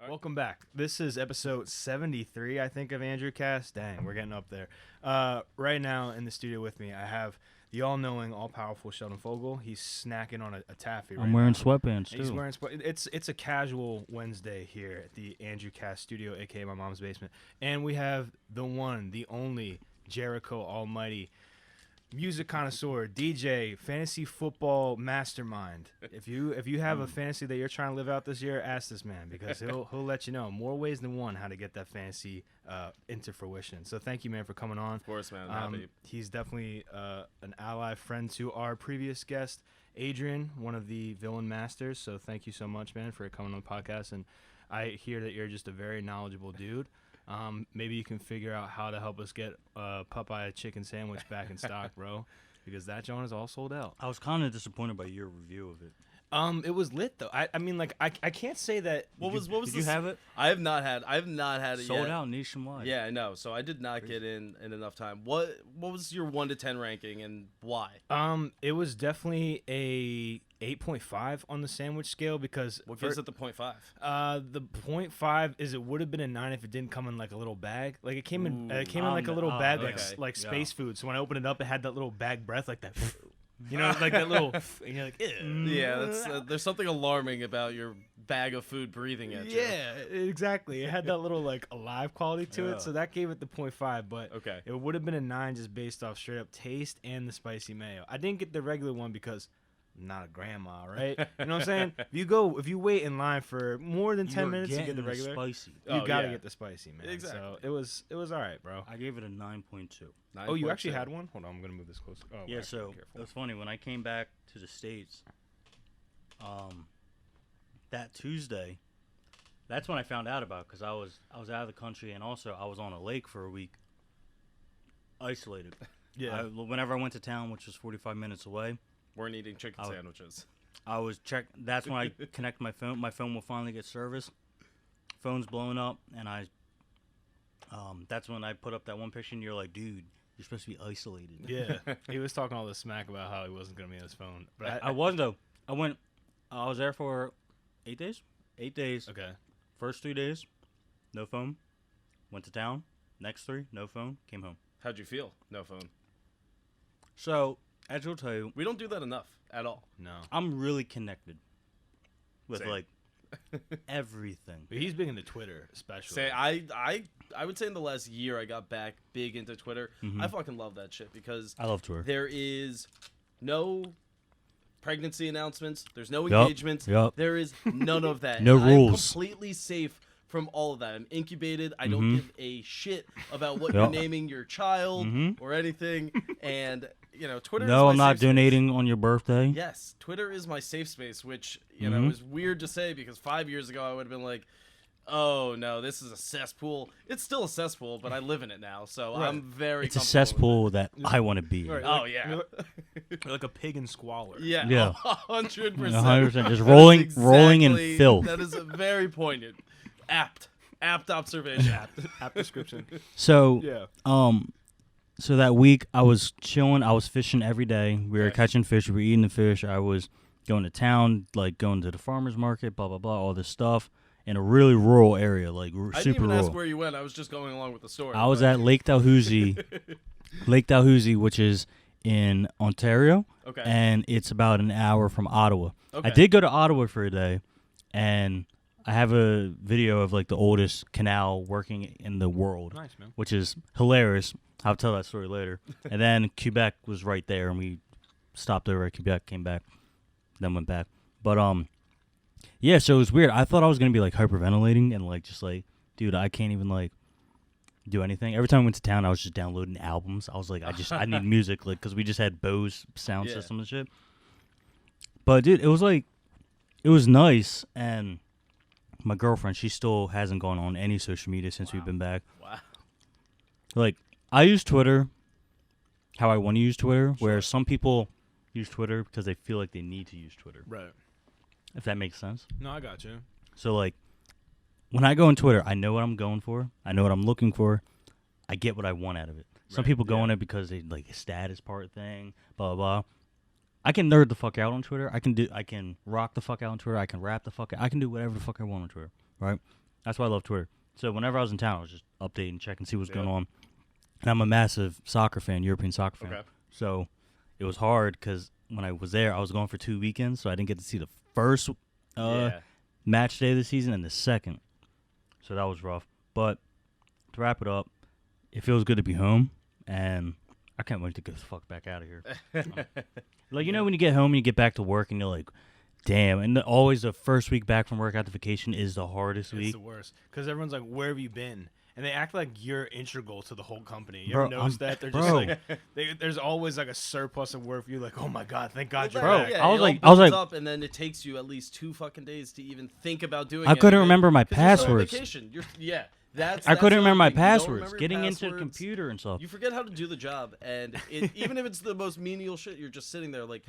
Welcome back. This is episode 73, I think, of Andrewcast. Dang, we're getting up there. Right now in the studio with me, I have the all-knowing, all-powerful Sheldon Fogel. He's snacking on a taffy. I'm wearing sweatpants too. He's wearing It's a casual Wednesday here at the Andrewcast studio, aka my mom's basement, and we have the one, the only Jerhico Almighty, music connoisseur, DJ, fantasy football mastermind. If you have a fantasy that you're trying to live out this year, ask this man, because he'll let you know more ways than one how to get that fantasy into fruition. So thank you, man, for coming on. Of course, man. Happy. He's definitely an ally friend to our previous guest, Adrian, one of the villain masters. So thank you so much, man, for coming on the podcast. And I hear that you're just a very knowledgeable dude. Maybe you can figure out how to help us get Popeye chicken sandwich back in stock, bro, because that joint is all sold out. I was kind of disappointed by your review of it. It was lit though. I mean, like I can't say that. What was Did you have it? I have not had it Sold yet. out nationwide. Yeah, I know. So I did not get in enough time. What was your 1 to 10 ranking and why? It was definitely a 8.5 on the sandwich scale, because What gives it the 0.5? The 0.5 is it would have been a 9 if it didn't come in like a little bag. Like it came in like a little bag, okay. like Yeah. space food. So when I opened it up, it had that little bag breath, like that. You know, like that little, and you're like, ew. Yeah, that's there's something alarming about your bag of food breathing at you. Yeah, exactly. It had that little like alive quality to Yeah. it, so that gave it the 0.5. But Okay. it would have been a 9 just based off straight up taste and the spicy mayo. I didn't get the regular one because I'm not a grandma, right? You know what I'm saying? If you wait in line for more than 10 minutes to get the regular, spicy. you Oh, gotta yeah. get the spicy, man. Exactly. So it was all right, bro. I gave it a 9.2. Oh, you actually 9.2. had one? Hold on, I'm gonna move this closer. Oh, Yeah, actually, so careful. it was funny when I came back to the States. That Tuesday, that's when I found out about, because I was out of the country, and also I was on a lake for a week, isolated. Yeah. Whenever I went to town, which was 45 minutes away, Weren't eating chicken I would- sandwiches. I was That's when I connect my phone. My phone will finally get service. Phone's blowing up, and that's when I put up that one picture, and you're like, dude, you're supposed to be isolated. Yeah, he was talking all this smack about how he wasn't gonna be on his phone, but I was though. I was there for 8 days. 8 days. okay. First 3 days, no phone. Went to town. Next 3, no phone. Came home. How'd you feel? No phone. So, as you'll tell you, We don't do that enough at all. No, I'm really connected with Same. like everything. but he's big into Twitter, especially. Say I would say in the last year I got back big into Twitter. Mhm. I fucking love that shit because I love Twitter. there is no pregnancy announcements. There's no Yup, engagements. yup. There is none of that. No I'm rules. completely safe from all of that. I'm incubated. I don't Mhm. give a shit about what Yup. you're naming your child Mhm. or anything. And Twitter. No, is I'm my not safe space. donating on your birthday. Yes, Twitter is my safe space, which know Mhm. is weird to say because 5 years ago I would have been like, "Oh no, this is a cesspool." It's still a cesspool, but I live in it now, so Right. I'm very. It's a comfortable with cesspool that I want to be in. Right, Oh, like- yeah. you're like a pig in squalor. it. Yeah, Yeah. 100%. 100%. Just That is rolling in exactly- filth. That is a very poignant, apt observation. App description. So, Yeah. So that week I was chilling. I was fishing every day. We were Nice. catching fish. We were eating the fish. I was going to town, like going to the farmer's market, blah, blah, blah, all this stuff in a really rural area, like I didn't super even ask rural. where you went. I was just going along with the story. I was but- at Lake Dalhousie, which is in Ontario, Okay. and it's about an hour from Ottawa. Okay. I did go to Ottawa for a day, and I have a video of like the oldest canal working in the world, Nice, man. which is hilarious. I'll tell that story later. And then Quebec was right there, and we stopped over at Quebec, came back, then went back. But yeah, so it was weird. I thought I was gonna be like hyperventilating and like just like, dude, I can't even like do anything. Every time I went to town, I was just downloading albums. I was like, I need music, like, because we just had Bose sound Yeah. system and shit. But dude, it was like, it was nice, and my girlfriend, she still hasn't gone on any social media since we've been back. Wow. Like, I use Twitter how I want to use Twitter, whereas some people use Twitter because they feel like they need to use Twitter, Right. if that makes sense. No, I got you. So, like, when I go on Twitter, I know what I'm going for. I know what I'm looking for. I get what I want out of it. Some Right, people go yeah. on it because they like a status part thing, blah, blah, blah. I can nerd the fuck out on Twitter. I can rock the fuck out on Twitter. I can rap the fuck out. I can do whatever the fuck I want on Twitter, right? That's why I love Twitter. So whenever I was in town, I was just updating, checking, see what's going on. And I'm a massive soccer fan, European soccer fan. Okay. So it was hard because when I was there, I was going for 2 weekends, so I didn't get to see the first match day of the season and the second. So that was rough. But to wrap it up, it feels good to be home, and I can't wait to get the fuck back out of here. Like, you know when you get home and you get back to work and you're like, damn. And always the first week back from work after vacation is the hardest week. It's the worst. Because everyone's like, where have you been? And they act like you're integral to the whole company. You ever notice that? They're just like, there's always like a surplus of work for you. Like, oh my God, thank God you're back. Yeah, I was like, up, and then it takes you at least 2 fucking days to even think about doing. I couldn't remember my 'cause you're still on passwords. vacation. I couldn't remember my thing. You don't passwords. remember your Getting into the passwords. computer and stuff. You forget how to do the job, and even if it's the most menial shit, you're just sitting there like,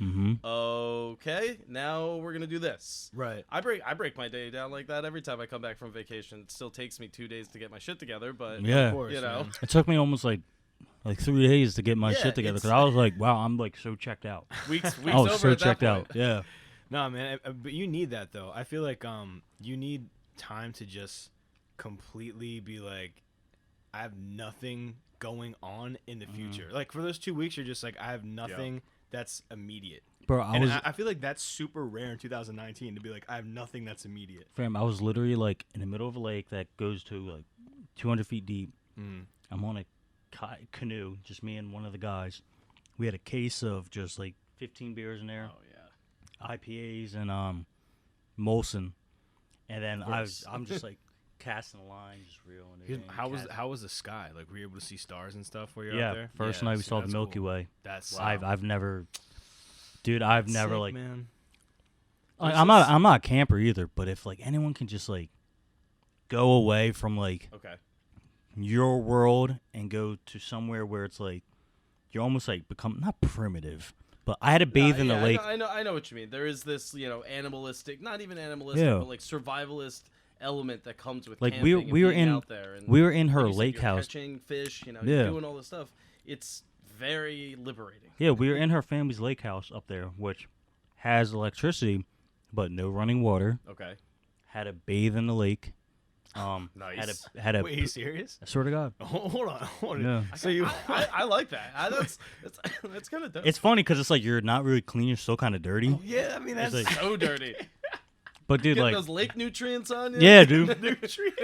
okay, now we're gonna do this. Right. I break my day down like that every time I come back from vacation. It still takes me 2 days to get my shit together, but Yeah. Of course, you know, man. It took me almost like 3 days to get my shit together because I was like, wow, I'm like so checked out. weeks I was over so at that checked point. out. Yeah. No, man, but you need that though. I feel like you need time to just completely be like, I have nothing going on in the future. Like for those 2 weeks, you're just like, I have nothing that's immediate. Bro, I feel like that's super rare in 2019 to be like, I have nothing that's immediate. fam, I was literally like in the middle of a lake that goes to like 200 feet deep. Mm. I'm on a canoe, just me and one of the guys. We had a case of just like 15 beers in there, Oh yeah. IPAs and Molson, and then I'm just like casting a line, just reeling it in. How was the sky? Like, were you able to see stars and stuff while you're out Yeah, there? first night we see, saw the that's Milky cool. Way. That's I've never, dude, I've never sick, like. man. I'm not a camper either, but if like anyone can just like go away from like Okay. your world and go to somewhere where it's like you're almost like become not primitive, but I had to bathe in the lake. I know what you mean. There is this, animalistic, not even animalistic, Yeah. but like survivalist element that comes with Like, camping and we were being in out there. And we were in her like you said, lake you're house. catching fish, Yeah. you're doing all this stuff. It's very liberating. Yeah, we were in her family's lake house up there, which has electricity, but no running water. Okay. Had to bathe in the lake. Nice. Had a. Wait, are you serious? I swear to God. Hold on. Yeah. So you, I like that. That's kind of dope. It's funny because it's like you're not really clean. You're still kind of dirty. yeah, I mean that's like- so dirty. But dude, Get like, those lake nutrients on you. yeah, dude.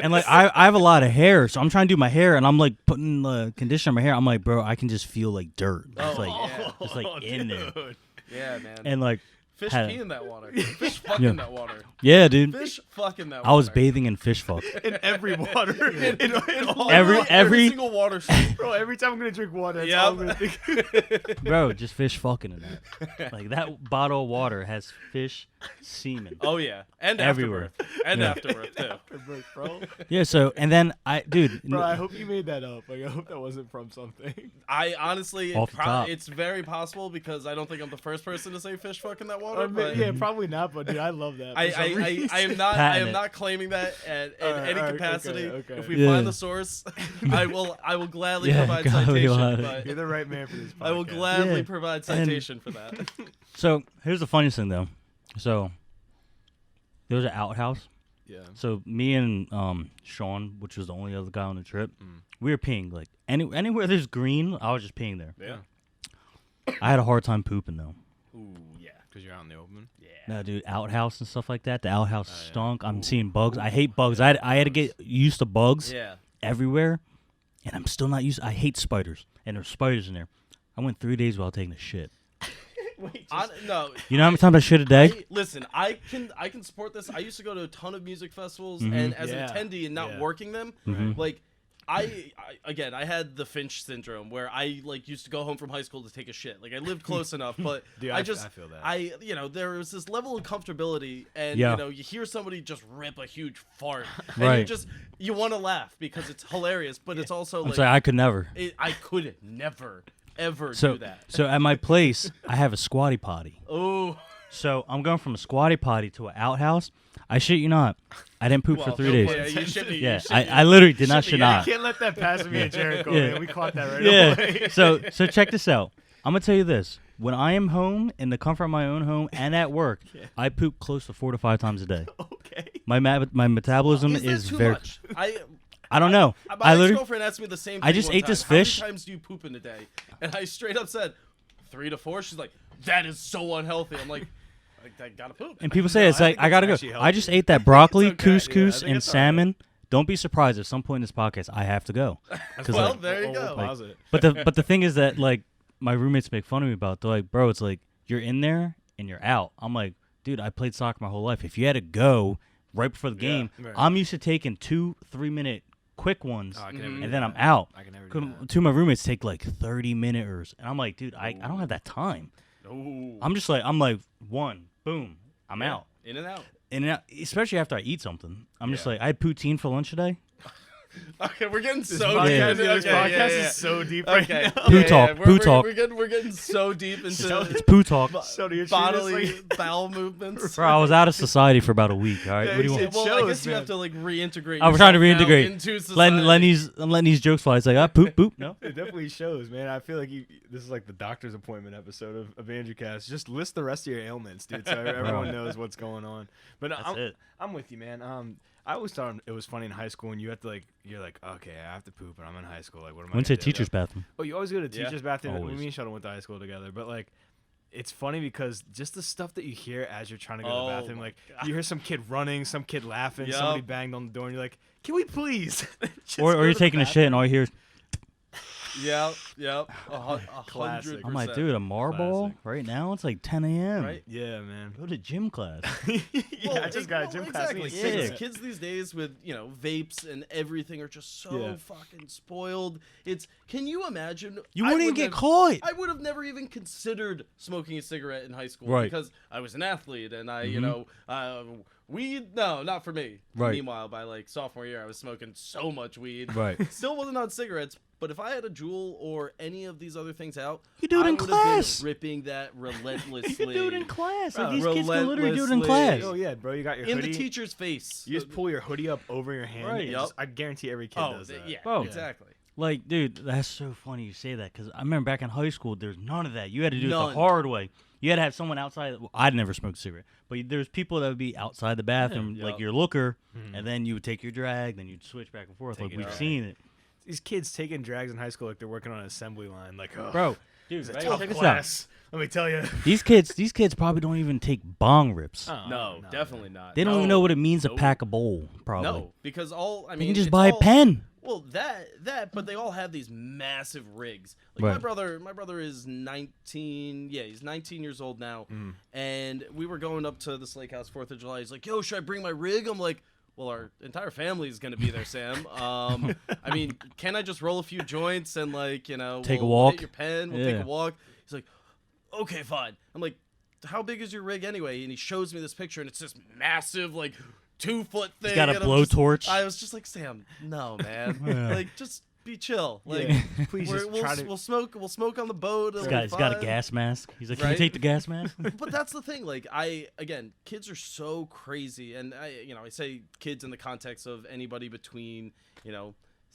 And like I have a lot of hair, so I'm trying to do my hair, and I'm like putting the conditioner on my hair. I'm like, bro, I can just feel like dirt. It's like yeah. it's like in there, dude. Yeah, man. and like Fish had- pee in that water. Fish fucking Yeah. that water. yeah, dude. Fish fucking that water. I was bathing in fish fuck. In every water, in all Every- single water stream. bro. Every time I'm gonna drink water, that's Yep. all I'm gonna think. Bro, just fish fucking in that. Like that bottle of water has fish semen. Oh yeah, and Everywhere. afterbirth, and Yeah. afterbirth too. bro. Yeah, so and then dude, Bro, I hope you made that up. Like, I hope that wasn't from something. I honestly, Off the top. it's very possible because I don't think I'm the first person to say fish fucking that water. Or But yeah, probably not. But dude, I love that. for some I reason. am Patent it. not claiming that at Alright, any alright, capacity. okay. If we Yeah. find the source, I will gladly Yeah, provide God, we citation. want it. But You're the right man for this podcast. I will gladly Yeah. provide citation for that. so here's the funniest thing though. So there was an outhouse. Yeah. So me and Sean, which was the only other guy on the trip, we were peeing like anywhere there's green. I was just peeing there. Yeah. I had a hard time pooping though. Ooh, yeah. Because you're out in the open. Yeah. No, dude, outhouse and stuff like that. The outhouse Oh, yeah. stunk. I'm seeing bugs. I hate bugs. I had to get used to bugs Yeah. everywhere, and I'm still not used. I hate spiders, and there's spiders in there. I went 3 days without taking a shit. Wait, No. You know how many times I shit a day? Listen, I can support this. I used to go to a ton of music festivals, Mm-hmm. and as Yeah. an attendee and not Yeah. working them, Mhm. like I had the Finch syndrome where I like used to go home from high school to take a shit. Like I lived close enough, but Dude, I I just feel that. there was this level of comfortability, and Yeah. you hear somebody just rip a huge fart, and Right. you want to laugh because it's hilarious, but it's also I'm like sorry, I could never. I could never ever So, do that. so at my place, I have a squatty potty. Oh. So I'm going from a squatty potty to an outhouse. I shit you not. I didn't poop for 3 days. Yeah, you should be. Yeah, you should I be. literally did not Should shit be, not. You can't let that pass me at Jerhico, Yeah. man. We caught that right Yeah. away. So check this out. I'm gonna tell you this. when I am home in the comfort of my own home and at work, I poop close to 4 to 5 times a day. Okay. My metabolism is that too very. much? I don't know. My I literally. ex-girlfriend asked me the same thing I just one ate time. this How fish. many times do you poop in a day? And I straight up said 3 to 4. She's like, that is so unhealthy. I'm like I gotta poop. And people say it's I like think I it's gotta go. actually I just healthy. ate that broccoli, okay. Yeah, I couscous, think and it's all right. salmon. Don't be surprised if some point in this podcast I have to go. 'Cause, Well, like, there you We'll go. pause it. but the thing is that like my roommates make fun of me about. They're like, bro, it's like you're in there and you're out. I'm like, dude, I played soccer my whole life. If you had to go right before the game, right. I'm used to taking 2-3 minute quick ones, Oh, I can never do and then that. I'm out. I can never do that. Two of my roommates take like 30-minuters, and I'm like, dude, I don't have that time. Ooh. I'm like one, boom, I'm Yeah, out. in and out. And especially after I eat something, I'm just Yeah. like, I had poutine for lunch today. Okay, we're getting This so podcast, deep. Yeah. into this okay, podcast yeah, yeah. is so deep right Okay. now. Poo talk, poo talk. We're getting so deep into It's poo talk. So do you treat us bodily like- bowel movements. Bro, I was out of society for about a week. All right, Yeah, what do you you want? said- Well, I shows, guess you man. have to like reintegrate. Oh, we're trying to yourself now reintegrate. into society. I'm letting these jokes fly. It's like, poop, poop. No. It definitely shows, man. I feel like this is like the doctor's appointment episode of Andrewcast. Just list the rest of your ailments, dude, so everyone knows what's going on. But That's it. I'm with you, man. I always thought it was funny in high school when you have to you're like, okay, I have to poop, and I'm in high school. Like, what am I? Went to gonna do? teacher's bathroom. Oh, you always go to Yeah. teacher's bathroom. Always. Me and Sheldon went to high school together, but like, it's funny because just the stuff that you hear as you're trying to go to Oh the bathroom, my like you hear some kid running, some kid laughing, Yup. somebody banged on the door, and you're like, can we please? Just Or go you're to the taking a shit and bathroom. all you hear is, Yep. Classic. 100%. I'm like, dude, a marble Classic. right now? It's like 10 a.m. Right? Yeah, man. Go to gym class. Yeah, Well, I just got a gym class. exactly. Yeah. Kids these days with vapes and everything are just so Yeah. fucking spoiled. Can you imagine? You I wouldn't even wouldn't get have- caught. I would have never even considered smoking a cigarette in high school Right. because I was an athlete and I, Mhm. weed. No, not for me. Right. Meanwhile, by like sophomore year, I was smoking so much weed. Right. Still wasn't on cigarettes, but if I had a Juul or any of these other things out, You do it I in would have class. been ripping that relentlessly. You can do it in class. Like, Bro, these kids can literally do it in relentlessly. class. Oh yeah, bro, you got your in hoodie. the teacher's face. You just pull your hoodie up over your hand. Right. and Yup. I guarantee every kid does that. Yeah, Bro. exactly. Like, dude, that's so funny you say that because I remember back in high school, there's none of that. You had to do it None. the hard way. You had to have someone outside. Well, I'd never smoked a cigarette, but there's people that would be outside the bathroom, Yeah. like your looker, and then you would take your drag, then you'd switch back and forth. Take Like it we've out. seen it, These kids taking drags in high school like they're working on an assembly line. Like, oh, bro. Dude, it's a right? tough Check this out. class. Let me tell you. These kids probably don't even take bong rips. No, definitely not. They don't No. even know what it means Nope. to pack a bowl. Probably. No, because I They mean, can just it's buy a all- pen. Well, but they all have these massive rigs. Like Right. my brother is 19. Yeah, he's 19 years old now. And we were going up to this lake house 4th of July. He's like, "Yo, should I bring my rig?" I'm like, "Well, our entire family is gonna be there, Sam. I mean, can I just roll a few joints and Take a we'll walk? hit your pen. We'll Yeah. take a walk." He's like, "Okay, fine." I'm like, "How big is your rig anyway?" And he shows me this picture, and it's this massive 2-foot thing. He's got a and I'm just- blowtorch. I was just like, Sam, no, man. Yeah. Like, just be chill. Like, Yeah. Please just we'll, try to. we'll smoke on the boat. He's it'll be got a fine. gas mask. He's like, can you Right? take the gas mask? But that's the thing. Like, kids are so crazy, and I say kids in the context of anybody between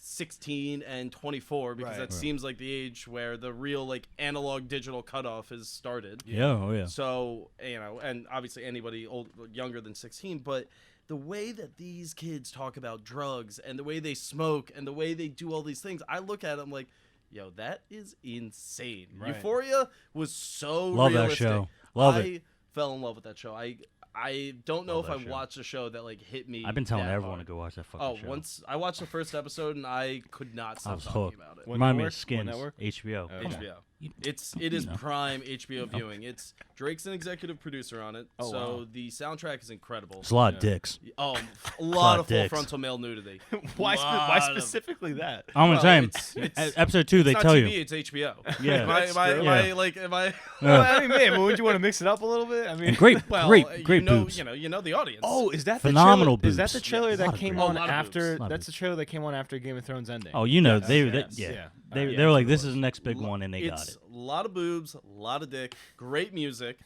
16 and 24 because Right. that Right. seems like the age where the real analog digital cutoff has started. Yeah, oh yeah. So, and obviously anybody younger than 16, but the way that these kids talk about drugs and the way they smoke and the way they do all these things, I look at them like, yo, that is insane. Right. Euphoria was so Love that realistic. show. Love I it. fell in love with that show. I don't know Love if that I show. watched a show that hit me. I've been telling that everyone hard. to go watch that fucking show. Once I watched the first episode and I could not stop was talking hooked. about it. What Remind me network? of Skins. What network? HBO. Oh, Come okay. on. HBO. You- It is know. prime HBO viewing. It's Drake's an executive producer on it, Oh, so wow. the soundtrack is incredible. It's a lot of Yeah. dicks. A lot of full dicks. frontal male nudity. why Lot of- specifically that? I'm gonna Well, tell you. it's- Episode 2, they It's not tell TV, you. it's HBO. Yeah. Am I, That's am I, true. am Yeah. I like am I? Well, I mean, man, but would you want to mix it up a little bit? I mean, And great, Well, great you boobs. know the audience. Oh, is that Phenomenal the trailer? Is that the boobs. trailer Yeah, a lot that of came boobs. on A lot of after? boobs. A lot of That's the trailer that came on after Game of Thrones ending. Oh, you know, Yes, they, yes, yeah. yeah. They, Yeah, they were that's like, what this it is the next big one, and they got It's it. a lot of boobs, a lot of dick, great music,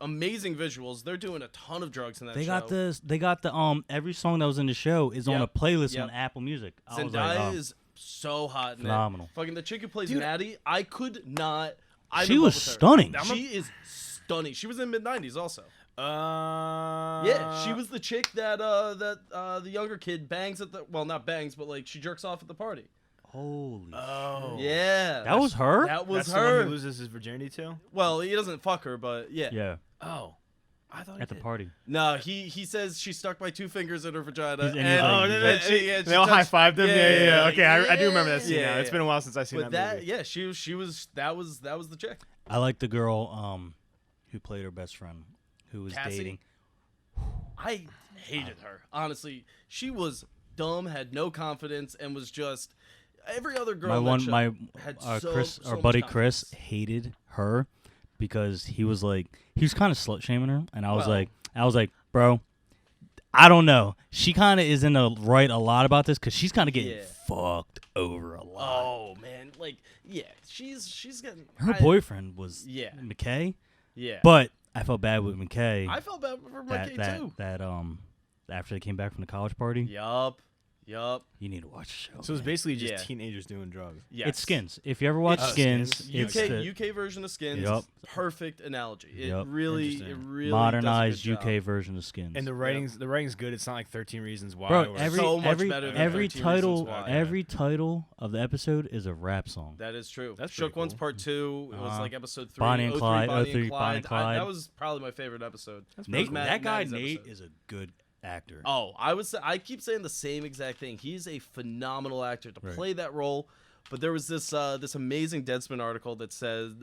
amazing visuals. They're doing a ton of drugs in that They show. got this. They got the every song that was in the show is on a Yep. playlist Yep. on Apple Music. I was Zendaya like, oh, is so hot in phenomenal. it. Fucking the chick who plays Dude. Maddie, I could not She was stunning. She is stunning. She was in mid-90s also. Yeah, Yeah, she was the chick that the younger kid bangs at the not bangs, but like she jerks off at the party. Holy Oh. Yeah. That was her? That was That's her. the one he loses his virginity to? Well, he doesn't fuck her, but yeah. Yeah, Oh. I thought he at the did. party. No, he says she stuck my 2 fingers in her vagina. He's- and and, he's like- Oh, and they all high fived him. Yeah. Okay, I do remember that scene. Yeah, now. yeah. It's been a while since I've seen But that movie. yeah, she was that was the chick. I like the girl who played her best friend, who was Cassie? dating. I hated her. Honestly, she was dumb, had no confidence, and was just every other girl. My on that one, show my had Chris, so our much buddy confidence. Chris hated her because he was kind of slut shaming her, and I was Well- like, bro, I don't know. She kind of is in the right a lot about this because she's kind of getting Yeah. fucked over a lot. Oh man, like yeah, she's getting Her boyfriend was Yeah. McKay, Yeah, but I felt bad with McKay. I felt bad for that McKay too. after they came back from the college party, Yup. you need to watch the show. So it's man. basically just Yeah. teenagers doing drugs. Yes. It's Skins. If you ever watch It's Skins, Skins. it's UK version of Skins. Yup. Perfect analogy. It Yup. really Interesting. modernized does a good UK job. version of Skins. And the writing's good. It's not like 13 Reasons Why. Bro, or every so much every better than every 13 title Reasons Why. every title of the episode is a rap song. That is true. That's Shook pretty Ones cool. Part 2. It was Uh-huh. like episode 3. Bonnie and 03, Clyde, Bonnie 03, and Bonnie and Clyde. Clyde. That was probably my favorite episode. Nate, Matt- that guy Maddie's Nate episode. is a good actor. Oh, I keep saying the same exact thing. He's a phenomenal actor to Right. play that role. But there was this this amazing Deadspin article that says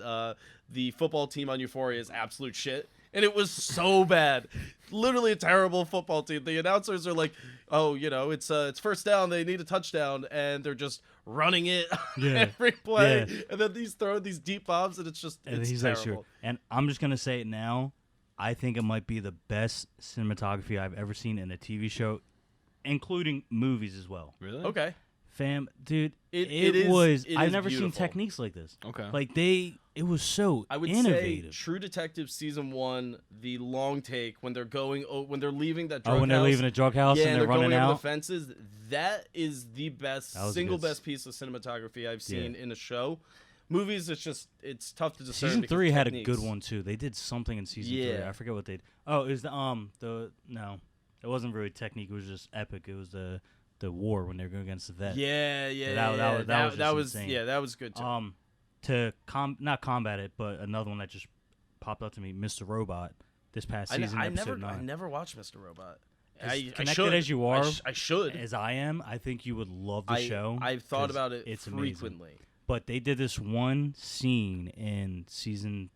the football team on Euphoria is absolute shit, and it was so bad, literally a terrible football team. The announcers are like, "Oh, it's first down. They need a touchdown," and they're just running it Yeah. every play, Yeah. and then these throwing these deep bombs, and it's just and it's he's terrible. like, sure. And I'm just gonna say it now. I think it might be the best cinematography I've ever seen in a TV show, including movies as well. Really? Okay, Fam, dude, It I've is never seen beautiful. techniques like this. Okay. Like it was so I would innovative. say True Detective season 1, the long take when they're leaving that drug Oh, when they're house. leaving the drug house Yeah, and they're running going over out. the fences. That is the best, That was single good. best piece of cinematography I've seen in a show. Movies, it's tough to discern. Season because 3 had a techniques. good one too. They did something in season 3. Yeah. I forget what they. Oh, it was the no, it wasn't really technique. It was just epic. It was the war when they were going against the vet. Yeah, That was was insane. yeah, that was good too. To not combat it, but another one that just popped up to me, Mr. Robot, this past season, episode 9. I never watched Mr. Robot. As I connected should. as you are, I should. As I am, I think you would love the show. I've thought 'cause about it it's amazing. frequently. But they did this one scene in season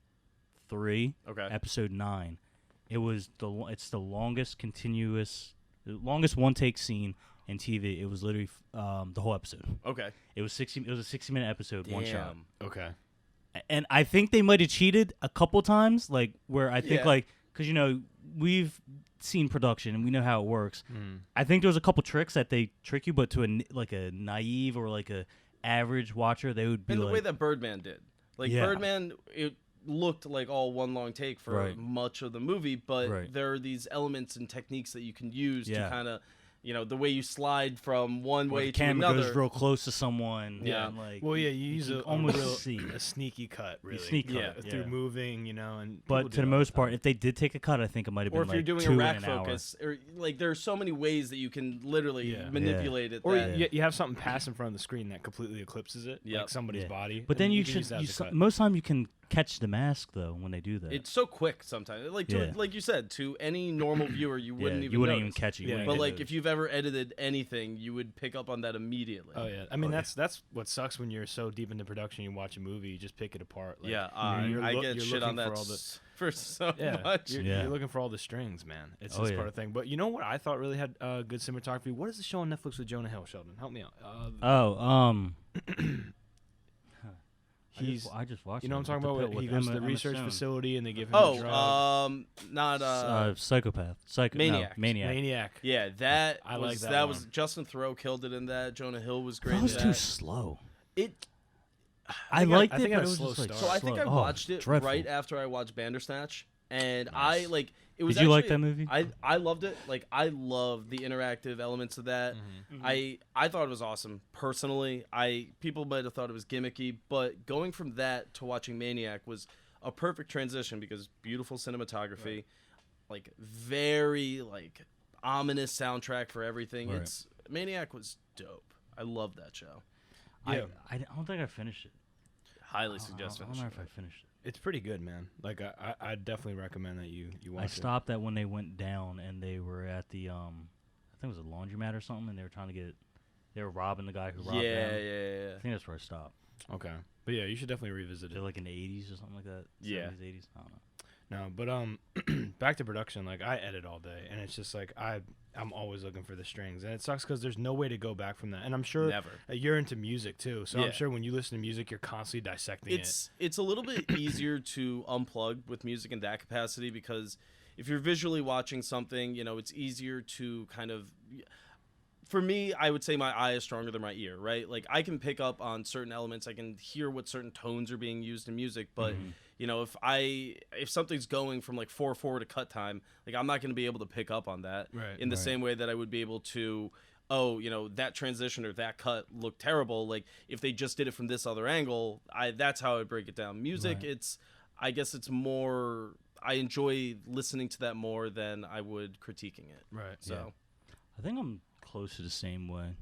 3, Okay. episode 9. It's the longest one take scene in TV. It was literally the whole episode. Okay. It was a 60-minute episode, one shot. Damn. Okay. And I think they might have cheated a couple times, like where I think Yeah. because we've seen production and we know how it works. Mm. I think there was a couple tricks that they trick you, but to a naive or like a average watcher, they would be And like, the way that Birdman did. Like Yeah. Birdman, it looked like all one long take for Right. much of the movie, but Right. there are these elements and techniques that you can use Yeah. to kind of, the way you slide from one or way the to camera another. goes real close to someone. Yeah. and, like, Well, yeah, you use can a almost real, see. a sneaky cut, really. sneak cut, yeah, yeah. through moving, and But people to do the that all most part, time. if they did take a cut, I think it might have been or if like you're doing 2 a in rack an hour. focus, or like there are so many ways that you can literally Yeah. manipulate it. or that- you have something pass in front of the screen that completely eclipses it, Yep. like somebody's Yeah. body. But then and you can should. use that as a cut. Most time you can catch the mask though when they do that. It's so quick sometimes. Like Yeah. like you said, to any normal viewer, you wouldn't even you wouldn't notice. even catch it. You Yeah. wouldn't But even like notice. if you've ever edited anything, you would pick up on that immediately. Oh yeah, I mean Oh, yeah. that's what sucks when you're so deep into production. You watch a movie, you just pick it apart. Like, Yeah, you're I loo- get you're shit on looking that for all the- for so Yeah, much. Yeah. you're looking for all the strings, man. It's Oh, this yeah. part of the thing. But you know what I thought really had good cinematography? What is the show on Netflix with Jonah Hill? Sheldon, help me out. He's, I just watched. you know what I'm talking about? Where he goes to the research facility and they give him a drug. Not Psychopath, Maniac. Maniac. Maniac. yeah, that I was like that was one. Justin Theroux killed it in that. Jonah Hill was great. That was in too that. slow. It. I think I- liked I it, think I but had it a was slow just like start. So I think I slow. watched it dreadful. right after I watched Bandersnatch, and Nice. I like It was Did you like actually- that movie? I loved it. Like, I love the interactive elements of that. I thought it was awesome. Personally, people might have thought it was gimmicky, but going from that to watching Maniac was a perfect transition because beautiful cinematography, like very like ominous soundtrack for everything. Right. Maniac was dope. I love that show. Yeah. I don't think I finished it. Highly I suggest don't finishing know if I it. finished it. It's pretty good, man. Like I definitely recommend that you watch I it. stopped that when they went down and they were at the I think it was a laundromat or something, and they were trying to get, they were robbing the guy who robbed them. Yeah. I think that's where I stopped. Okay, but yeah, you should definitely revisit it. They're like in the 80s or something like that. Yeah. 70s, 80s. I don't know. No, but back to production. Like I edit all day, and it's just like I'm always looking for the strings, and it sucks because there's no way to go back from that. And I'm sure Never. you're into music too, so Yeah. I'm sure when you listen to music, you're constantly dissecting it. It's a little bit easier to unplug with music in that capacity because if you're visually watching something, you know, it's easier to kind of. For me, I would say my eye is stronger than my ear, right? Like I can pick up on certain elements, I can hear what certain tones are being used in music, but you know, if something's going from like 4/4 to cut time, like I'm not going to be able to pick up on that Right. in the Right. same way that I would be able to. Oh, you know, that transition or that cut looked terrible. Like if they just did it from this other angle, that's how I break it down. Music, Right. I guess it's more. I enjoy listening to that more than I would critiquing it. Right. So I think I'm close to the same way.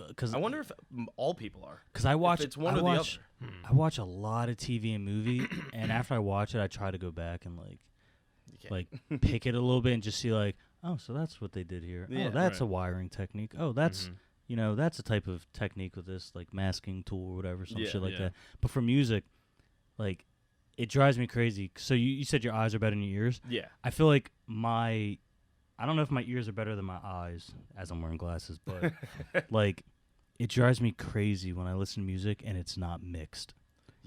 Because I wonder if all people are. Because I watch, it's one I or the watch, other. I watch a lot of TV and movie, and after I watch it, I try to go back and You can't- like pick it a little bit and just see like, oh, so that's what they did here. Yeah. Oh, that's a Right. wiring technique. Oh, that's Mhm. you know, that's a type of technique with this like masking tool or whatever, some Yeah, shit like yeah. that. But for music, like, it drives me crazy. So you said your eyes are better than your ears. Yeah. I feel like I don't know if my ears are better than my eyes as I'm wearing glasses, but like it drives me crazy when I listen to music and it's not mixed.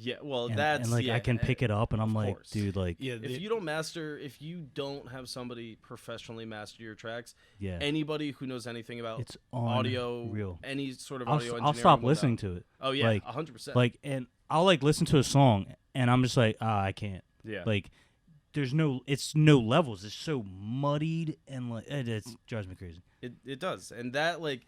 Yeah. Well, And, that's and like yeah, I can pick it up and I'm of like, course. dude, like Yeah. If you don't have somebody professionally master your tracks, yeah, anybody who knows anything about it's on audio, real. any sort of I'll, audio I'll engineering stop will know. listening to it. Oh yeah, like- 100%. Like, and I'll like listen to a song and I'm just like, I can't. yeah. Like, it's no levels. It's so muddied and like it drives me crazy. It does, and that like,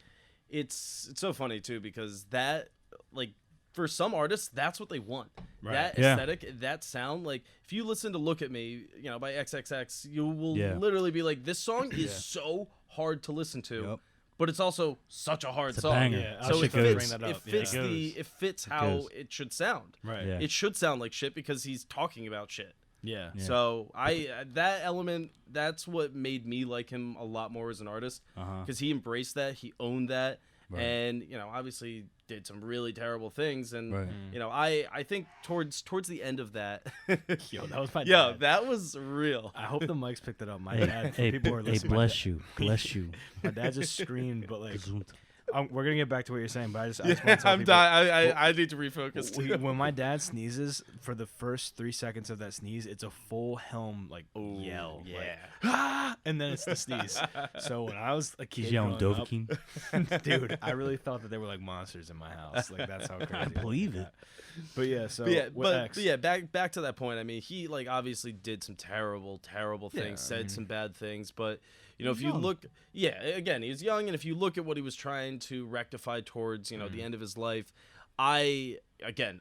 it's so funny too because that like for some artists that's what they want. Right. That Yeah. aesthetic, that sound. Like if you listen to "Look at Me," you know by XXX, you will Yeah. literally be like, this song is so hard to listen to, Yep. but it's also such a hard It's a song. banger. Yeah, I So was it just gonna fits. bring that It up. fits Yeah. it fits It how goes. it should sound. Right. Yeah. It should sound like shit because he's talking about shit. Yeah. Yeah. So that element, that's what made me like him a lot more as an artist Uh-huh. because he embraced that, he owned that, Right. and you know obviously did some really terrible things. And Right. you know I think towards the end of that, Yo, that was my yeah, dad. that was real. I hope the mics picked it up. My Hey, dad, for hey, people who are hey, listening, bless you, bless you. my dad just screamed, but like, Gazoont. we're gonna get back to what you're saying, but I just want to tell I'm people, dying. I need to refocus. when my dad sneezes, for the first 3 seconds of that sneeze, it's a full helm like yell, yeah. like, ah! And then it's the sneeze. So when I was a kid, He's yelling growing up, Dovahkiin. dude, I really thought that they were like monsters in my house. Like that's how crazy. I believe it. But yeah, so But yeah, back to that point. I mean, he like obviously did some terrible things, Yeah, said some bad things, but you know, He's if you young. look, yeah, again, he's young, and if you look at what he was trying to rectify towards, you know, the end of his life, I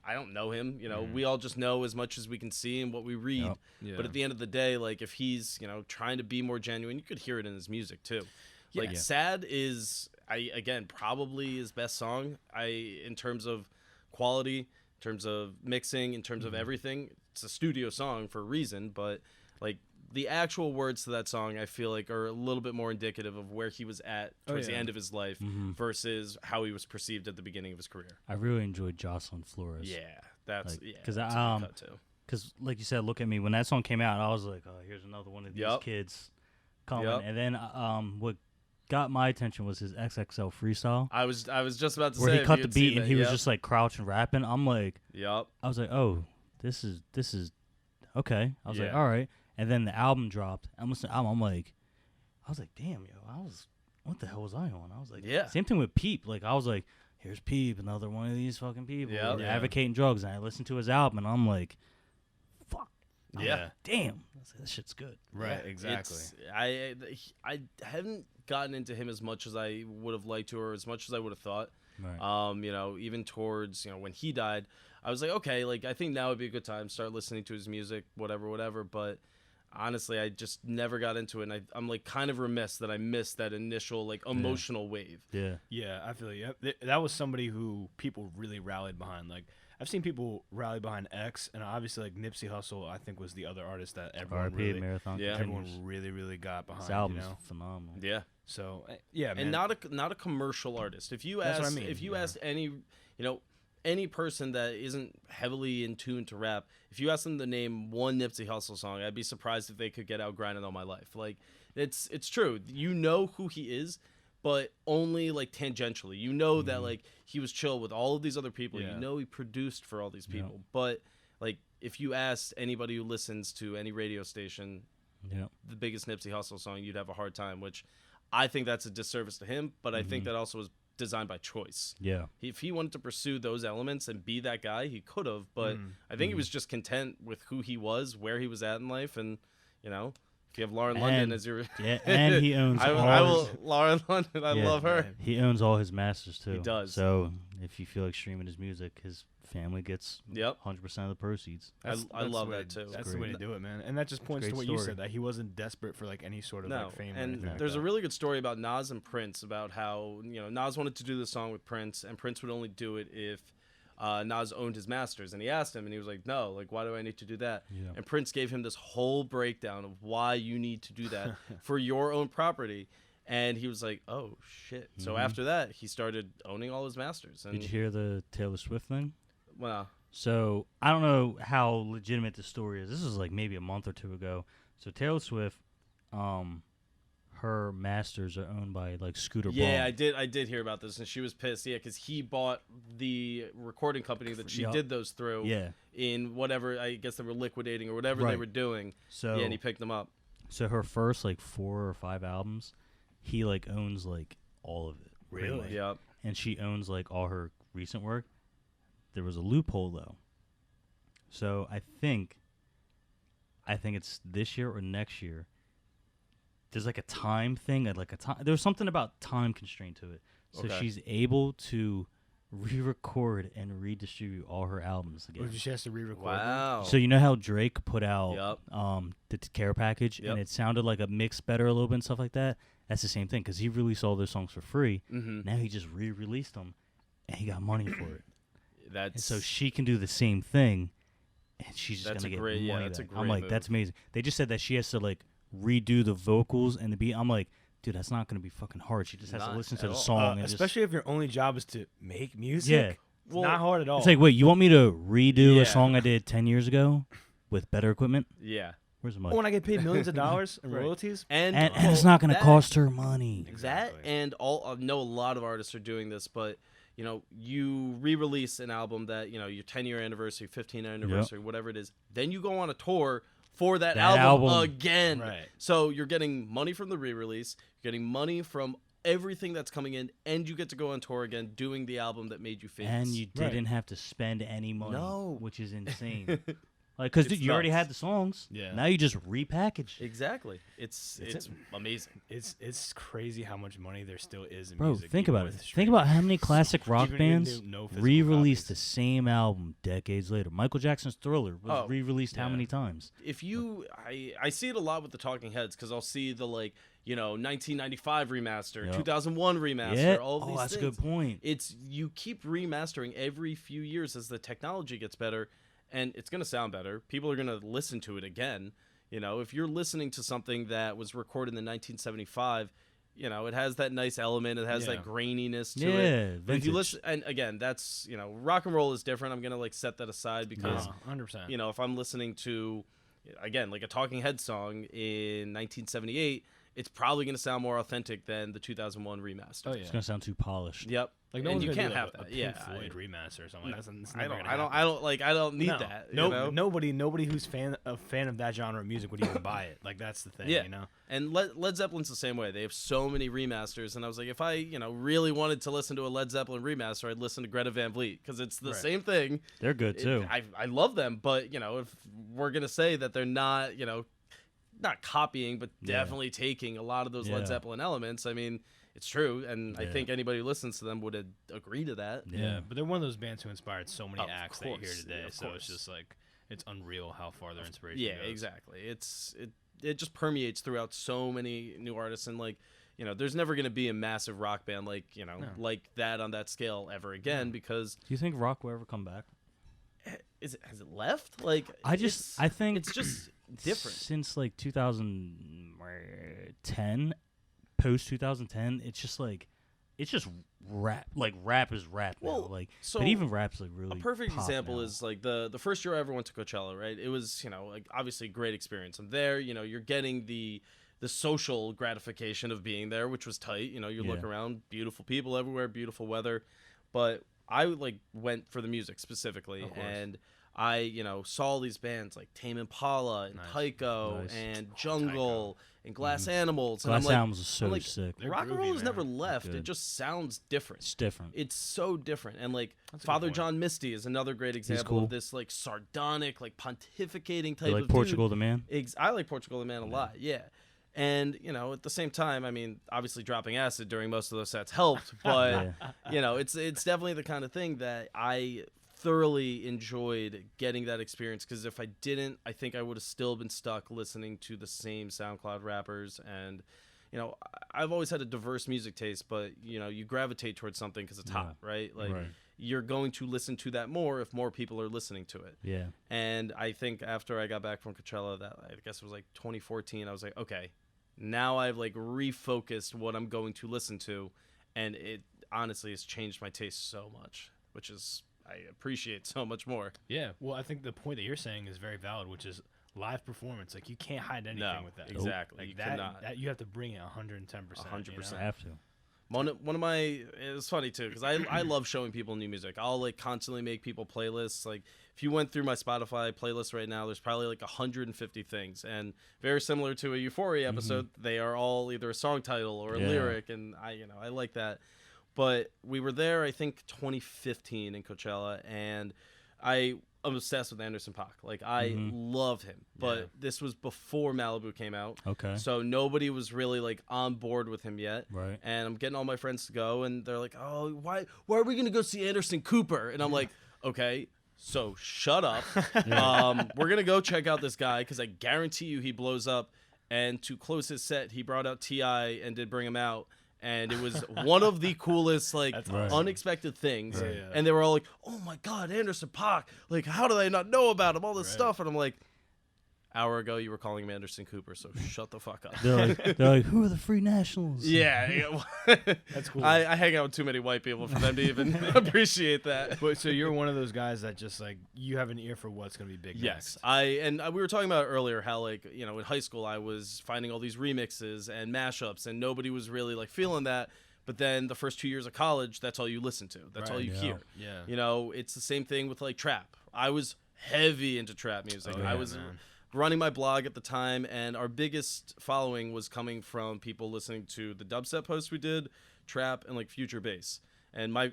don't know him. You know, we all just know as much as we can see and what we read. Yep. Yeah. But at the end of the day, like if he's, you know, trying to be more genuine, you could hear it in his music too. Like Yeah. "Sad" is probably his best song. In terms of quality, in terms of mixing, in terms of everything, it's a studio song for a reason. But like the actual words to that song, I feel like are a little bit more indicative of where he was at towards the yeah. end of his life versus how he was perceived at the beginning of his career. I really enjoyed Jocelyn Flores. Yeah, that's Like, yeah. 'cause that's I, a good cut too. Because, like you said, Look at Me. When that song came out, I was like, oh, here's another one of these Yup. kids coming. Yup. And then what got my attention was his XXL freestyle, I was just about to where say he if cut you the had seen beat and that, he was yep. just like crouching rapping. I'm like, Yep. I was like, oh, this is okay. I was like, Yeah. all right. And then the album dropped. I'm listening to the album. I'm like, I was like, damn, yo, what the hell was I on? I was like, Yeah. Same thing with Peep. Like, I was like, here's Peep, another one of these fucking people Yep. They're Yeah. advocating drugs. And I listened to his album, and I'm like, fuck. I'm Yeah. like, damn, that shit's good. Right, Yeah, exactly. I haven't gotten into him as much as I would have liked to, or as much as I would have thought. Right. Even towards when he died, I was like, okay, like I think now would be a good time to start listening to his music, whatever. But honestly, I just never got into it, and I'm like kind of remiss that I missed that initial like emotional wave. Yeah. Yeah, I feel you. That was somebody who people really rallied behind. Like, I've seen people rally behind X, and obviously, like, Nipsey Hussle, I think, was the other artist that everyone RP really, Marathon. Yeah. everyone Continues. really got behind. This album's You know? phenomenal. Yeah. So, yeah, man. And not a commercial artist. If you That's ask what I mean, if you yeah. ask any person that isn't heavily in tune to rap, if you ask them to name one Nipsey Hussle song, I'd be surprised if they could get out Grinding All My Life. Like it's true. You know who he is, but only like tangentially. You know that like he was chill with all of these other people. Yeah. You know he produced for all these people. But like if you asked anybody who listens to any radio station Yeah. the biggest Nipsey Hussle song, you'd have a hard time, which I think that's a disservice to him, but I think that also was designed by choice. Yeah. If he wanted to pursue those elements and be that guy, he could have, but I think he was just content with who he was, where he was at in life, and if you have Lauren London And- as your Yeah, and he owns I all his, will Lauren London, I Yeah. love her. he owns all his masters too. He does. So if you feel like streaming his music, his family gets Yep. 100% of the proceeds. I That's love the way- that too. That's Great. the way to do it, man. And that just points to great what you story. said, that he wasn't desperate for like any sort of No, like fame. or and anything like there's that. a really good story about Nas and Prince about how Nas wanted to do this song with Prince, and Prince would only do it if Nas owned his masters, and he asked him, and he was like, "No, like why do I need to do that?" Yeah. And Prince gave him this whole breakdown of why you need to do that for your own property, and he was like, "Oh shit!" So after that, he started owning all his masters, and Did you hear the Taylor Swift thing? well, So I don't know how legitimate the story is. This is like maybe a month or two ago. So Taylor Swift, her masters are owned by like Scooter yeah, Braun. I did hear about this, and she was pissed, because he bought the recording company that she Yup. did those through. Yeah. In whatever, I guess they were liquidating or whatever they Right. were doing. So Yeah, and he picked them up. so her first like 4 or 5 albums, he like owns like all of it. pretty Really? much. Yeah. And she owns like all her recent work. There was a loophole though. So I think it's this year or next year. There's like a time thing, like a time. There's something about time constraint to it. So Okay. she's able to re-record and redistribute all her albums Or again. she has to re-record. Wow. So you know how Drake put out Yup. the care package, Yep. and it sounded like a mix better a little bit and stuff like that. That's the same thing because he released all those songs for free. Mm-hmm. Now he just re-released them, and he got money for it. And That's so she can do the same thing, and she's just That's gonna a get great- yeah, money that's a back. I'm great like, move. that's amazing. They just said that she has to like redo the vocals and the beat. I'm like, dude, that's not gonna be fucking hard. She just has to Not listen to at the all. song and Especially if your only job is to make music. Yeah. It's Well, not hard at all. just, it's like, wait, you want me to redo Yeah. a song I did 10 years ago with better equipment? yeah. Where's the money? Oh, when I get paid millions of dollars in Right. royalties. And and it's well, not gonna that- cost her money. Exactly. That and all I know a lot of artists are doing this, but you re-release an album that your 10-year anniversary, 15th anniversary, whatever it is, then you go on a tour for that album again. Right. So you're getting money from the re-release, you're getting money from everything that's coming in, and you get to go on tour again doing the album that made you famous. And you Right. didn't have to spend any money, No. which is insane. Like, because It's you already nuts. had the songs. Yeah. Now you just repackage. Exactly. It's It's amazing. It's crazy how much money there still is in Bro, music. think even about it. with Think streaming. about how many classic rock Even bands no physical re-released the copies. same album decades later. Michael Jackson's Thriller was Oh, re-released how yeah. many times? If you I see it a lot with the Talking Heads, because I'll see the 1995 remaster, Yep. 2001 remaster, Yeah. all of these That's a things. good point. It's you keep remastering every few years as the technology gets better, and it's gonna sound better. People are gonna listen to it again. If you're listening to something that was recorded in 1975, it has that nice element. It has Yeah. that graininess to Yeah, it. But if you vintage. listen, and again, that's rock and roll is different. I'm gonna set that aside because 100%. if I'm listening to, again, like a Talking Head song in 1978, it's probably going to sound more authentic than the 2001 remaster. Oh yeah. It's gonna sound too polished. Yep. Like no and one's you gonna can't do, have like, that. a Yeah. Pink Floyd remaster or something. That's I never don't. gonna I don't. happen. I don't need No. that. No, You know? nobody who's a fan of that genre of music would even buy it. Like that's the thing, Yeah. you know. And Led Zeppelin's the same way. They have so many remasters, and I was like, if I, really wanted to listen to a Led Zeppelin remaster, I'd listen to Greta Van Fleet because it's the Right. same thing. They're good too. I love them, but if we're gonna say that they're not, not copying, but Yeah. definitely taking a lot of those Yeah. Led Zeppelin elements, I mean, it's true, and I Yeah. think anybody who listens to them would agree to that. Yeah, but they're one of those bands who inspired so many Of acts that you hear course, today. yeah, of So course. it's just like it's unreal how far their inspiration Yeah, goes. exactly. It just permeates throughout so many new artists, and there's never going to be a massive rock band like that on that scale ever again because Do you think rock will ever come back? has it left? Like I think it's just different. Since like 2010, post 2010, it's just rap. Like rap is rap now. Well, Like, so but even rap's like really a perfect pop example now. is like the first year I ever went to Coachella, right? It was, like obviously a great experience. I'm there, you're getting the social gratification of being there, which was tight. You look Yeah. around, beautiful people everywhere, beautiful weather. But I went for the music specifically, Of course. and I, saw all these bands like Tame Impala and Nice. Tycho Nice. and Jungle and Glass Animals. Glass And I'm like, Animals is so I'm like, sick. They're rock and groovy, roll has man. never left. It good. just sounds different. It's different. It's so different. And That's a good Father point. John Misty is another great example cool. of this sardonic, pontificating type You like of Portugal dude. the Man? I like Portugal the Man a lot, yeah. And, at the same time, I mean, obviously dropping acid during most of those sets helped, but it's definitely the kind of thing that I thoroughly enjoyed getting that experience, because if I didn't, I think I would have still been stuck listening to the same SoundCloud rappers. And I've always had a diverse music taste, but you gravitate towards something because it's hot, right? Like Right. you're going to listen to that more if more people are listening to it. Yeah. And I think after I got back from Coachella, that I guess it was like 2014, I was like, okay, now I've refocused what I'm going to listen to, and it honestly has changed my taste so much, which is I appreciate so much more. Yeah. Well, I think the point that you're saying is very valid, which is live performance. Like you can't hide anything No, with that. exactly. Like You that, cannot. that you have to bring it 110%. 100%. I have to. One of my, it's funny too, because I love showing people new music. I'll constantly make people playlists. Like if you went through my Spotify playlist right now, there's probably 150 things, and very similar to a Euphoria episode, they are all either a song title or a Yeah. lyric, and I like that. But we were there, I think 2015 in Coachella, and I'm obsessed with Anderson .Paak. Like I love him, but Yeah. this was before Malibu came out. Okay. So nobody was really on board with him yet. Right. And I'm getting all my friends to go, and they're like, "Oh, why are we gonna go see Anderson Cooper?" And I'm like, "Okay, so shut up. We're gonna go check out this guy because I guarantee you he blows up." And to close his set, he brought out T.I. and did bring him out. And it was one of the coolest, That's awesome. unexpected things. Right. Yeah. And they were all like, "Oh my God, Anderson .Paak! Like, how did I not know about him? All this Right. stuff." And I'm like, "Hour ago, you were calling him Anderson Cooper, so shut the fuck up." They're like, who are the Free Nationals? Yeah, That's cool. I hang out with too many white people for them to even appreciate that. But so you're one of those guys that just you have an ear for what's gonna be big. Yes, next. we were talking about earlier how in high school I was finding all these remixes and mashups, and nobody was really feeling that. But then the first 2 years of college, that's all you listen to. That's all Right. you Yeah. hear. Yeah. It's the same thing with trap. I was heavy into trap music. Oh, I yeah, was man. running my blog at the time, and our biggest following was coming from people listening to the dubstep posts we did, trap, and future bass. And my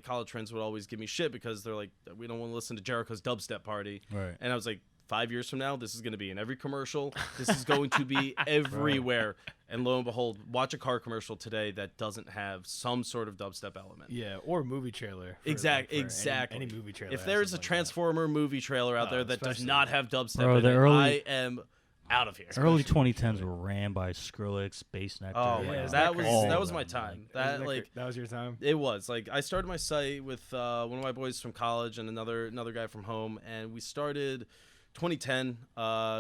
college friends would always give me shit because they're like, "We don't want to listen to Jerhico's dubstep party." Right. And I was like, 5 years from now, this is going to be in every commercial. This is going to be everywhere. And lo and behold, watch a car commercial today that doesn't have some sort of dubstep element. Yeah, or a movie trailer. For, Exactly. Any movie trailer. If has there is a something like that. Transformer movie trailer out there that does especially. not have dubstep Bro, in the it, early- I am out of here. Early 2010s were ran by Skrillex, Bass Nectar. Oh, Yeah, man, is that that was crazy? that was All my of them, time. Wasn't That that was your time. it was I started my site with one of my boys from college and another guy from home, and we started 2010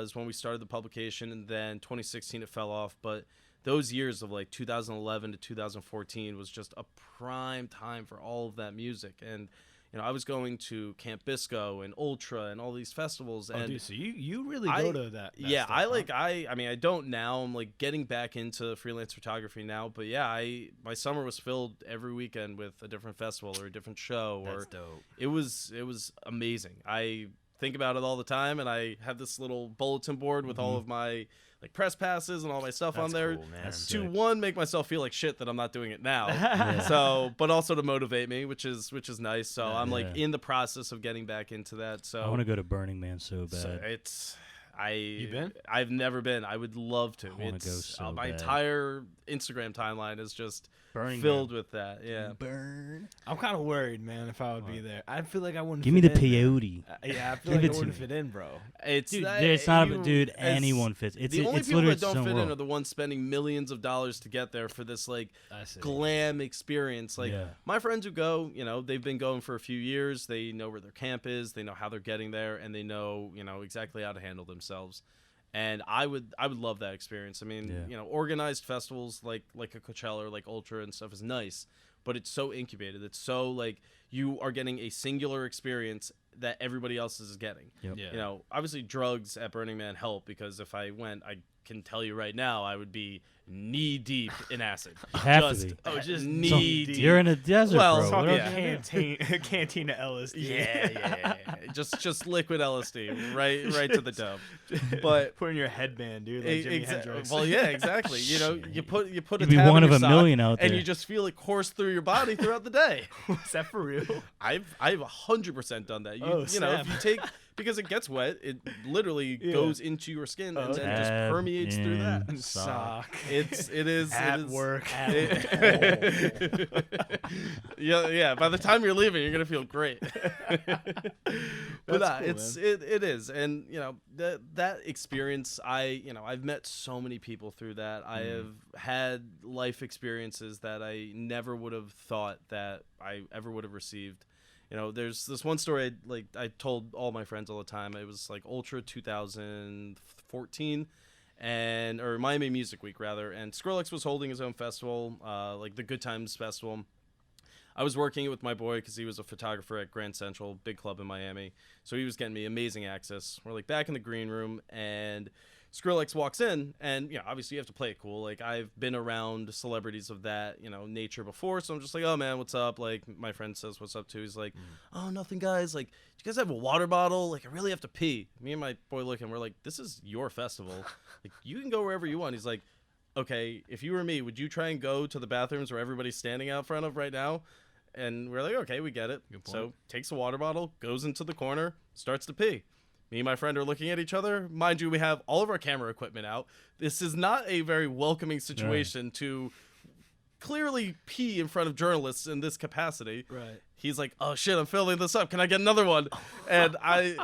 is when we started the publication, and then 2016 it fell off. But those years of 2011 to 2014 was just a prime time for all of that music. And I was going to Camp Bisco and Ultra and all these festivals. Oh, And dude, so you really go to that yeah, stuff, I huh? like I mean I don't now. I'm like getting back into freelance photography now, but yeah, my summer was filled every weekend with a different festival or a different show. That's Or dope. it was amazing. I think about it all the time, and I have this little bulletin board with all of my like press passes and all my stuff on That's there. cool, man. That's To sick. one, make myself feel like shit that I'm not doing it now. Yeah. So, but also to motivate me, which is nice. So I'm like Yeah. in the process of getting back into that. So I want to go to Burning Man so bad. so it's You been? I've never been. I would love to. I wanna It's go so my bad. entire Instagram timeline is just Burning filled with that. Yeah. Burn. I'm kind of worried, man, if I would be there. I feel like I wouldn't Give me fit the in, man. peyote. Yeah, I feel Give like it I to wouldn't me. fit in, bro. It's Dude, not, it's not. you- Dude, as- anyone fits. It's the only it's people literally that don't its own fit in world. are the ones spending millions of dollars to get there for this like That's it. glam experience. Like Yeah. my friends who go, they've been going for a few years. They know where their camp is. They know how they're getting there, and they know exactly how to handle themselves. And I would love that experience. I mean, Yeah. organized festivals like a Coachella or like Ultra and stuff is nice, but it's so incubated. It's so like you are getting a singular experience that everybody else is getting. Yep. Yeah. Obviously drugs at Burning Man help, because if I went, I can tell you right now, I would be knee deep in acid. You have to be. Just knee deep. deep. You're in a desert, Well, bro. talk- What yeah. else you gonna do? Cantina LSD. Yeah. just liquid LSD right to the dome. But Put in your headband, dude, like Jimi Hendrix. well, yeah, exactly. You put a You'd be tab one in of your a sock, million out and there. you just feel it course through your body throughout the day. Is that for real? I've 100% done that. Oh, If snap. you take, because it gets wet, it literally Yeah. goes into your skin and then just Tab permeates through that. in Sock. It is At it is, work. yeah. By the time you're leaving, you're gonna feel great. But That's cool, it's it is, and that experience. I've met so many people through that. I have had life experiences that I never would have thought that I ever would have received. There's this one story I told all my friends all the time. It was like Ultra 2014. Or Miami Music Week rather, and Skrillex was holding his own festival, like the Good Times Festival. I was working it with my boy because he was a photographer at Grand Central, big club in Miami, so he was getting me amazing access. We're like back in the green room, and Skrillex walks in, and obviously you have to play it cool. Like I've been around celebrities of that nature before, so I'm just like, oh man, what's up? Like my friend says, what's up too? He's like, oh nothing, guys. Like, do you guys have a water bottle? Like I really have to pee. Me and my boy look, and we're like, this is your festival. Like you can go wherever you want. He's like, okay, if you were me, would you try and go to the bathrooms where everybody's standing out front of right now? And we're like, okay, we get it. Good point. So takes a water bottle, goes into the corner, starts to pee. Me and my friend are looking at each other. Mind you, we have all of our camera equipment out. This is not a very welcoming situation to clearly pee in front of journalists in this capacity. Right. He's like, oh shit, I'm filling this up. Can I get another one? And I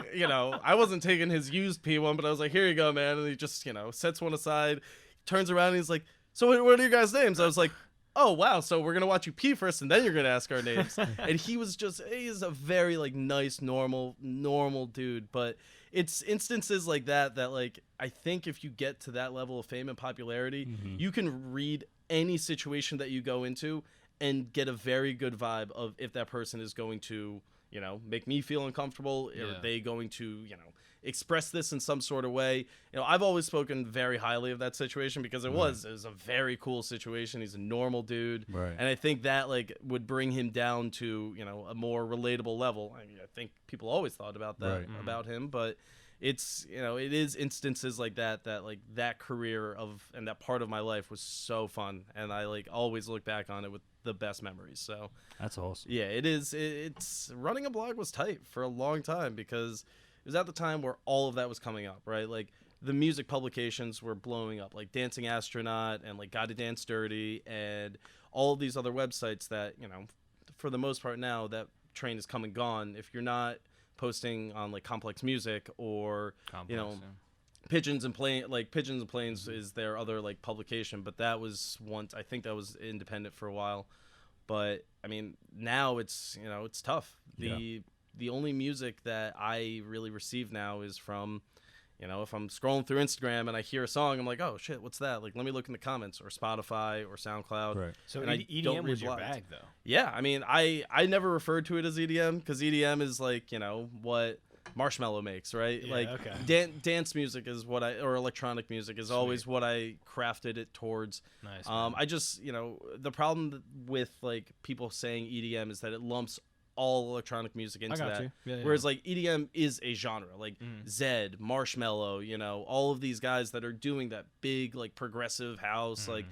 wasn't taking his used pee one, but I was like, here you go, man. And he just, sets one aside, turns around, and he's like, so what are your guys' names? I was like, oh wow, so we're gonna watch you pee first and then you're gonna ask our names. And he's a very like nice normal dude, but it's instances like that like I think if you get to that level of fame and popularity, you can read any situation that you go into and get a very good vibe of if that person is going to make me feel uncomfortable. Yeah. Are they going to express this in some sort of way? I've always spoken very highly of that situation because it was a very cool situation. He's a normal dude, Right. and I think that like would bring him down to a more relatable level. I think people always thought about that Right. about him, but it's it is instances like that like that career and that part of my life was so fun, and I like always look back on it with the best memories. So That's awesome. yeah, it is. It's running a blog was tight for a long time because it was at the time where all of that was coming up, right? Like the music publications were blowing up, like Dancing Astronaut and like Gotta Dance Dirty and all of these other websites that, for the most part now that train is come and gone. If you're not posting on like Complex Music or, Pigeons and Planes is their other like publication, but that was once, I think that was independent for a while. But I mean, now it's tough. The only music that I really receive now is from, You know, if I'm scrolling through Instagram and I hear a song, I'm like, oh shit, what's that? Like, let me look in the comments or Spotify or SoundCloud. Right. So and EDM was your bag, though. Yeah, I mean, I never referred to it as EDM because EDM is like, you know, what Marshmello makes, right? Yeah, like okay. dance music is what or electronic music is always what I crafted it towards. Nice. I just, you know, the problem with like people saying EDM is that it lumps all electronic music into got that. you. Yeah, yeah. Whereas like EDM is a genre, like Zed, Marshmello, you know, all of these guys that are doing that big like progressive house, like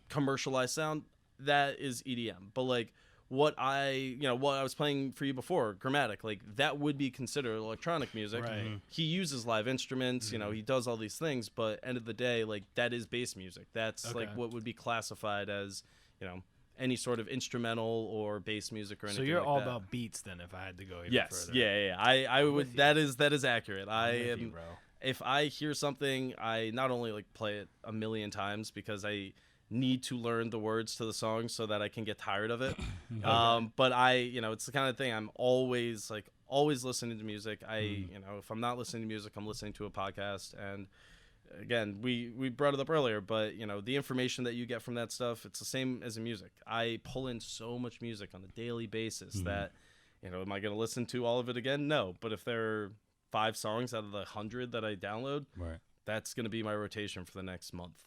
commercialized sound, that is EDM. But like what I was playing for you before, Grammatic, like that would be considered electronic music. Right. He uses live instruments, you know, he does all these things, but end of the day, like that is bass music. That's like what would be classified as, you know, any sort of instrumental or bass music or anything. So you're like all that. about beats then, if I had to go even Yes, further. yeah. I would. That is accurate. I I'm with you, am. bro. If I hear something, I not only like play it a million times because I need to learn the words to the song so that I can get tired of it. But it's the kind of thing I'm always listening to music. If I'm not listening to music, I'm listening to a podcast. And again, we brought it up earlier, but you know, the information that you get from that stuff, it's the same as in music. I pull in so much music on a daily basis that, you know, am I going to listen to all of it again? No. But if there are 5 songs out of the 100 that I download, that's going to be my rotation for the next month.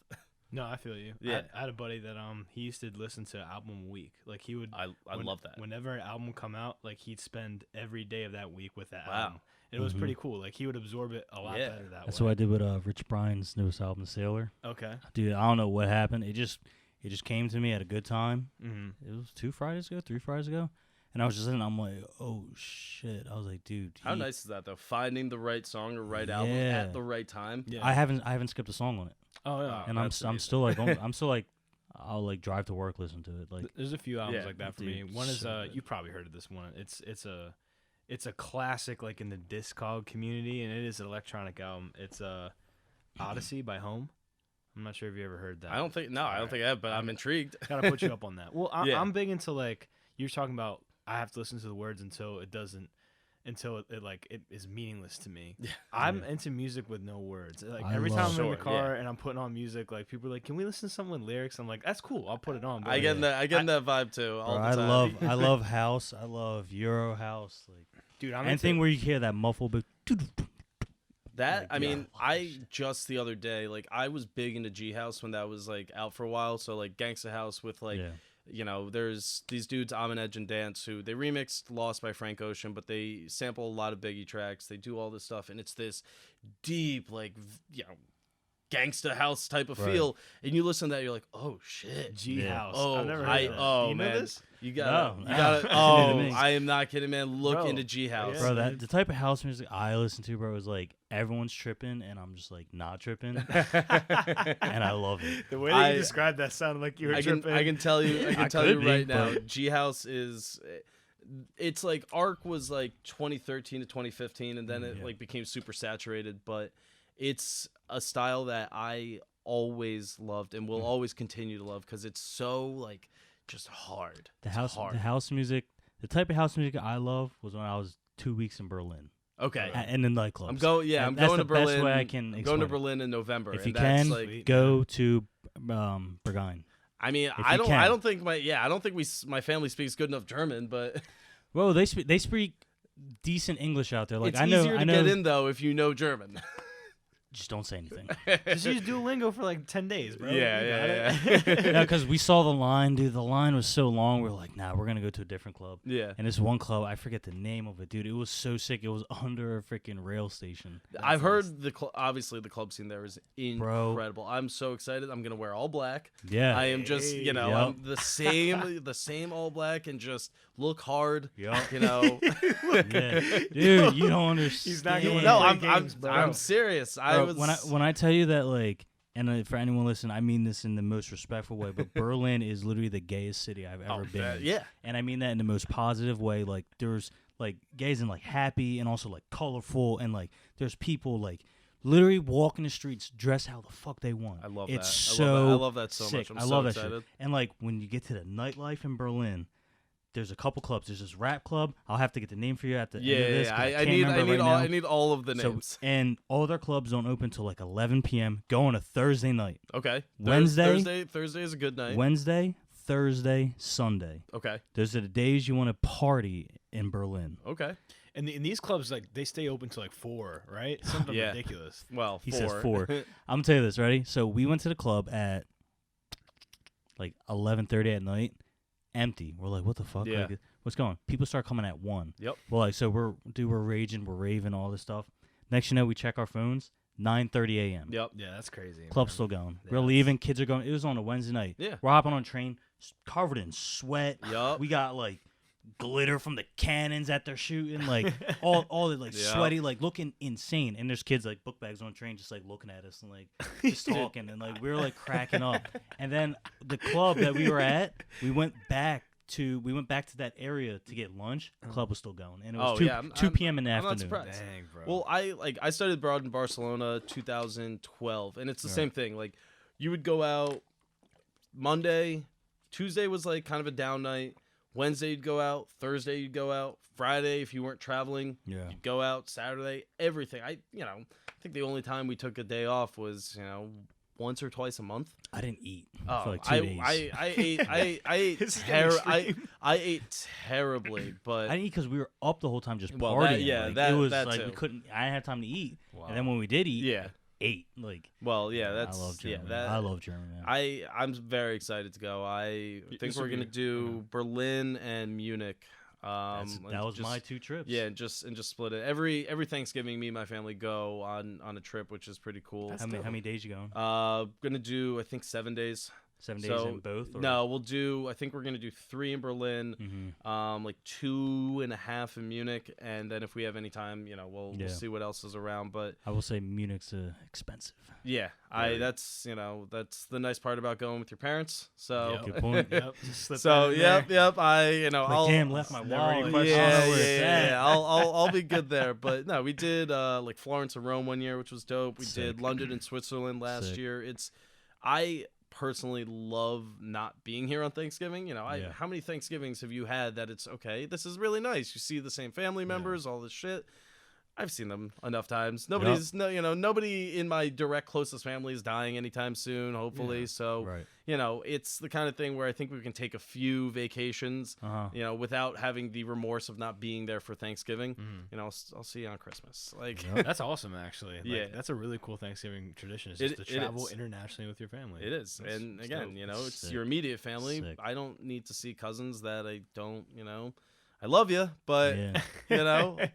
No, I feel you. Yeah. I had a buddy that he used to listen to album week. Like he would. I love that. Whenever an album come out, like he'd spend every day of that week with that Wow. album. It was pretty cool. Like he would absorb it a lot better that That's way. what I did with Rich Brian's newest album, Sailor. Okay. Dude, I don't know what happened. It just came to me at a good time. Mm-hmm. It was 3 Fridays ago. And I was just listening. I'm like, oh shit. I was like, dude. How nice is that though? Finding the right song or right album at the right time. Yeah. I haven't skipped a song on it. Oh yeah. And I'm still like I'll like drive to work, listen to it. Like There's a few albums like that for me. dude, One is so you probably heard of this one. It's a classic like in the Discog community, and it is an electronic album. It's Odyssey by Home. I'm not sure if you ever heard that. I don't think I have, but I'm intrigued. Gotta put you up on that. Well, Yeah. I'm big into like you're talking about. I have to listen to the words until it is meaningless to me. Yeah. I'm into music with no words. Like I every time I'm in the Sure, car and I'm putting on music, like people are like, "Can we listen to something with lyrics?" I'm like, "That's cool. I'll put it on." But I get that vibe too. All bro, the time. I love house. I love Euro house. Like dude, I'm anything into, where you hear that muffled but That Like, I mean, yeah. I just the other day, like I was big into G House when that was like out for a while. So like Gangsta House with like, you know, there's these dudes, Amin Edge and Dance, who they remixed Lost by Frank Ocean, but they sample a lot of Biggie tracks. They do all this stuff, and it's this deep, like, you know, Gangsta House type of feel. And you listen to that, you're like, oh shit, G House. Oh, I've never heard of that. oh Do you know man, this? you got No. you got No. Oh, Me. I am not kidding, man. Look Bro, into G House. yeah. bro, that the type of house music I listen to, bro, is like everyone's tripping and I'm just like not tripping, and I love it. The way that you described that sounded like you were tripping. I can tell you. I can I tell you could be, right now. but- G House is. It's like Arc was like 2013 to 2015, and then it like became super saturated. But it's a style that I always loved and will always continue to love because it's so like just hard. The It's hard. house music, the type of house music I love was when I was 2 weeks in Berlin. Okay. And in nightclubs. I'm going. Yeah, I'm That's going the to Berlin. best way I can I'm going explain to it. Berlin in November. If and you that's can, like, go to Berghain. I mean, if I you don't. can. I don't think my family speaks good enough German, but Well, they speak decent English out there. Like it's I know, easier to I know. get in though if you know German. Just don't say anything. Just use Duolingo for like 10 days, bro. Yeah. No, because we saw the line, dude. The line was so long. We're like, nah, we're gonna go to a different club. Yeah. And this one club, I forget the name of it, dude. It was so sick. It was under a freaking rail station. I've heard obviously the club scene there is Bro. incredible. I'm so excited. I'm gonna wear all black. Yeah. I am just, Hey. I'm the same all black and just look hard. Yup. You know. Yeah. Dude, you don't understand. He's not gonna No, play I'm games, bro. I'm serious. I Bro, was when I tell you that, like, and for anyone listening, I mean this in the most respectful way, but Berlin is literally the gayest city I've ever been in. yeah. And I mean that in the most positive way. Like, there's like gays and like happy and also like colorful, and like there's people like literally walking the streets dressed how the fuck they want. I love it's that. so I love that so sick. much. I'm I so love excited. that shit. And like when you get to the nightlife in Berlin, there's a couple clubs. There's this rap club. I'll have to get the name for you at the end of Yeah, this. 'cause I can't need remember right now. I need all of the names. And all their clubs don't open till like 11 p.m. Go on a Thursday night. Okay. Thursday is a good night. Wednesday, Thursday, Sunday. Okay. Those are the days you want to party in Berlin. Okay. And in these clubs, like they stay open till like 4, right? Something Yeah. ridiculous. Well, He says 4. I'm gonna tell you this. Ready? So we went to the club at like 11:30 at night. Empty. We're like, what the fuck? Yeah. Like, what's going on? People start coming at 1. Yep. Well, like, so we're raging, we're raving, all this stuff. Next you know, we check our phones. 9:30 a.m. Yep. Yeah, that's crazy. Club's man. still going. Yeah, We're that's- leaving. Kids are going. It was on a Wednesday night. Yeah. We're hopping on a train, covered in sweat. Yup. We got like glitter from the cannons that they're shooting, like all the like Yeah. sweaty, like looking insane. And there's kids like book bags on the train, just like looking at us and like just talking, and like we were like cracking up. And then the club that we were at, we went back to that area to get lunch. The club was still going, and it was Oh, 2, yeah, 2 p.m. in the I'm not afternoon. surprised. Dang, bro. Well, I studied abroad in Barcelona 2012, and it's the same thing. Like, you would go out Monday, Tuesday was like kind of a down night. Wednesday you'd go out, Thursday you'd go out, Friday if you weren't traveling, Yeah. you'd go out, Saturday, everything. I think the only time we took a day off was, once or twice a month. I didn't eat Oh, for like 2 days. I ate This is getting extreme. I ate terribly, but I didn't eat because we were up the whole time just Well, partying. that- yeah, like, that- it was that like too. we couldn't. I didn't have time to eat, Wow. and then when we did eat, yeah. ate. Like Well, yeah, that's I love Germany. yeah, that I love Germany. Man. I'm very excited to go. I think this we're will gonna be- do Berlin and Munich. That was just- my 2 trips. Yeah, and just split it. Every Thanksgiving, me and my family go on a trip, which is pretty cool. How many days you going? Gonna do I think 7 days. 7 days so, in both? Or? No, we'll do. I think we're gonna do 3 in Berlin, like 2.5 in Munich, and then if we have any time, we'll Yeah. see what else is around. But I will say Munich's expensive. yeah, that's the nice part about going with your parents. So. Yep. Good point. Yep. Just slip So that in yep. there. Like, I'll damn, left my Never any wallet. questions. I don't know yeah, where it's at. yeah. I'll be good there. But no, we did like Florence and Rome one year, which was dope. We Sick. did London and Switzerland last Sick. year. I personally love not being here on Thanksgiving. Yeah. How many Thanksgivings have you had that it's okay? This is really nice. You see the same family members, all this shit. I've seen them enough times. Nobody in my direct closest family is dying anytime soon, hopefully. Yeah. So, Right. it's the kind of thing where I think we can take a few vacations, without having the remorse of not being there for Thanksgiving. I'll see you on Christmas. Like, That's awesome, actually. Like, Yeah. that's a really cool Thanksgiving tradition. Is It- just to it travel is. internationally with your family. it is. That's- And that's again, dope. it's Sick. your immediate family. Sick. I don't need to see cousins that I don't, I love you, but, Yeah.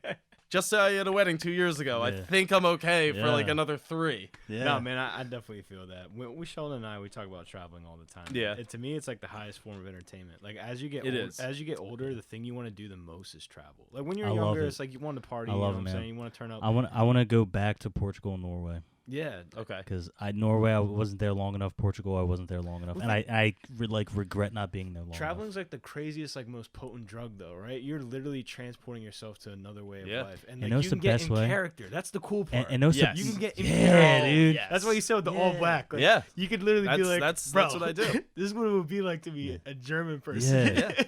just saw you at a wedding 2 years ago. I Yeah. think I'm okay for like Yeah. another 3. Yeah. No, man, I definitely feel that. We Sheldon and I, we talk about traveling all the time. Yeah. To me, it's like the highest form of entertainment. Like as you get It is. as you get older, the thing you want to do the most is travel. Like when you're I love younger, it. it's like you want to party. I You love know it, what I'm man. saying? You want to turn up. I want to go back to Portugal and Norway Yeah. Okay. because Norway I wasn't there long enough. Portugal I wasn't there long enough, and I regret not being there long Traveling's like the craziest, like most potent drug, though, right? You're literally transporting yourself to another way of Yeah. life, and You like know you what's can the get best in way? character. That's the cool part. enough. And no, Yes. You can get in Yeah, character. dude. Yes. That's why you said with the all Yeah. black. Like, Yeah. You could literally be like, that's bro, what I do. This is what it would be like to be Yeah. a German person. Yeah.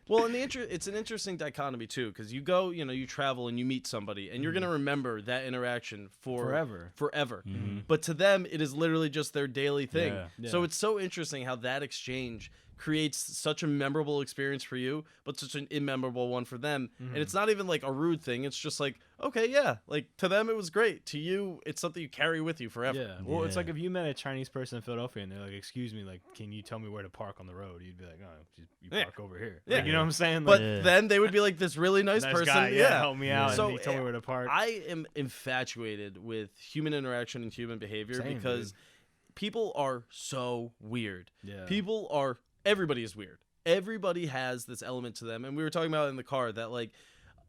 Well, and it's an interesting dichotomy too, because you go, you travel and you meet somebody, and you're gonna remember that interaction Forever. forever. Mhm. But to them, it is literally just their daily thing. Yeah. So Yeah. it's so interesting how that exchange creates such a memorable experience for you, but such an immemorable one for them. And it's not even like a rude thing. It's just like, okay, yeah, like to them it was great. To you, it's something you carry with you forever. Yeah. Well, it's Yeah. like if you met a Chinese person in Philadelphia and they're like, "Excuse me, like, can you tell me where to park on the road?" You'd be like, "Oh, you Yeah. park over here." Yeah. Like, you know what I'm saying? But Like, Yeah. then they would be like this really nice person. guy, help me out. So, and he told me where to park. I am infatuated with human interaction and human behavior Same, because dude. people are so weird. Yeah. Everybody is weird. Everybody has this element to them. And we were talking about in the car that, like,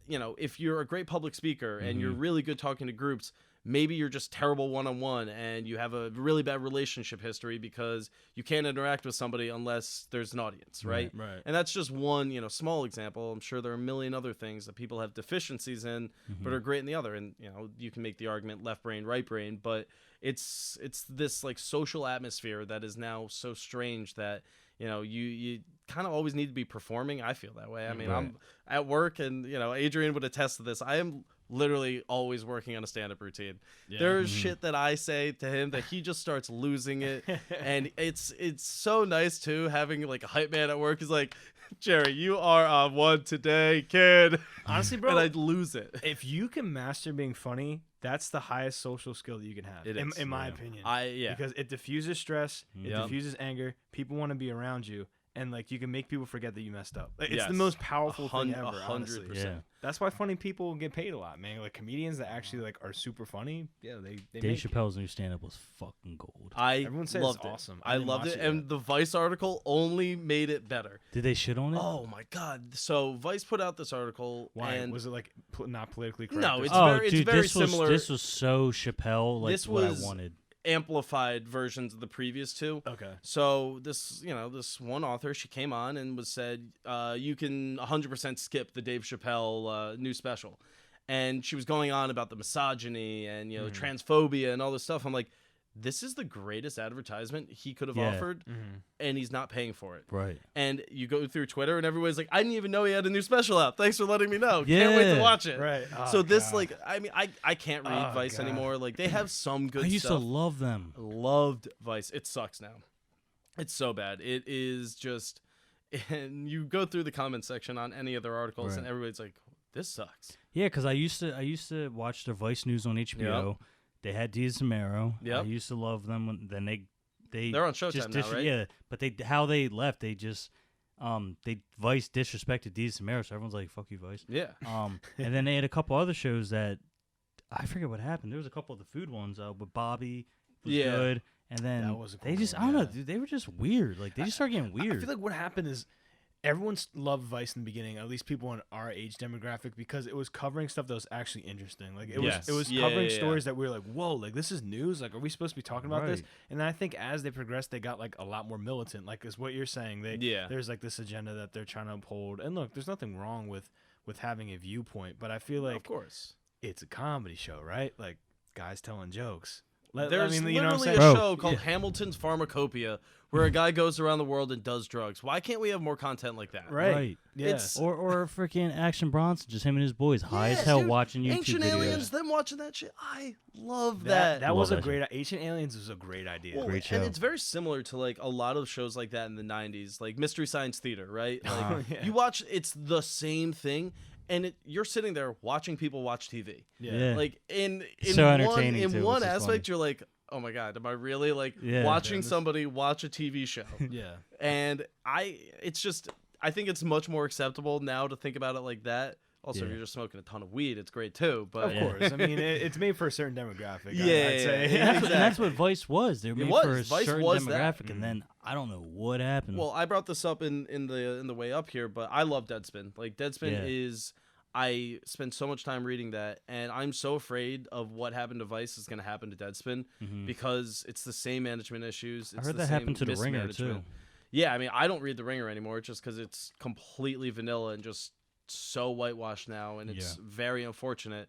if you're a great public speaker and you're really good talking to groups, maybe you're just terrible one-on-one and you have a really bad relationship history because you can't interact with somebody unless there's an audience, right? Right. And that's just one, small example. I'm sure there are a million other things that people have deficiencies in, but are great in the other. And, you can make the argument left brain, right brain, but it's this like social atmosphere that is now so strange that, you kind of always need to be performing. I feel that way. I mean, Right. I'm at work, and Adrian would attest to this. I am literally always working on a stand-up routine. Yeah. There's shit that I say to him that he just starts losing it, and it's so nice too having like a hype man at work. He's like, Jerry, you are on one today, kid. Honestly, bro, And I'd lose it. if you can master being funny, that's the highest social skill that you can have, It is. in my opinion. Yeah. Because it diffuses stress, it Yep. diffuses anger. People want to be around you, and like you can make people forget that you messed up. Like, it's Yes. the most powerful thing ever. 100%. Honestly. Yeah. That's why funny people get paid a lot, man. Like comedians that actually like are super funny. Yeah, they Dave make it. Chappelle's new stand-up was fucking gold. I Everyone says loved it's it. awesome. I I didn't loved watch it, it and yet. the Vice article only made it better. Did they shit on it? Oh my god! So Vice put out this article, Why and was it like not politically correct? No, or it's something? oh, very- dude, very this was similar. this was so Chappelle, like This what was- I wanted. amplified versions of the previous two. Okay. So this one author, she came on and said, you can 100% skip the Dave Chappelle new special, and she was going on about the misogyny and transphobia and all this stuff. I'm like, this is the greatest advertisement he could have Yeah. offered, and he's not paying for it. Right. And you go through Twitter, and everybody's like, I didn't even know he had a new special out. Thanks for letting me know. Can't wait to Yeah. watch it. Right. So Oh, this, God. like, I mean, I can't read Oh, Vice God. anymore. Like, they have some good I used stuff. to love them. Loved Vice. It sucks now. It's so bad. It is just, and you go through the comment section on any of their articles, and Right. everybody's like, this sucks. Yeah, because I used to watch the Vice News on HBO. They had Diaz and Mero. Yep. I used to love them. Then they They're on Showtime just now, right? Yeah, but how they left, they just Vice disrespected Diaz and Mero, so everyone's like, "Fuck you, Vice." Yeah. And then they had a couple other shows that I forget what happened. There was a couple of the food ones, but Bobby was Yeah. good. And then That was a they cool just one, I don't know, yeah. dude, they were just weird. Like they just started getting I weird. feel like what happened is everyone loved Vice in the beginning, at least people in our age demographic, because it was covering stuff that was actually interesting. Like it Yes. was Yeah, covering yeah, yeah. stories that we were like, whoa, like this is news. Like, are we supposed to be talking about this? Right. And then I think as they progressed, they got like a lot more militant. Like is what you're saying. Yeah. There's like this agenda that they're trying to uphold. And look, there's nothing wrong with having a viewpoint, but I feel like Of course. it's a comedy show, right? Like guys telling jokes. There's you know what I'm literally saying? a Bro, show called Hamilton's Pharmacopoeia where a guy goes around the world and does drugs. Why can't we have more content like that? Right. Yeah. It's- Or freaking Action Bronson, just him and his boys, high as Yeah, hell, dude, watching YouTube Ancient videos. Aliens, them watching that shit. I love that that. was a Love that great Ancient Aliens was a great idea. Well, Great and show. it's very similar to like a lot of shows like that in the 90s, like Mystery Science Theater, right? Like Yeah. you watch, it's the same thing, and you're sitting there watching people watch TV. Yeah. Like in So one entertaining, too, one which is aspect, funny. you're like, oh my god, am I really like Yeah. watching Yeah, this- somebody watch a TV show? Yeah. And it's just, I think it's much more acceptable now to think about it like that. Also, if Yeah. you're just smoking a ton of weed, it's great too. But Of course. I mean, it's made for a certain demographic. I'd Yeah, say. yeah, And that's what Vice was. They were It made was. for a Vice certain was that. demographic, and then I don't know what happened. Well, I brought this up in the way up here, but I love Deadspin. Like Deadspin Yeah. is, I spend so much time reading that, and I'm so afraid of what happened to Vice is going to happen to Deadspin because it's the same management issues. It's I heard the that same happened to The Ringer, mismanagement. too. Yeah, I mean, I don't read The Ringer anymore just because it's completely vanilla and just so whitewashed now, and it's Yeah. very unfortunate.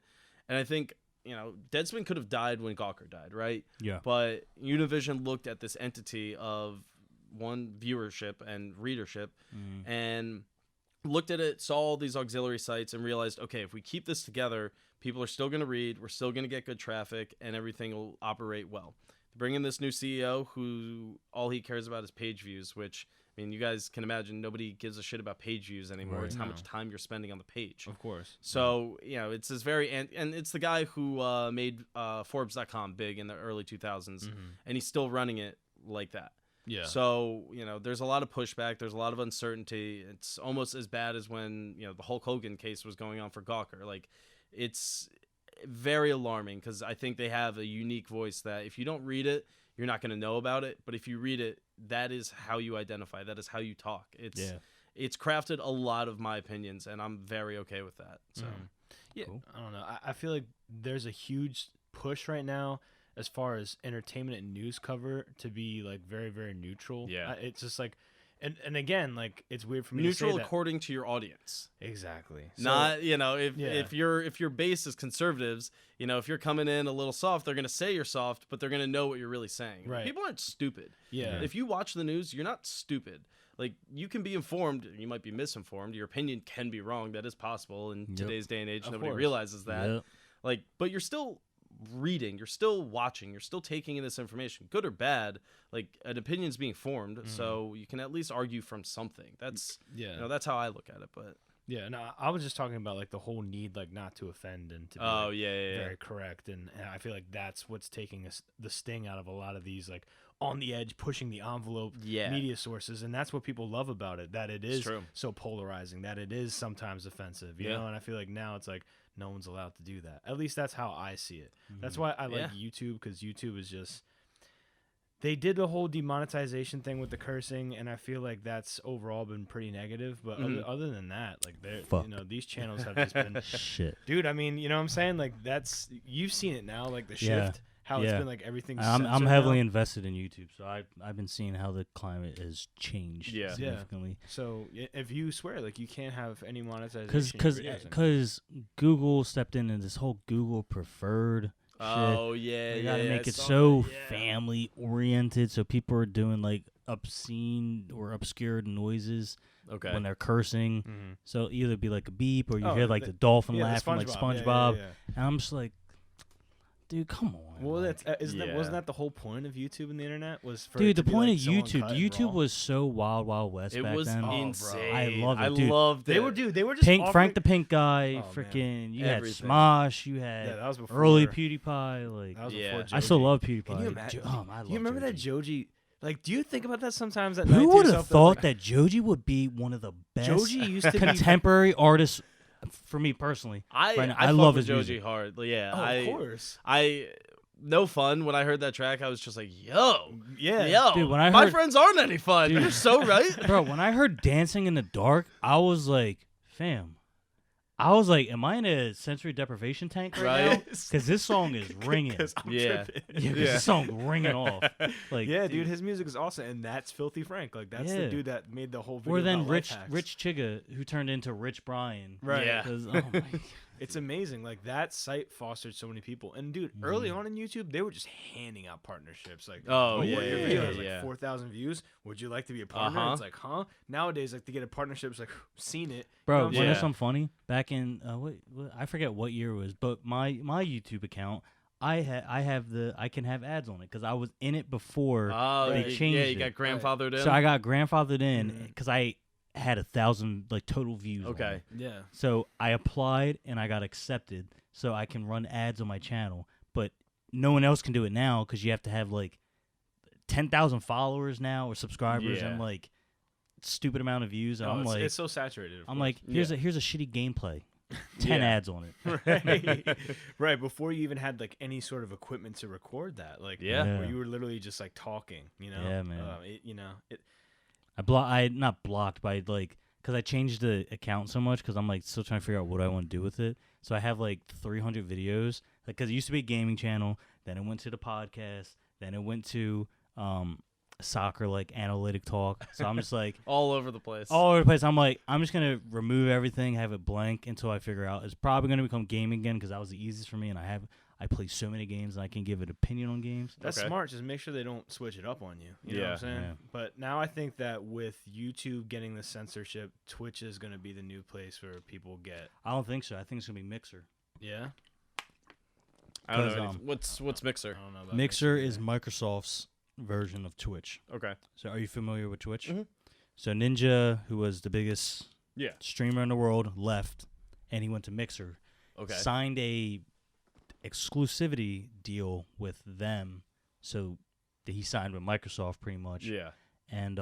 And I think, Deadspin could have died when Gawker died, right? Yeah. But Univision looked at this entity of one, viewership and readership, and looked at it, saw all these auxiliary sites, and realized, okay, if we keep this together, people are still going to read, we're still going to get good traffic, and everything will operate well. Bring in this new CEO who all he cares about is page views, which, I mean, you guys can imagine nobody gives a shit about page views anymore. Right. It's how No. much time you're spending on the page. Of course. So, it's this very, and it's the guy who made Forbes.com big in the early 2000s, and he's still running it like that. Yeah. So, there's a lot of pushback. There's a lot of uncertainty. It's almost as bad as when, the Hulk Hogan case was going on for Gawker. Like, it's very alarming because I think they have a unique voice that if you don't read it, you're not going to know about it. But if you read it, that is how you identify. That is how you talk. It's crafted a lot of my opinions, and I'm very okay with that. So, Yeah, Cool. I don't know. I feel like there's a huge push right now as far as entertainment and news cover to be like very, very neutral. Yeah. It's just like, and again, like it's weird for me neutral to say according to your audience. that. Exactly. So- Not, if yeah. if your base is conservatives, if you're coming in a little soft, they're gonna say you're soft, but they're gonna know what you're really saying. Right. People aren't stupid. Yeah. If you watch the news, you're not stupid. like you can be informed, you might be misinformed. Your opinion can be wrong. That is possible in today's day and age. Of Nobody course. realizes that. Yep. Like, but you're still reading, you're still watching, you're still taking in this information, good or bad. Like an opinion's being formed, so you can at least argue from something. That's that's how I look at it. But yeah, no, I was just talking about like the whole need like not to offend and to be very correct, and I feel like that's what's taking the sting out of a lot of these like on the edge, pushing the envelope media sources, and that's what people love about it. That it is so polarizing, that it is sometimes offensive, you know. And I feel like now it's like no one's allowed to do that. At least that's how I see it. That's why I like YouTube, because YouTube is just. They did the whole demonetization thing with the cursing, and I feel like that's overall been pretty negative. But other than that, like these channels have just been shit. Dude, I mean, you know what I'm saying? Like you've seen it now, like the shift, how it's been like everything's I'm heavily invested in YouTube, so I've been seeing how the climate has changed significantly. So if you swear like you can't have any monetization, because Google stepped in and this whole Google preferred. Oh yeah, they gotta make it so family oriented, so people are doing like obscene or obscure noises when they're cursing. So either be like a beep or you hear like the dolphin laugh from like SpongeBob, and I'm just like, dude, come on. Well, that's wasn't that the whole point of YouTube and the internet was for dude? The point like of YouTube was so wild west it back was then. insane. I love it, dude. I loved it. They were just Pink Frank the Pink guy, freaking. You had Smosh, you had that was before, early PewDiePie. Like that was before I still love PewDiePie. Can you imagine? I love you remember that Joji? Like, do you think about that sometimes at night? Who would have thought that Joji would be one of the best Joji used to contemporary artists? For me personally, I love his Joji music hard. Yeah, of course. No fun. When I heard that track, I was just like, yo. Dude, when I heard, my friends aren't any fun. Dude, you're so right. Bro, when I heard Dancing in the Dark, I was like, fam. I was like, am I in a sensory deprivation tank right now? Because this song is ringing. This song ringing off. Like, dude, his music is awesome, and that's Filthy Frank. Like, that's the dude that made the whole video. Or then Rich Chigga, who turned into Rich Brian. Right. Yeah. Oh my. It's amazing. Like, that site fostered so many people. And, dude, early on in YouTube, they were just handing out partnerships. Like, your video has like 4,000 views. Would you like to be a partner? It's like, huh? Nowadays, like, to get a partnership, it's like, seen it. Bro, you know something funny? Back in, I forget what year it was, but my YouTube account, I can have ads on it because I was in it before they changed it. Yeah, you got grandfathered in. So I got grandfathered in because I had 1,000 like total views. Okay. Yeah. So I applied and I got accepted, so I can run ads on my channel. But no one else can do it now because you have to have like 10,000 followers now or subscribers and like stupid amount of views. And I'm like, it's so saturated. I'm like, here's a shitty gameplay. 10 ads on it. Right. Before you even had like any sort of equipment to record that, like where you were literally just like talking. You know. Yeah, man. It. I not blocked, but because I changed the account so much because I'm like still trying to figure out what I want to do with it. So I have like 300 videos, like because it used to be a gaming channel, then it went to the podcast, then it went to soccer like analytic talk. So I'm just like all over the place. I'm like, I'm just gonna remove everything, have it blank until I figure out. It's probably gonna become gaming again because that was the easiest for me, and I play so many games and I can give an opinion on games. That's smart. Just make sure they don't switch it up on you. You know what I'm saying? Yeah. But now I think that with YouTube getting the censorship, Twitch is going to be the new place where people get. I don't think so. I think it's going to be Mixer. Yeah? I don't know. What's Mixer? I don't know about Mixer is Microsoft's version of Twitch. Okay. So are you familiar with Twitch? Mm-hmm. So Ninja, who was the biggest streamer in the world, left, and he went to Mixer. Okay. Signed a exclusivity deal with them, so that he signed with Microsoft pretty much. Yeah. And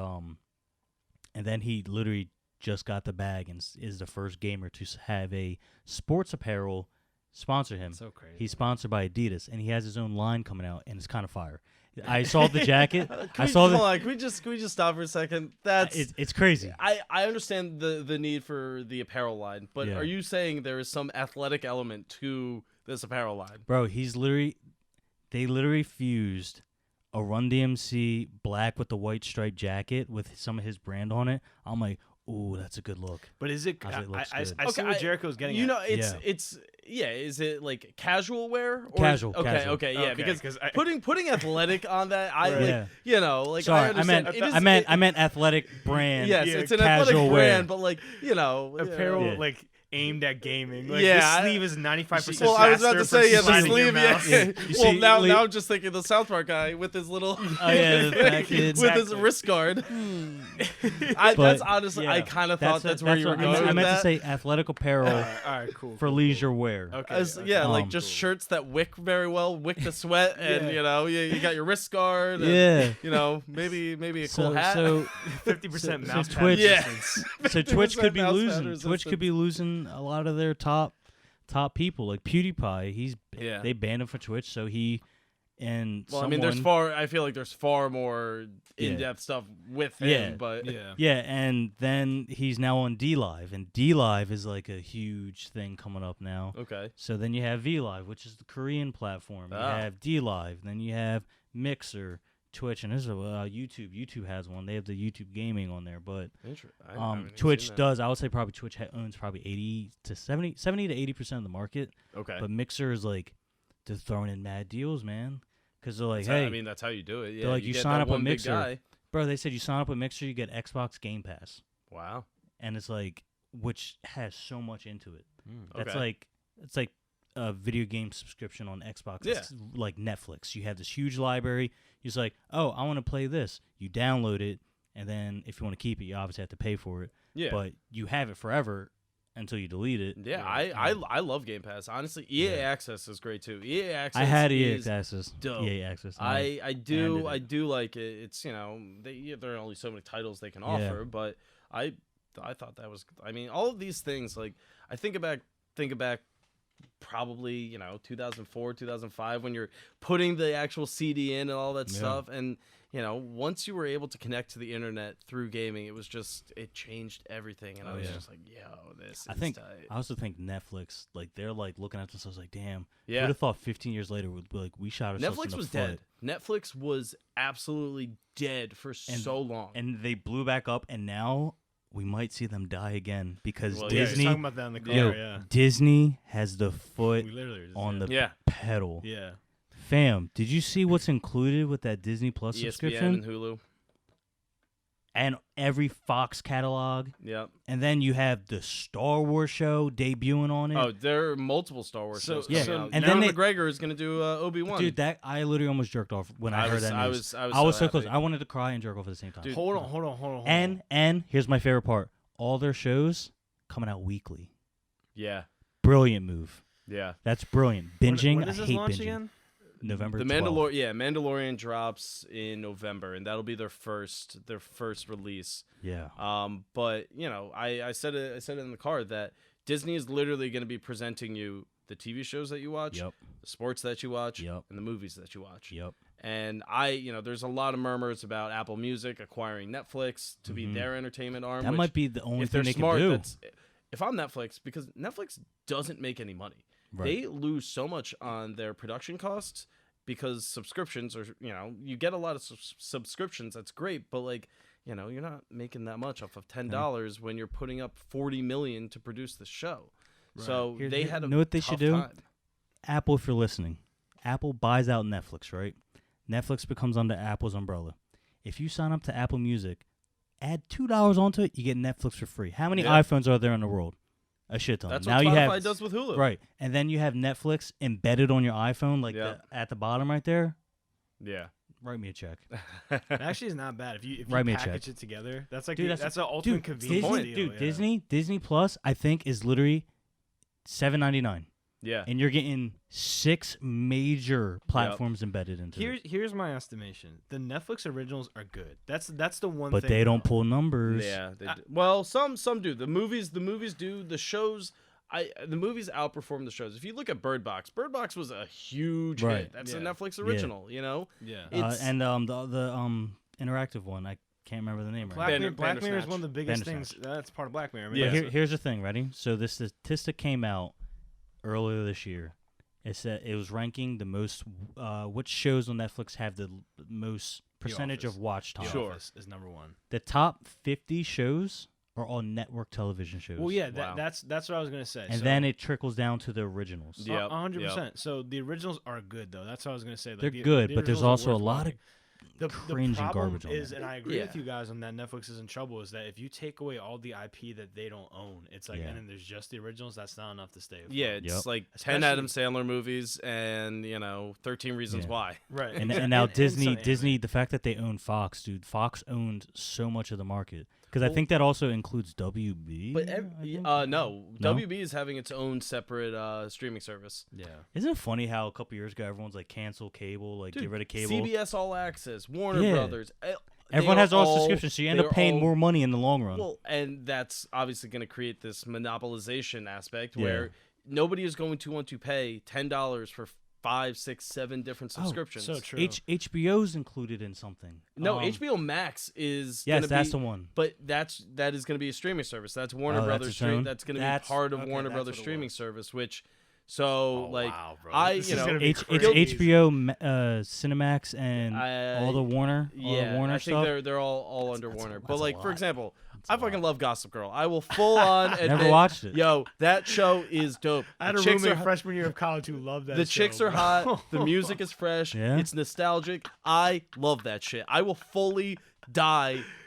then he literally just got the bag and is the first gamer to have a sports apparel sponsor him. So crazy. He's sponsored by Adidas, and he has his own line coming out, and it's kind of fire. I saw the jacket. Hold on. Can we just stop for a second? It's crazy. I understand the need for the apparel line, but are you saying there is some athletic element to this apparel line? Bro, they literally fused a Run DMC black with the white striped jacket with some of his brand on it. I'm like, ooh, that's a good look. But is it? I see what Jerhico's getting. You know, is it like casual wear? Or Casual, Okay, casual. okay, yeah. Okay, because 'cause I- putting athletic on that, I Right. like, Yeah. like Sorry, I understand. I It is- meant athletic brand. Yes, Yeah, it's an casual athletic wear. brand, but like apparel Yeah. like aimed at gaming. Like, Yeah, this I- sleeve is 95% Well, I was about to faster say, for the sliding your sleeve, mouse. Yeah. You Well, see, now I'm just thinking of the South Park guy with his little, Oh, yeah, the fat kid. with his Exactly. wrist guard. But, That's honestly, I yeah, kind of thought that's where you were what- going I with meant that. to say athletic apparel All right, cool. for cool, leisure wear. Cool. Okay. Yeah, like Um, just shirts that wick very well, wick the sweat, and Yeah. you got your wrist guard. And, Yeah. maybe a So cool hat. so 50% so mouse pad Twitch- Yeah. resistance. so Twitch could be mouse pad losing. Twitch could be losing a lot of their top people, like PewDiePie. Yeah. They banned him for Twitch, so he and Well, someone, I feel like there's far more Yeah. in-depth stuff with him, Yeah. but Yeah. Yeah, and then he's now on D Live, and D Live is like a huge thing coming up now. okay. So then you have V Live, which is the Korean platform. You Ah. have D Live, then you have Mixer, Twitch, and this is YouTube. YouTube has one. They have the YouTube Gaming on there, but Twitch does. I would say probably Twitch owns probably 80 to 70 to 80% of the market. Okay. But Mixer is like they're throwing in mad deals, man. Because they're like, That's how- hey, that's how you do it. Yeah, they're like, you get sign that up with one big Mixer. guy. bro, they said you sign up with Mixer, you get Xbox Game Pass, Wow. and it's like, which has so much into it. That's Okay. like, it's like a video game subscription on Xbox. Yeah. It's like Netflix. You have this huge library. You're just like, oh, I want to play this. You download it, and then if you want to keep it, you obviously have to pay for it. Yeah. But you have it forever until you delete it. Yeah, I love Game Pass. Honestly, EA Access is great too. EA Access. I had EA is Access. dope. EA Access. and I do ended it. like it. It's there are only so many titles they can offer, but I thought that was. I mean, all of these things like I think back probably 2004 2005 when you're putting the actual CD in and all that stuff, and once you were able to connect to the internet through gaming, it changed everything, and I was just like, yo, this is tight. I also think Netflix, like they're like looking at themselves like, damn, Yeah. would have thought 15 years later would be like we shot ourselves in Netflix the was foot. dead. Netflix was absolutely dead for so long. And they blew back up, and now we might see them die again because Well, Yeah, Disney, you're talking about that in the car. yo, Yeah. Disney has the foot We literally just- on the Yeah. pedal. Yeah. Fam, did you see what's included with that Disney Plus ESPN subscription? and Hulu. And every Fox catalog, Yep. and then you have the Star Wars show debuting on it. Oh, there are multiple Star Wars So- shows. yeah, coming out. and Ewan then McGregor is going to do Obi-Wan. Dude, that I literally almost jerked off when I heard that news. I was I was so so close. happy. I wanted to cry and jerk off at the same time. Dude, Hold on. And here's my favorite part: all their shows coming out weekly. Yeah. Brilliant move. Yeah. That's brilliant. Binging, When does I this hate launch binging. again? November. The 12th. Mandalorian drops in November, and that'll be their first release. Yeah. But I said it in the car that Disney is literally going to be presenting you the TV shows that you watch, Yep. the sports that you watch, Yep. and the movies that you watch. Yep. And there's a lot of murmurs about Apple Music acquiring Netflix to be their entertainment arm. That which, might be the only if thing they're they smart, can do. if I'm Netflix, because Netflix doesn't make any money. Right. They lose so much on their production costs because subscriptions are, you get a lot of subscriptions. That's great. But you're not making that much off of $10 when you're putting up $40 million to produce the show. Right. So they had a know what they tough should do? time. Apple, if you're listening, Apple buys out Netflix, right? Netflix becomes under Apple's umbrella. If you sign up to Apple Music, add $2 onto it, you get Netflix for free. How many Yeah. iPhones are there in the world? A shit ton. That's now what you Spotify have does with Hulu. right, and then you have Netflix embedded on your iPhone, like Yeah. at the bottom right there. Yeah. Write me a check. That actually is not bad. If you Write me a package check. it together, that's like Dude, that's an ultimate convenience Disney, deal. dude, yeah. Disney Plus, I think is literally $7.99, Yeah. and you're getting 6 major platforms embedded into it. Here's my estimation. The Netflix originals are good. That's the one But thing. they don't though. pull numbers. Yeah, they do. Well, some do. The movies do. The shows, the movies outperform the shows. If you look at Bird Box was a huge Right. hit. That's a Yeah. Netflix original. Yeah. It's- And the interactive one, I can't remember the name Black, right now. Mirror, Black Mirror is Bandersnatch. one of the biggest Bandersnatch. things. That's part of Black Mirror. I mean, Yeah. But here's the thing, ready? So this statistic came out earlier this year. It said it was ranking the most which shows on Netflix have the most percentage Office. of watch time. The Sure. Office is number one. The top 50 shows are all network television shows. Well, yeah, Wow. that's what I was gonna say. And so, then it trickles down to the originals. Yep, 100%. So the originals are good though. That's what I was gonna say. Like, They're the good, but there's originals are also a worth lot watching. The cringe and problem garbage on is, there. and I agree Yeah. with you guys on that Netflix is in trouble, is that if you take away all the IP that they don't own, it's like, Yeah. and then there's just the originals, that's not enough to stay afloat. Yeah, it's Yep. like 10 Especially- Adam Sandler movies and 13 Reasons Yeah. Why. Right. And now Disney, some anime. Disney, the fact that they own Fox, dude, Fox owned so much of the market. Because I Well- think that also includes WB. But I think? no, No? WB is having its own separate streaming service. Yeah. Isn't it funny how a couple years ago everyone's like cancel cable, like Dude, get rid of cable? CBS All Access, Warner Yeah. Brothers. Everyone has all subscriptions, so you end they up are paying all- more money in the long run. Well, and that's obviously going to create this monopolization aspect Yeah. where nobody is going to want to pay $10 for 5, 6, 7 different Oh, subscriptions. So true. HBO's included in something. No, HBO Max is Yes, gonna that's be, the one. But that is going to be a streaming service. That's Warner Oh, that's Brothers its own? That's going to be That's- part of okay, Warner that's Brothers what it streaming was. service. Which, Oh, wow, bro. I This you is know gonna be It's crazy. HBO, Cinemax, and all the Warner, all yeah, the Warner I think stuff. they're all under that's Warner. a But like for lot. example, a I fucking lot. love Gossip Girl. I will full on admit, Never watched it. Yo, that show is dope. I had The a chicks roommate are- freshman year of college who loved that The show, chicks are bro. hot. The music is fresh. Yeah? It's nostalgic. I love that shit. I will fully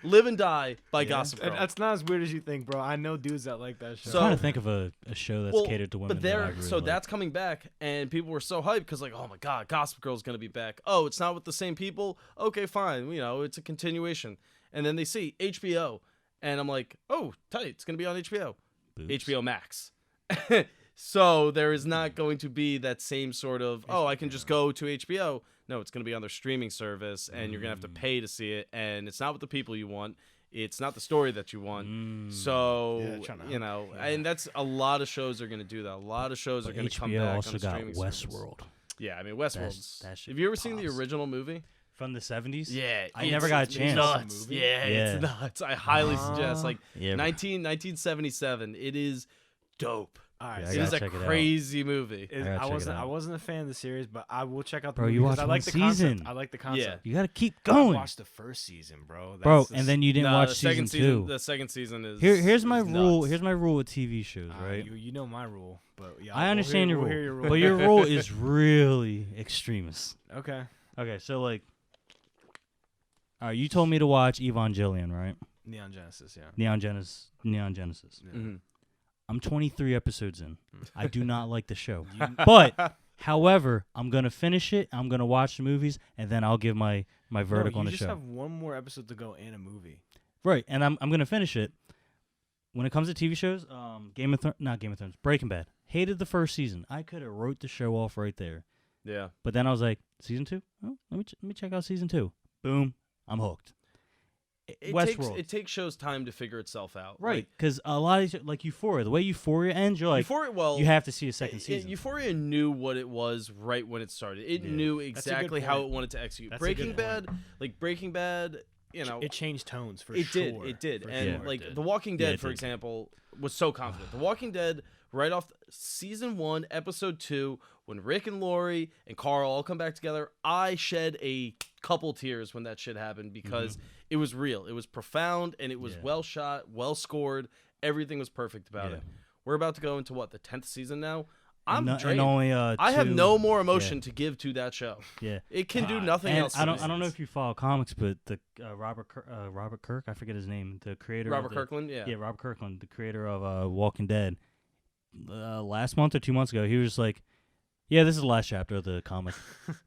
live and die by Gossip Girl. And that's not as weird as you think, bro. I know dudes that like that show. I'm So- trying to think of a show that's catered to women. But that I there, really so like. that's coming back, and people were so hyped because, like, oh my god, Gossip Girl's gonna be back. Oh, it's not with the same people. Okay, fine. It's a continuation. And then they see HBO, and I'm like, oh, tight. It's gonna be on HBO, Boobs. HBO Max. So there is not going to be that same sort of, oh, I can just go to HBO. No, it's going to be on their streaming service, and you're going to have to pay to see it, and it's not with the people you want. It's not the story that you want. So, Yeah, trying to and that's a lot of shows are going to do that. A lot of shows are going to come HBO back also on the got streaming service. Westworld Yeah, I mean, Westworld's. that shit Have you ever seen the pops. original movie? from the 70s. Yeah. I never got a chance. Nuts. Movie? Yeah, Yeah. it's nuts. I highly suggest. Like, Yeah, 1977. It is dope. All right, Yeah, I It so is gotta a check it out. crazy movie. Is- gotta I check it wasn't. I out. wasn't a fan of the series, but I will check out the Bro, movie you 'cause watched I one like the season. concept. I like the concept. You got to keep I going, watched the first season, bro. bro. That's And then you didn't No, watch the season second season. 2. The second season is. Here's my is rule. nuts. Here's my rule with TV shows, right? You know my rule, but yeah, I understand we'll your hear rule, your but your rule is really extremist. okay. Okay, so like, all right, you told me to watch Evangelion, right? Neon Genesis, yeah. Neon Genesis. Yeah. Mhm. I'm 23 episodes in. I do not like the show, You- but however, I'm gonna finish it. I'm gonna watch the movies, and then I'll give my verdict no, on you the just show. have one more episode to go and a movie. Right, and I'm gonna finish it. When it comes to TV shows, not Game of Thrones, Breaking Bad. Hated the first season. I could have wrote the show off right there. Yeah. But then I was like, season 2? Oh, let me check out season 2. Boom, I'm hooked. Westworld. It takes shows time to figure itself out. Right, because a lot of like Euphoria, the way Euphoria ends, you're like, Euphoria, you have to see a second season. Euphoria knew what it was right when it started. It Yeah. knew That's a good exactly how point. it wanted to execute. That's a Breaking good Bad, Breaking Bad, It changed tones for it sure. did, For and sure like it did. The Walking Yeah, Dead, it for did. example, was so confident. The Walking Dead, right off season 1, episode 2, when Rick and Lori and Carl all come back together, I shed a couple tears when that shit happened because it was real, it was profound, and it was Yeah. well shot, well scored. Everything was perfect about Yeah. it. We're about to go into the 10th season now. I'm and drained. only I have 2 no more emotion to give to that show. Yeah, It can do nothing and else. I to don't me. know if you follow comics, but the Robert Kirk, I forget his name, the creator. Robert of the, Kirkland, yeah. Robert Kirkland, the creator of Walking Dead. Last month or 2 months ago, he was like, "Yeah, this is the last chapter of the comic."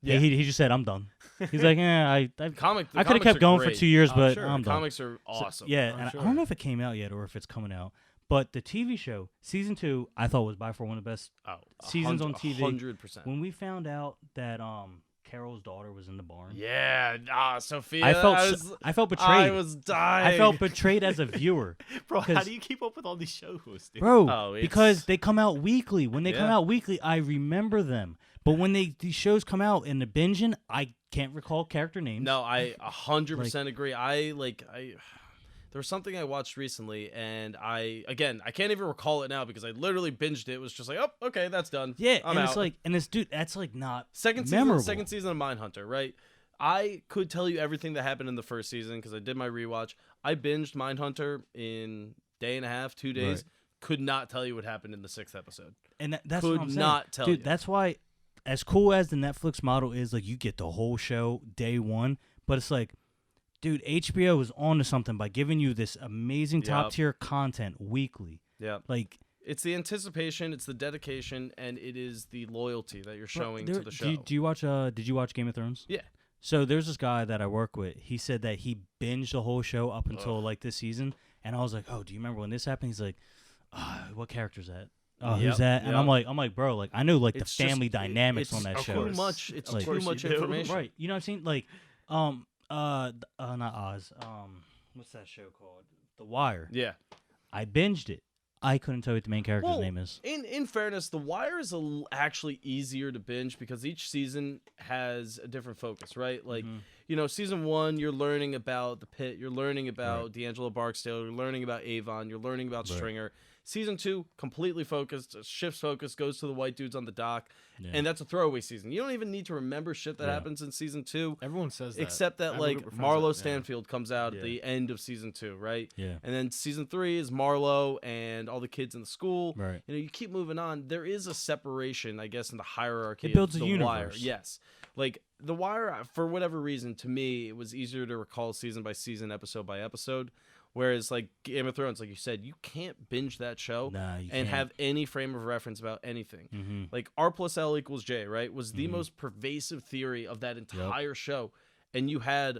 Yeah. he just said, "I'm done." He's like, "Yeah, I The I could have comics kept are going for great. 2 years, but sure. I'm The done." comics are So, awesome. yeah, I'm and sure. I don't know if it came out yet or if it's coming out. But the TV show, season 2, I thought was by far one of the best. Oh, Seasons on TV. 100%. When we found out that Carol's daughter was in the barn, Yeah, Sophia. I felt I betrayed. I was dying. I felt betrayed as a viewer, Bro, how 'cause- do you keep up with all these shows, dude? bro. Oh, it's- because they come out weekly. When they come Yeah. out weekly, I remember them. But when these shows come out in the binging, I can't recall character names. No, I 100% agree. There was something I watched recently, and I can't even recall it now because I literally binged it. It was just like, oh, okay, that's done. Yeah, I'm and out. it's like, and this dude, that's like not Second memorable. season of Mindhunter, right? I could tell you everything that happened in the first season because I did my rewatch. I binged Mindhunter in day and a half, 2 days. Right. Could not tell you what happened in the 6th episode. And that's Could what I'm saying. not tell Dude, you. that's why, as cool as the Netflix model is, like, you get the whole show day one, but it's like, dude, HBO is on to something by giving you this amazing top-tier content weekly. Yeah. Like, it's the anticipation, it's the dedication, and it is the loyalty that you're showing to the show. Did you watch Game of Thrones? Yeah. So there's this guy that I work with. He said that he binged the whole show up until like this season, and I was like, "Oh, do you remember when this happened?" He's like, "What character's that? Oh, who's that?" And I'm like, "Bro, like I know like It's the family just- dynamics on that It's show. too much. It's Like- too much you do. information. Right? You know what I'm saying? Like, not Oz. What's that show called? The Wire. Yeah. I binged it. I couldn't tell you what the main character's Well, name is. In fairness, The Wire is actually easier to binge because each season has a different focus, right? Like, you know, season 1, you're learning about the Pit, you're learning about D'Angelo Barksdale, you're learning about Avon, you're learning about Stringer. Season 2, completely focused, shifts focus, goes to the white dudes on the dock, and that's a throwaway season. You don't even need to remember shit that happens in season 2. Everyone says that. Except that, I have a like, group of friends Marlo that- Stanfield comes out at the end of season 2, right? Yeah. And then season 3 is Marlo and all the kids in the school. Right. You know, you keep moving on. There is a separation, I guess, in the hierarchy It builds of a The Wire. universe. Yes. Like, The Wire, for whatever reason, to me, it was easier to recall season by season, episode by episode. Whereas, like, Game of Thrones, like you said, you can't binge that show Nah, you and can't. have any frame of reference about anything. Mm-hmm. Like, R plus L equals J, right? Was the most pervasive theory of that entire show. And you had,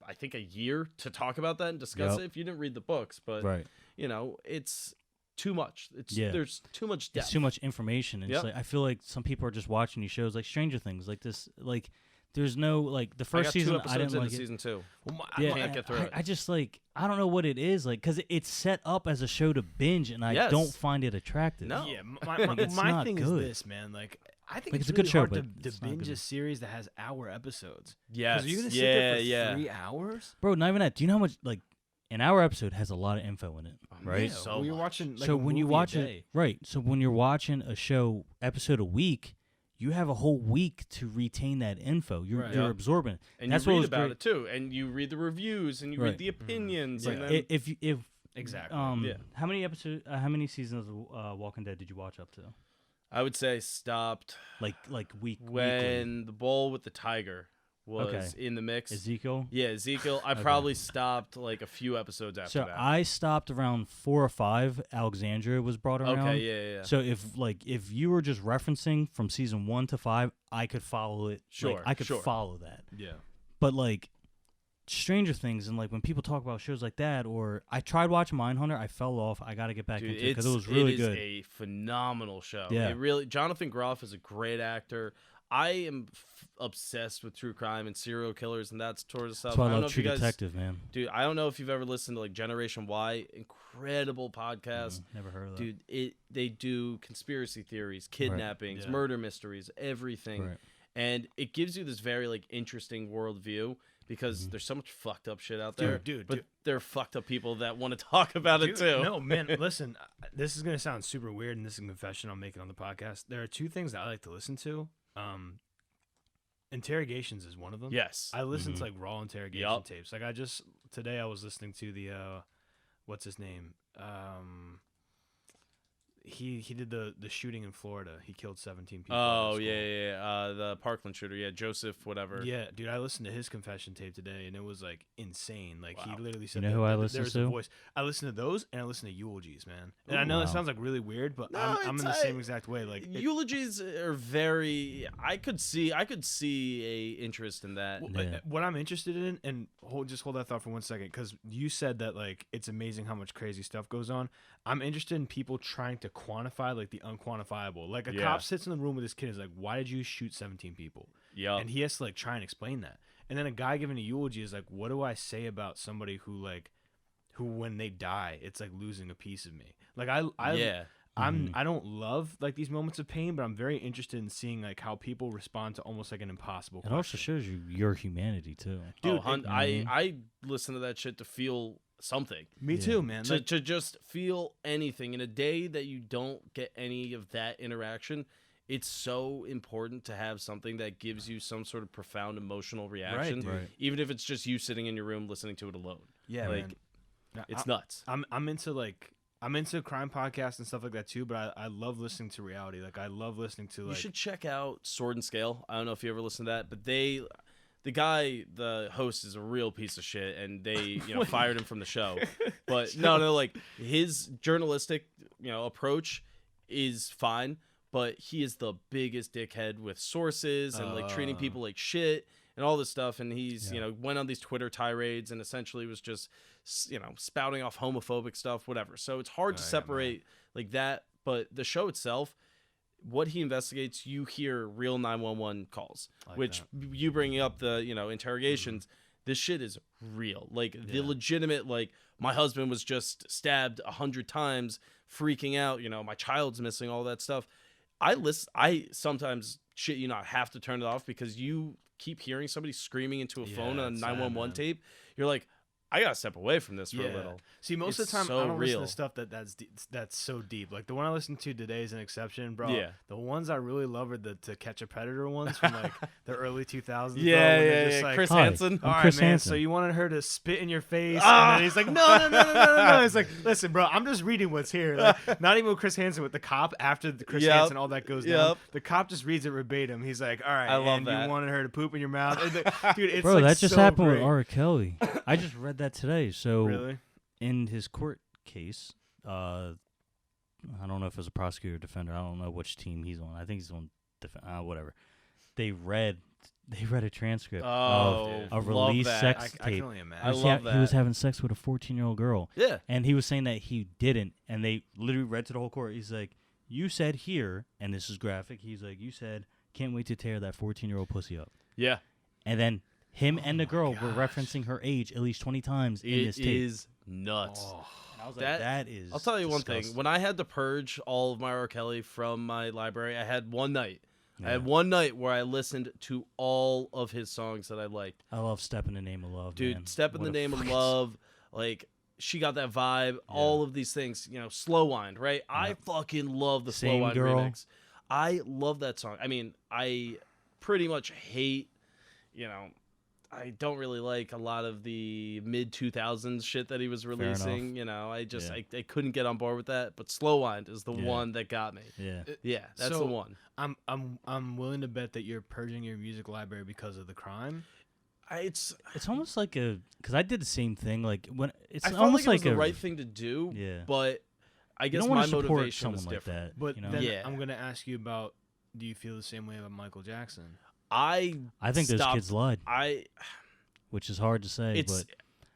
I think, a year to talk about that and discuss it if you didn't read the books. But, Right. you know, it's too much. Yeah. There's too much depth. It's too much information. And Yep. it's like, I feel like some people are just watching these shows like Stranger Things, like this, like there's no like the I first got season 2 I episodes didn't into like it. season 2. Well, I can't get through it. I just like I don't know what it is like because it's set up as a show to binge and I Yes. don't find it attractive. No. Yeah, Like, it's my not thing good. is this, man. Like, I think Like, it's it's a good really show, hard but to it's not binge good. a series that has hour episodes. Yes. Are you gonna yeah, sit there for yeah. 3 hours? Bro, not even that. Do you know how much like an hour episode has a lot of info in it, right? Yeah, So when you're much. watching. Like, so a when you movie a watch it, day. right? So when you're watching a show episode a week, you have a whole week to retain that info. You're Right. you're Yep. absorbing it. And That's you what read was about great. it, too. And you read the reviews and you Right. read the opinions. Yeah. And then, If Exactly. Yeah. how many seasons of Walking Dead did you watch up to? I would say stopped Like weekly. when the bowl with the tiger was in the mix. Ezekiel. Yeah, Ezekiel. I probably stopped like a few episodes after So that. I stopped around 4 or 5. Alexandria was brought around. Okay, yeah. So if you were just referencing from season 1 to 5, I could follow it. Sure, Like, I could sure. follow that. yeah. But like Stranger Things and like when people talk about shows like that, or I tried watching Mindhunter, I fell off. I got to get back Dude, into it because it was really it is good. a phenomenal show. Yeah. It really. Jonathan Groff is a great actor. I am obsessed with true crime and serial killers and that sort of stuff. That's why I don't know love if True you guys, Detective, man. dude. I don't know if you've ever listened to like Generation Y, incredible podcast. Never heard of that. Dude, they do conspiracy theories, kidnappings, Yeah. murder mysteries, everything, Right. and it gives you this very like interesting worldview because there's so much fucked up shit out there. Dude, but dude. there are fucked up people that want to talk about it Dude, too. No, man, listen, this is going to sound super weird, and this is a confession I'm making on the podcast. There are 2 things that I like to listen to. Interrogations is one of them. Yes. I listen to like raw interrogation Yup. tapes. Like today I was listening to the what's his name? He did the shooting in Florida. He killed 17 people. at Oh a school. yeah. The Parkland shooter. Yeah, Joseph, whatever. Yeah, dude, I listened to his confession tape today, and it was like insane. Like Wow. he literally said, know who I that listen there's to? a voice. I listen to those, and I listen to eulogies, man. And I know Wow. that sounds like really weird, but No, I'm in the it's, same exact way. Like Eulogies are very. I could see a interest in that. Yeah. what I'm interested in, and hold that thought for 1 second, because you said that like it's amazing how much crazy stuff goes on. I'm interested in people trying to quantify like the unquantifiable. Like a Yeah. cop sits in the room with his kid, and is like, "Why did you shoot 17 people?" Yeah. And he has to like try and explain that. And then a guy giving a eulogy is like, "What do I say about somebody who when they die, it's like losing a piece of me?" Like Yeah. I don't love like these moments of pain, but I'm very interested in seeing like how people respond to almost like an impossible It also question. shows you your humanity too. Dude, I listen to that shit to feel something. Me too, man. To just feel anything in a day that you don't get any of that interaction. It's so important to have something that gives you some sort of profound emotional reaction, dude. Right. even if it's just you sitting in your room listening to it alone. Yeah, like man. It's nuts. I'm into crime podcasts and stuff like that too, but I love listening to reality. Like I love listening to You should check out Sword and Scale. I don't know if you ever listened to that, but the host is a real piece of shit, and they fired him from the show. But no, like his journalistic approach is fine, but he is the biggest dickhead with sources and like treating people like shit and all this stuff. And he's went on these Twitter tirades and essentially was just spouting off homophobic stuff, whatever. So it's hard to separate like that. But the show itself, what he investigates, you hear real 911 calls, which you bringing up the interrogations. This shit is real. Like the legitimate, like my husband was just stabbed 100 times, freaking out. My child's missing, all that stuff. I sometimes shit you not have to turn it off because you keep hearing somebody screaming into a phone on a 911 tape. You're like, I gotta step away from this for a little. See, most of the time, I don't listen to stuff that's so deep. Like the one I listened to today is an exception, bro. Yeah. The ones I really love are the To Catch a Predator ones from like the early 2000s. Yeah. Like, Chris Hansen. All right, Chris man. Hansen. So you wanted her to spit in your face, and then he's like, no. He's like, listen, bro, I'm just reading what's here. Like, not even with Chris Hansen, with the cop after the Chris Hansen, all that goes down. The cop just reads it verbatim. He's like, all right, I love and that. you wanted her to poop in your mouth, dude. It's Bro, like that just so happened great. with R. Kelly. I just read that today. So Really? in his court case, I don't know if it was a prosecutor or defender. I don't know which team he's on. I think he's on whatever. They read a transcript of a love released that. sex I tape. can only imagine. I love He was that. having sex with a 14-year-old girl. Yeah. And he was saying that he didn't. And they literally read to the whole court. He's like, you said here, and this is graphic. He's like, you said, can't wait to tear that 14-year-old pussy up. Yeah. And then him and the girl were referencing her age at least 20 times in this It tape. is nuts. And I was like, that is I'll tell you one thing. disgusting. When I had to purge all of my R. Kelly from my library, I had one night. Yeah. I had one night where I listened to all of his songs that I liked. I love Step in the Name of Love, Dude, man. Step in What the a Name of fucking- Love, like She Got That Vibe, all of these things, Slow Wind, right? I fucking love the Slow Same Wind Girl. remix. I love that song. I mean, I pretty much hate, I don't really like a lot of the mid 2000s shit that he was releasing. I just I couldn't get on board with that. But Slow Wind is the one that got me. Yeah. Yeah, that's So, the one. I'm willing to bet that you're purging your music library because of the crime. It's It's almost like because I did the same thing. Like when it's I felt almost like it was like the right thing to do. Yeah. But I you guess don't my want to support motivation someone was like different. that. But you know? then Yeah. I'm gonna ask you about: do you feel the same way about Michael Jackson? I think those stopped- kids lied, I which is hard to say. it's but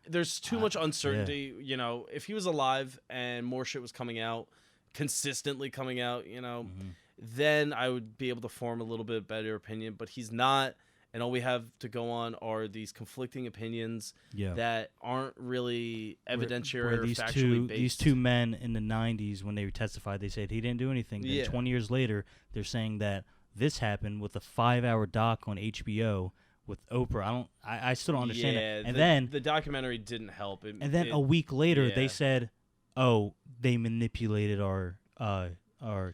there's too much uncertainty. If he was alive and more shit was coming out, consistently coming out, then I would be able to form a little bit better opinion. But he's not, and all we have to go on are these conflicting opinions yeah. that aren't really evidentiary Where or these factually based. these two men in the 90s, when they testified, they said he didn't do anything. Then Yeah. 20 years later, they're saying that this happened with a 5-hour doc on HBO with Oprah. I still don't understand yeah, it. And the, then the documentary didn't help. a week later, yeah. they said, "Oh, they manipulated our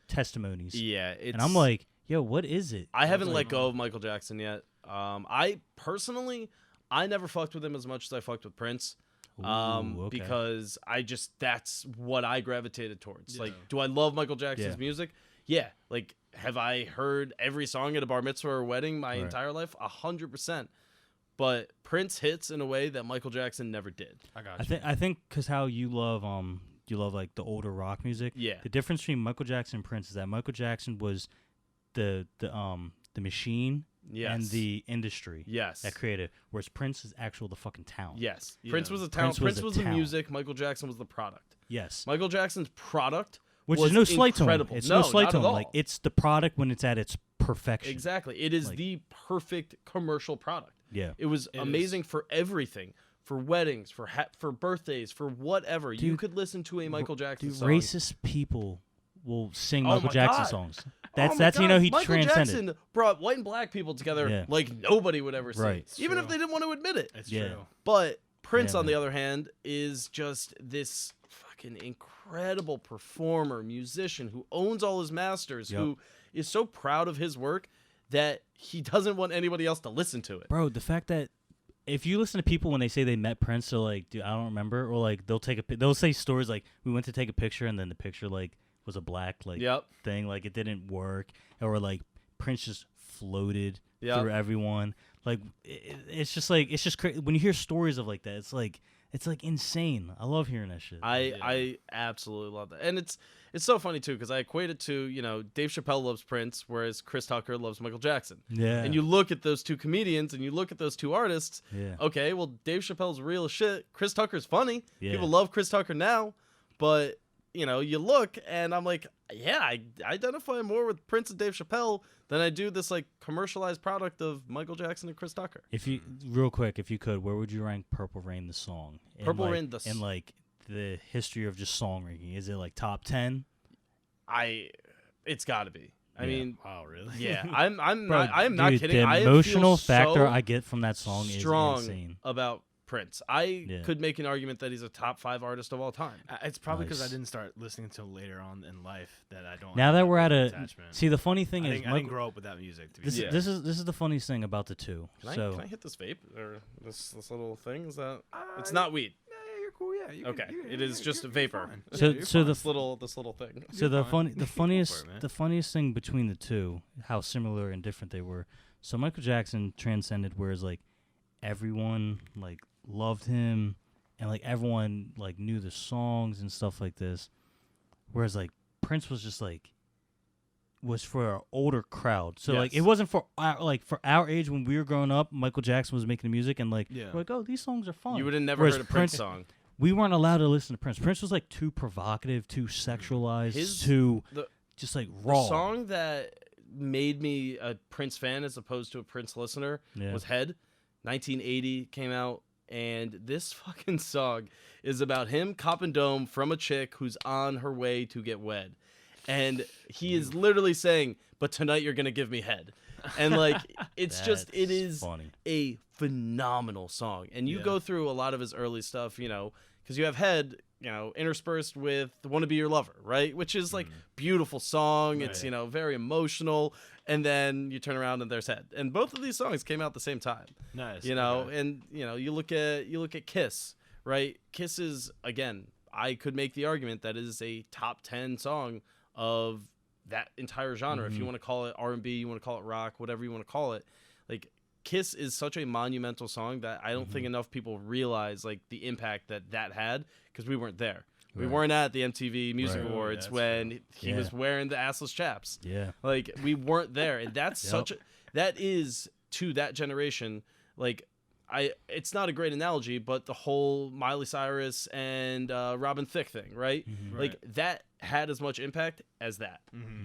testimonies." Yeah, and I'm like, "Yo, what is it?" I haven't like, let go of Michael Jackson yet. I personally, I never fucked with him as much as I fucked with Prince. Ooh, okay. Because that's what I gravitated towards. Yeah. Like, do I love Michael Jackson's Yeah. music? Yeah. Like, have I heard every song at a bar mitzvah or wedding my Right. entire life? 100%. But Prince hits in a way that Michael Jackson never did. I got you. I think because how you love like the older rock music. Yeah. The difference between Michael Jackson and Prince is that Michael Jackson was the machine Yes. and the industry Yes. that created, whereas Prince is the fucking talent. Yes. Yeah. Prince was a talent. Prince was Prince a was the talent. music. Michael Jackson was the product. Yes. Michael Jackson's product Which was is no slight to him. incredible. It's no slight not to at him. all. Like it's the product when it's at its perfection. Exactly. It is Like- the perfect commercial product. Yeah. It was amazing for everything. For weddings, for birthdays, for whatever. You Dude, could listen to a Michael Jackson Dude, song. racist people will sing Oh Michael my Jackson God. songs. Oh my That's God, he Michael transcended. Jackson brought white and black people together Yeah. like nobody would ever see. Right. It's Even if true. they didn't want to admit it. It's Yeah. true. But Prince, Yeah, on the man. other hand, is just this fucking incredible performer, musician who owns all his masters, Yep. who is so proud of his work that he doesn't want anybody else to listen to it. Bro, the fact that if you listen to people when they say they met Prince, they're like, dude, I don't remember, or like they'll say stories like we went to take a picture and then the picture like was a black like thing, like it didn't work, or like Prince just floated through everyone. Like it's just crazy when you hear stories of like that. It's like insane. I love hearing that shit. I absolutely love that, and it's so funny too because I equate it to Dave Chappelle loves Prince, whereas Chris Tucker loves Michael Jackson. Yeah. And you look at those two comedians and you look at those two artists. Yeah. Okay, well Dave Chappelle's real as shit. Chris Tucker's funny. Yeah. People love Chris Tucker now, but you look and I'm like, yeah, I identify more with Prince and Dave Chappelle than I do this like commercialized product of Michael Jackson and Chris Tucker. If you real quick, if you could, where would you rank Purple Rain the song? Purple Rain the and like the history of just song ranking. Is it like top 10? It's got to be. I mean, wow, really? Yeah, I'm Bro, not dude, kidding. The I emotional feel factor so I get from that song is strong insane. about Prince. I could make an argument that he's a top 5 artist of all time. It's probably because Nice. I didn't start listening until later on in life that I don't. Now have that we're at a attachment. see, the funny thing is I didn't grow up with that music. To be this honest. this is the funniest thing about the two. Can I hit this vape or this little thing? Is that it's not weed? Yeah, you're cool. Yeah. You Okay, can, it is just a vapor. fine. So- Yeah, you're so fine. the This little thing. So the funniest for it, man. the funniest thing between the two, how similar and different they were. So Michael Jackson transcended, whereas like everyone like loved him, and like everyone like knew the songs and stuff like this. Whereas like Prince was just like was for an older crowd. So like it Yes. wasn't for for our age when we were growing up. Michael Jackson was making music, and like Yeah. we're like, oh, these songs are fun. You would have never Whereas heard a Prince song. We weren't allowed to listen to Prince. Prince was like too provocative, too sexualized, just like raw. The song that made me a Prince fan as opposed to a Prince listener was Head. 1980 came out, and this fucking song is about him copping dome from a chick who's on her way to get wed. And he is literally saying, but tonight you're going to give me head. And like, it's just, it is funny. a phenomenal song. And you go through a lot of his early stuff, because you have Head, interspersed with Wanna Be Your Lover, right? Which is like beautiful song. It's, very emotional. And then you turn around and there's Head. And both of these songs came out at the same time. Nice. And you look at Kiss, right? Kiss is, again, I could make the argument that it is a top 10 song of that entire genre. If you want to call it R&B, you want to call it rock, whatever you want to call it. Like, Kiss is such a monumental song that I don't think enough people realize like the impact that had because we weren't there. We weren't at the MTV Music Right. Awards That's when he was wearing the assless chaps. Yeah. Like, we weren't there. And that's that is to that generation. Like, it's not a great analogy, but the whole Miley Cyrus and Robin Thicke thing, right? Like, that had as much impact as that.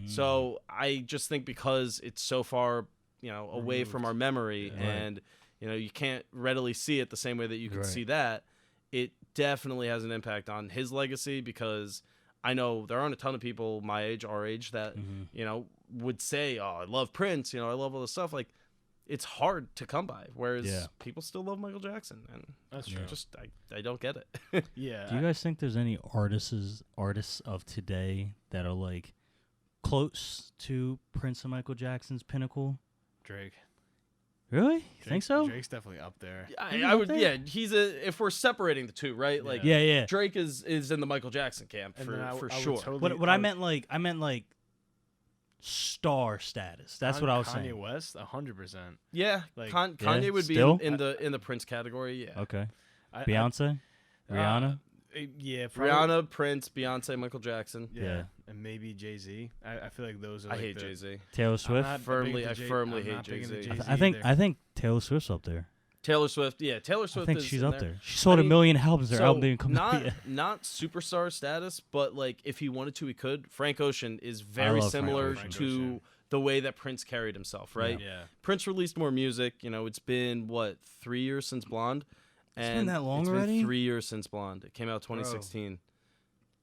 So I just think because it's so far, away from our memory and, you can't readily see it the same way that you can see that, it definitely has an impact on his legacy because I know there aren't a ton of people my age, our age, that, would say, oh, I love Prince, I love all this stuff. Like, it's hard to come by, whereas people still love Michael Jackson, and That's true. I don't get it. Yeah. Do you guys think there's any artists of today that are like close to Prince and Michael Jackson's pinnacle? Drake. Really? You think so? Drake's definitely up there. I would, he's if we're separating the two, right? Like, Yeah. Drake is in the Michael Jackson camp And for then I would sure. totally- What I meant like star status. That's what I was Kanye saying. West, 100%. Yeah, Like- Kanye would be still? in the Prince category. Yeah, Okay. I- Beyonce? Rihanna? Yeah, probably, Rihanna, Prince, Beyonce, Michael Jackson. Yeah, and maybe Jay-Z. I feel like those are. I like hate the, Jay-Z. Taylor I'm Swift? not Firmly- big into I firmly I'm hate not big into Jay-Z. Jay-Z I think either. Taylor Swift's up there. Taylor Swift. Yeah, Taylor I Swift. think is she's in up there. there. She sold I a mean, million albums. Her So album didn't come out yet. not superstar status, but like if he wanted to, he could. Frank Ocean is very love Frank similar Ocean. to the way that Prince carried himself, right? Yeah. Prince released more music. It's been 3 years since Blonde. been that long it's already? Been 3 years since Blonde. It came out 2016.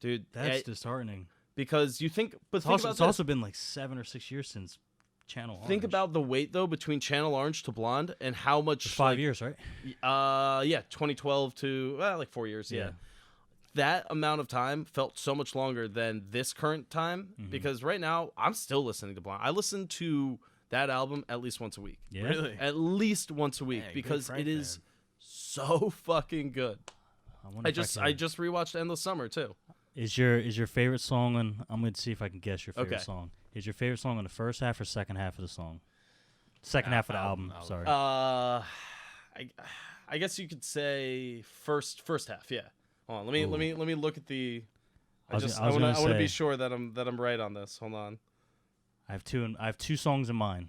Dude, That's disheartening. because you think, but It's think also, about it's this. also been like 7 or 6 years since Channel Orange. Think about the wait though between Channel Orange to Blonde and how much. It's 5 years, right? 2012 to like 4 years. Yeah. That amount of time felt so much longer than this current time because right now I'm still listening to Blonde. I listen to that album at least once a week. Yeah. Really? At least once a week Dang, big because Frank it is fan. so fucking good. wonder I if just can- I just rewatched Endless Summer too. Is your favorite song on? I'm gonna see if I can guess your favorite Okay. song. Is your favorite song on the first half or second half of the song? Second half of the album. Sorry. I guess you could say first half. Yeah. Hold on. Let me look at the. I was want gonna to be say- sure that I'm right on this. Hold on. I have two songs in mind.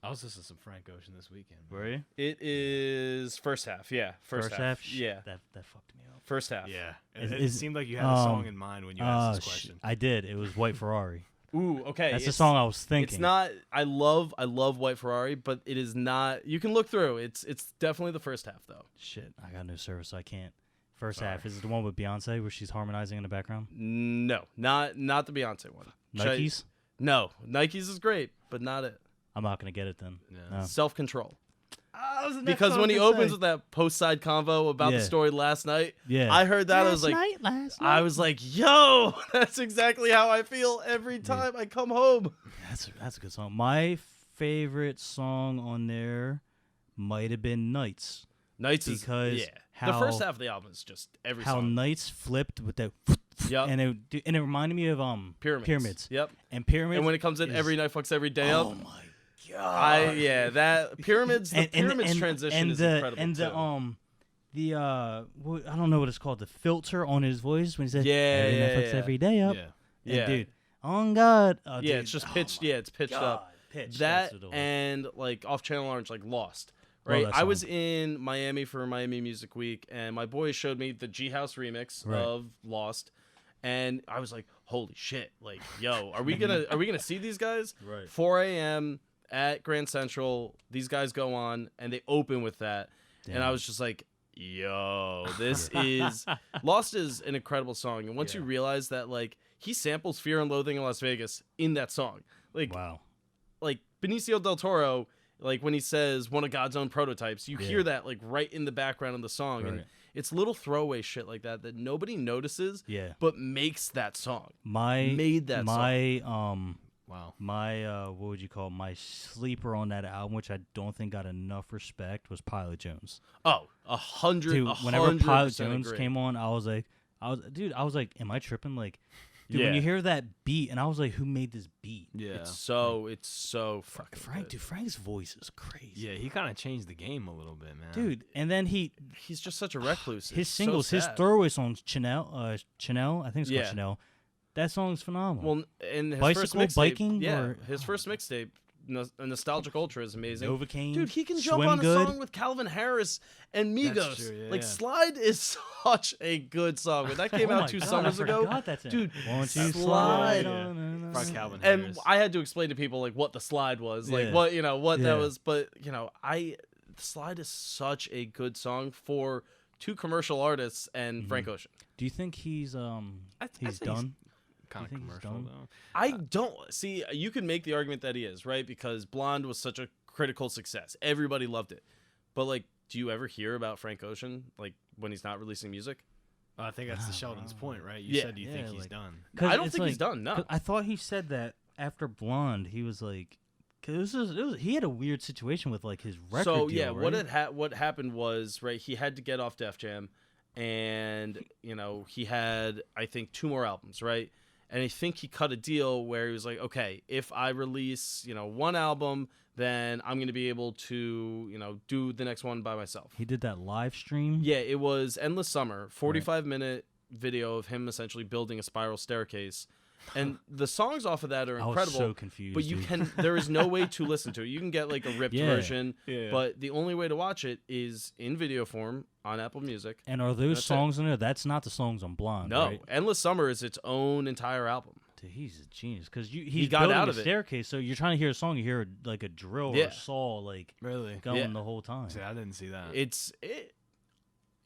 I was listening to some Frank Ocean this weekend. Were you? It is first half. Yeah. First half. Yeah. That fucked me up. First half. Yeah, Is- it is- seemed like you had a song in mind when you asked this question. I did. It was White Ferrari. Ooh. Okay. That's the song I was thinking. It's not. I love White Ferrari, but it is not. You can look through. It's definitely the first half though. Shit, I got no service, so I can't. First Sorry. half is it the one with Beyonce where she's harmonizing in the background? No, not the Beyonce one. Nikes? No, Nikes is great, but not it. I'm not gonna get it then. Yeah. No. Self Control. Because when he opens with that post side convo about the Yeah. story last night, Yeah. I heard that. Last I night. was like, yo, that's exactly how I feel every time I come home. That's a good song. My favorite song on there might have been Nights. Nights Because is the how- first half of the album is just every How song. Nights flipped with that, Yep. and it reminded me of Pyramids. Yep. And Pyramids. And when it comes in, is- every night fucks every day up. Oh my god. That Pyramids. The Pyramids transition is incredible and too. I don't know what it's called. The filter on his voice when he said, Yeah, every yeah, night fucks yeah. every day up. Yeah. And Yeah. dude, on God. Oh, Yeah, dude, it's just oh pitched. my Yeah, it's pitched up. God, pitch, That that's what it was. and like Off Channel Orange, like Lost. Love Right, that I was song. in Miami for Miami Music Week, and my boys showed me the G House remix Right. of Lost, and I was like, "Holy shit! Like, yo, are we gonna see these guys?" Right. 4 a.m. at Grand Central. These guys go on, and they open with that, and I Damn. was just like, "Yo, this is Lost is an incredible song." And once you Yeah. realize that, like, he samples Fear and Loathing in Las Vegas in that song, like Wow. Benicio del Toro, like when he says one of God's own prototypes, you Yeah. hear that like right in the background of the song, and Right. it's little throwaway shit like that nobody notices, Yeah. but makes that song. Made that Wow. my what would you call it? My sleeper on that album, which I don't think got enough respect, was Pilot Jones. Oh, 100. Dude, whenever 100% Pilot Jones agree. came on, I was like, am I tripping? Like, dude, Yeah. when you hear that beat, and I was like, who made this beat? Yeah. it's so fucking Frank, good. dude, Frank's voice is crazy. Yeah, he kind of changed the game a little bit, man. Dude, and then He's just such a recluse. his It's so singles, his sad. throwaway songs, Chanel, I think it's Yeah. called Chanel. That song's phenomenal. Well, and his Bicycle, first mixtape, biking, yeah, or- his first mixtape, Nostalgic Ultra, is amazing. Novocaine, Dude, he can jump Swim on a Good. song with Calvin Harris and Migos. That's true, yeah, Like yeah. Slide is such a good song. When that came Oh out my 2 God, summers I ago, forgot that's in it. dude, Won't you Slide. slide on Fuck Calvin and Harris. I had to explain to people like what the slide was, like Yeah. what that Yeah. was. But Slide is such a good song for 2 commercial artists and Frank Ocean. Do you think he's I he's think done? kind of think he's commercial done? though. I don't see. You can make the argument that he is, right, because Blonde was such a critical success. Everybody loved it, but like, do you ever hear about Frank Ocean like when he's not releasing music? I think that's the Sheldon's point, right? You Yeah. said you Yeah, think he's like- done. I don't it's think he's like- done. No. 'cause I thought he said that after Blonde, he was like, cause he had a weird situation with like his record So deal, yeah, right? what happened was, right, he had to get off Def Jam, and he had, I think, 2 more albums, right? And I think he cut a deal where he was like, okay, if I release 1 album, then I'm going to be able to do the next one by myself. He did that live stream. Yeah, it was Endless Summer, 45-minute video of him essentially building a spiral staircase. And the songs off of that are I was incredible. so confused. But you dude. there is no way to listen to it. You can get like a ripped Yeah. version, Yeah. but the only way to watch it is in video form on Apple Music. And are those That's it. songs in there? That's not the songs on Blonde. No, right? Endless Summer is its own entire album. Dude, he's a genius because he's got building out a of it. staircase. So you're trying to hear a song, you hear like a drill or Yeah. a saw like Really? going Yeah. the whole time. See, I didn't see that.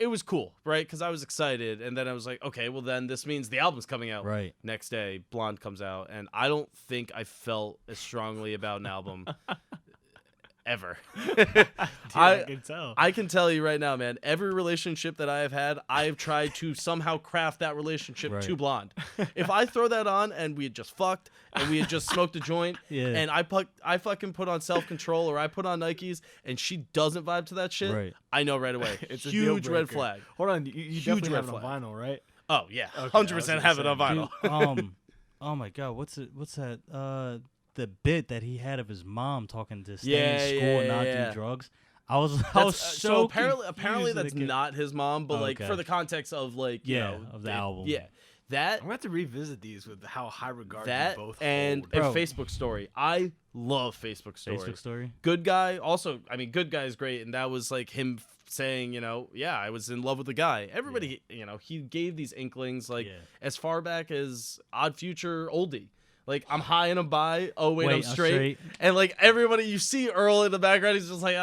It was cool, right? Because I was excited, and then I was like, okay, well then this means the album's coming out. Right. Next day, Blonde comes out, and I don't think I felt as strongly about an album ever. I can tell. I can tell you right now, man, every relationship that I have had, I have tried to somehow craft that relationship to blonde. If I throw that on and we had just fucked and we had just smoked a joint and I fucking put on self-control or I put on Nikes and she doesn't vibe to that shit, I know right away. It's a huge red flag. Hold on, you definitely have it on vinyl, right? Oh, yeah. 100% have it on vinyl. Dude, oh, my God. What's that? The bit that he had of his mom talking to stay in school and not do drugs. I was so apparently that's not his mom, but like for the context of like you know of the album. Yeah. That I'm gonna have to revisit these with how high regard that you both and hold. a Facebook story. I love Facebook story. Facebook story. Good guy. Also, I mean, Good Guy is great, and that was like him saying, you know, yeah, I was in love with the guy. Everybody, you know, he gave these inklings like as far back as Odd Future, Oldie. Like, I'm high and I'm bi. Oh, wait, I'm straight. And, like, everybody, you see Earl in the background, he's just like,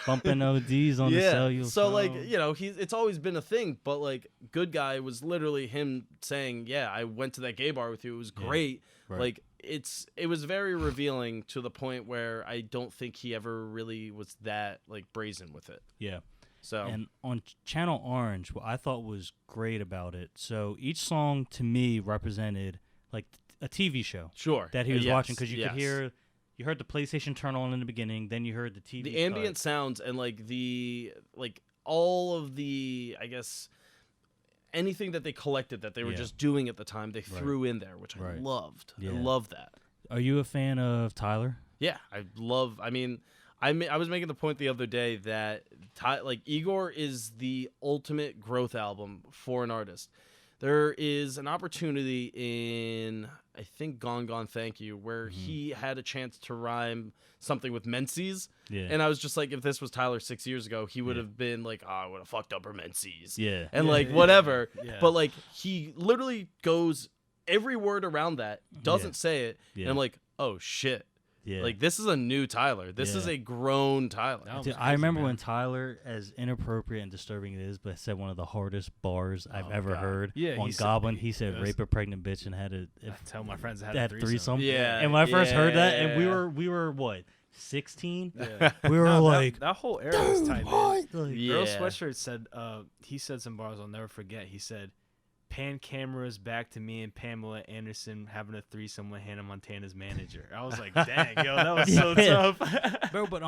bumping ODs on the cellular So, phone. like, you know, it's always been a thing. But, like, Good Guy was literally him saying, yeah, I went to that gay bar with you. It was great. Right. Like, it was very revealing to the point where I don't think he ever really was that, like, brazen with it. Yeah. So. And on Channel Orange, what I thought was great about it, so each song, to me, represented, like, a TV show that he was watching, because you could you heard the PlayStation turn on in the beginning, then you heard the TV the ambient sounds and like all of the, I guess, anything that they collected that they were just doing at the time, they threw in there, which I loved. I love that. Are you a fan of Tyler? Yeah, I was making the point the other day that like Igor is the ultimate growth album for an artist. There is an opportunity in, I think, Gone Gone Thank You, where he had a chance to rhyme something with Menses. Yeah. And I was just like, if this was Tyler 6 years ago, he would have been like, oh, I would have fucked up her Menses. Yeah. And whatever. Yeah. But like, he literally goes every word around that, doesn't say it. Yeah. And I'm like, oh, shit. Yeah. Like, this is a new Tyler. This is a grown Tyler. Dude, I remember when Tyler, as inappropriate and disturbing it is, but said one of the hardest bars I've ever heard on Goblin. He said, rape a pregnant bitch and had I tell my friends I had a threesome. Yeah. And when I first heard that, and we were what, 16? Yeah. We were like... That whole era was tight, man. Earl Sweatshirt said, he said some bars I'll never forget. He said, pan cameras back to me and Pamela Anderson having a threesome with Hannah Montana's manager. I was like, dang, yo, that was so tough. Bro, but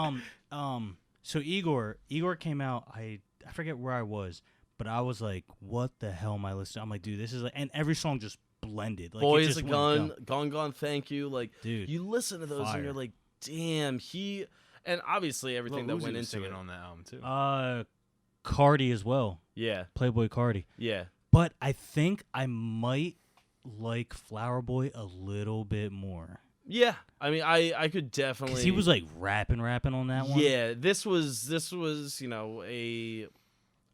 so Igor came out, I forget where I was, but I was like, what the hell am I listening to? I'm like, dude, this is like, and every song just blended. Like, Boy is a Gun, Gone Gone Thank You. Like, dude, you listen to those and you're like, damn, and obviously everything that went into it on that album too. Cardi as well. Yeah. Playboy Cardi. Yeah. But I think I might like Flower Boy a little bit more. Yeah, I mean, I could definitely. 'Cause he was like rapping on that one. Yeah, this was you know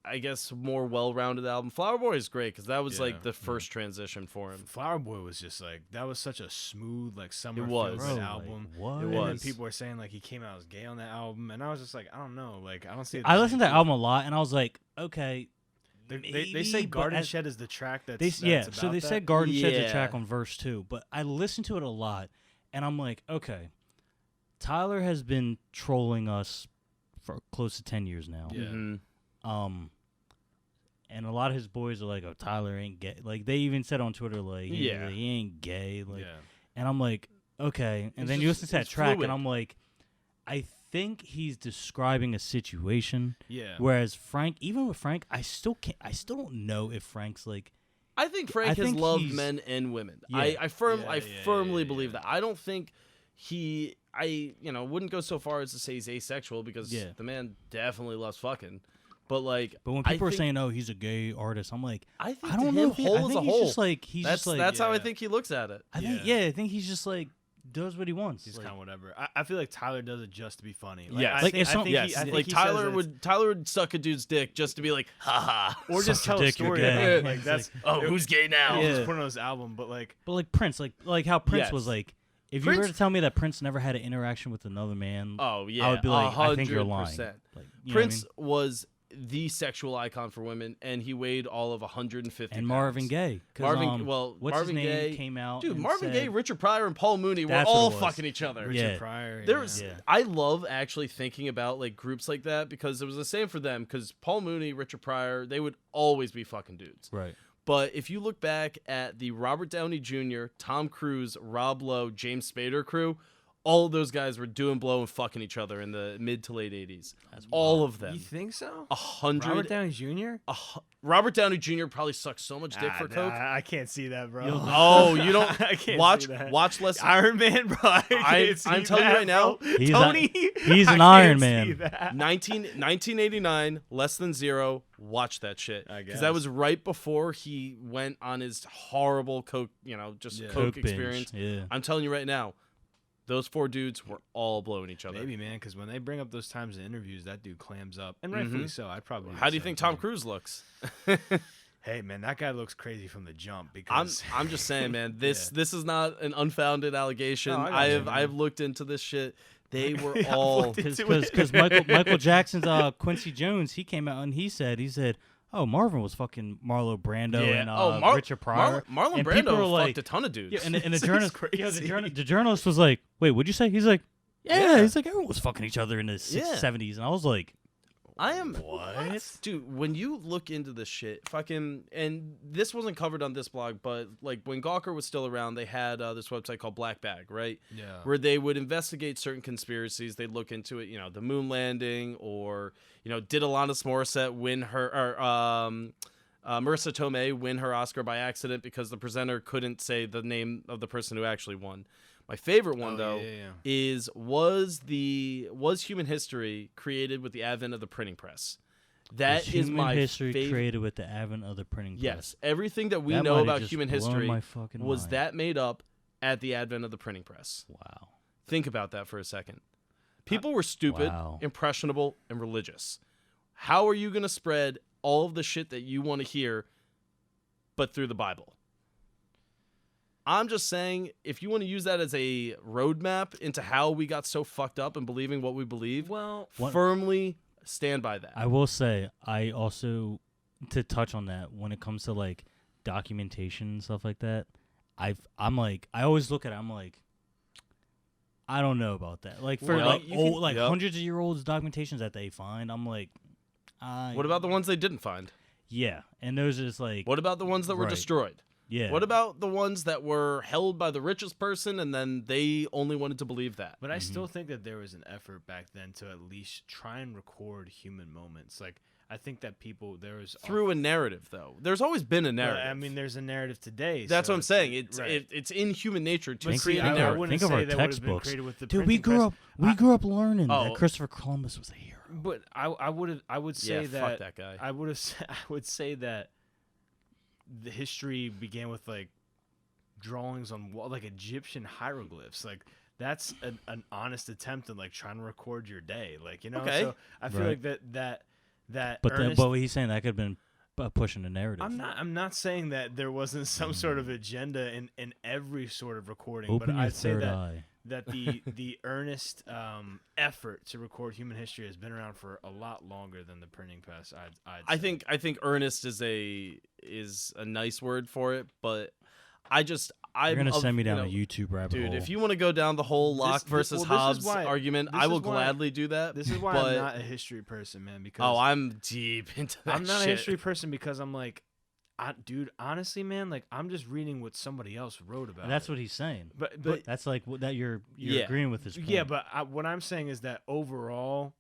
I guess more well-rounded album. Flower Boy is great because that was like the first transition for him. Flower Boy was just like that was such a smooth like summer album. Like, what? And then people were saying like he came out as gay on that album, and I was just like, I don't know, like I don't see. I listened to that album a lot, and I was like, okay. They say Garden Shed is the track so they said Garden Shed's the track on verse 2, but I listened to it a lot, and I'm like, okay, Tyler has been trolling us for close to 10 years now. Yeah. Mm-hmm. And a lot of his boys are like, oh, Tyler ain't gay. Like, they even said on Twitter, like, he ain't gay. Like, and I'm like, okay. And then you listen to that track, fluid. And I'm like, I think he's describing a situation. Yeah. Whereas Frank, even with Frank, I still don't know if Frank's like. I think Frank has loved men and women. Yeah. I firmly believe that. I don't think wouldn't go so far as to say he's asexual because the man definitely loves fucking. But when people are saying, "Oh, he's a gay artist," I'm like, I don't know. Whole as a whole. That's how I think he looks at it. I think he's just like does what he wants. He's kind of whatever. I feel like Tyler does it just to be funny. Tyler would suck a dude's dick just to be like, haha, or just tell a story. Like that's who's gay now? Just put on his album, but like Prince, like how Prince was like. If you were to tell me that Prince never had an interaction with another man, I would be like, 100%. I think you're lying. Prince was the sexual icon for women, and he weighed all of 150 And pounds. Marvin Gaye. 'Cause, Marvin what's Marvin his name Gaye came out. Dude, and Marvin said, Gaye, Richard Pryor, and Paul Mooney were That's what all it was. fucking each other. Richard Yeah. Pryor. There's, Yeah. I love actually thinking about like groups like that because it was the same for them. Because Paul Mooney, Richard Pryor, they would always be fucking dudes. Right. But if you look back at the Robert Downey Jr., Tom Cruise, Rob Lowe, James Spader crew, all of those guys were doing blow and fucking each other in the mid to late 80s. All of them. You think so? 100. Robert Downey Jr. Robert Downey Jr. probably sucked so much dick for coke. I can't see that, bro. Oh, you don't I can't watch see that. watch less. Iron Man, bro. I'm telling you right now, He's Tony. he's I an can't Iron see Man. that. 1989, Less Than Zero. Watch that shit I because that guess. was right before he went on his horrible coke, Yeah. coke binge. experience. Yeah. I'm telling you right now, those 4 dudes were all blowing each other. Maybe, man, because when they bring up those times in interviews, that dude clams up, and rightfully so. I'd probably. How do you think Tom Cruise looks? Hey, man, that guy looks crazy from the jump. Because I'm just saying, man. This is not an unfounded allegation. No, I got I you, have man. I've looked into this shit. They were I've all looked into Because Michael Jackson's Quincy Jones, he came out and he said, oh, Marvin was fucking Marlon Brando and Richard Pryor. Marlon And people were Brando like- fucked a ton of dudes. Yeah, and the This journalist, is yeah, crazy. the journalist was like, "Wait, what'd you say?" He's like, "Yeah." Yeah. He's like, "Everyone was fucking each other in the Yeah. 70s," and I was like, I am What? dude. When you look into this shit, fucking, and this wasn't covered on this blog, but like when Gawker was still around, they had this website called Black Bag, right? Yeah. Where they would investigate certain conspiracies. They'd look into it, the moon landing, or did Alanis Morissette win her, or Marissa Tomei win her Oscar by accident because the presenter couldn't say the name of the person who actually won. My favorite one though is was human history created with the advent of the printing press? That was is human my history favorite. created with the advent of the printing press. Yes, everything that we That know might have about just human blown history my fucking was mind. that made up at the advent of the printing press. Wow. Think about that for a second. People were stupid, Wow. impressionable, and religious. How are you going to spread all of the shit that you want to hear, but through the Bible? I'm just saying, if you want to use that as a roadmap into how we got so fucked up and believing what we believe, Well, firmly stand by that. I will say, I also, to touch on that, when it comes to like documentation and stuff like that, I always look at it, I'm like, I don't know about that. Like for Well, you can- like yep. hundreds of year olds documentations that they find, I'm like, What about the ones they didn't find? Yeah, and those are just like, What about the ones that were Right. destroyed? yeah. What about the ones that were held by the richest person and then they only wanted to believe that? but I still think that there was an effort back then to at least try and record human moments. Like, I think that there was Through a narrative, though. There's always been a Well, narrative. I mean, there's a narrative today. That's so what I'm saying. It's right. it's in human nature to But create see, a I narrative. wouldn't Think of say our that would have been textbooks. created with the Dude, we printing press. grew up learning Oh. that Christopher Columbus was a hero. But I would say Yeah, that fuck that guy. I would say that the history began with like drawings on wall, like Egyptian hieroglyphs. Like that's an honest attempt at like trying to record your day. Like Okay. So I feel Right. like that. But earnest, but what he's saying that could have been pushing the narrative. I'm not saying that there wasn't some sort of agenda in every sort of recording. Open but your I'd say third that eye. that the earnest effort to record human history has been around for a lot longer than the printing press. I think earnest is a nice word for it, but You're gonna send me down a YouTube rabbit dude. hole. If you want to go down the whole Locke versus this is Hobbes why- argument, this I is will why- gladly do that. this is why but, I'm not a history person, man. Because Oh, I'm deep into that. I'm not shit. a history person because I'm like, dude, honestly, man, like I'm just reading what somebody else wrote about. And that's it. what he's saying. But That's like that you're Yeah. agreeing with his point. yeah, but what I'm saying is that overall,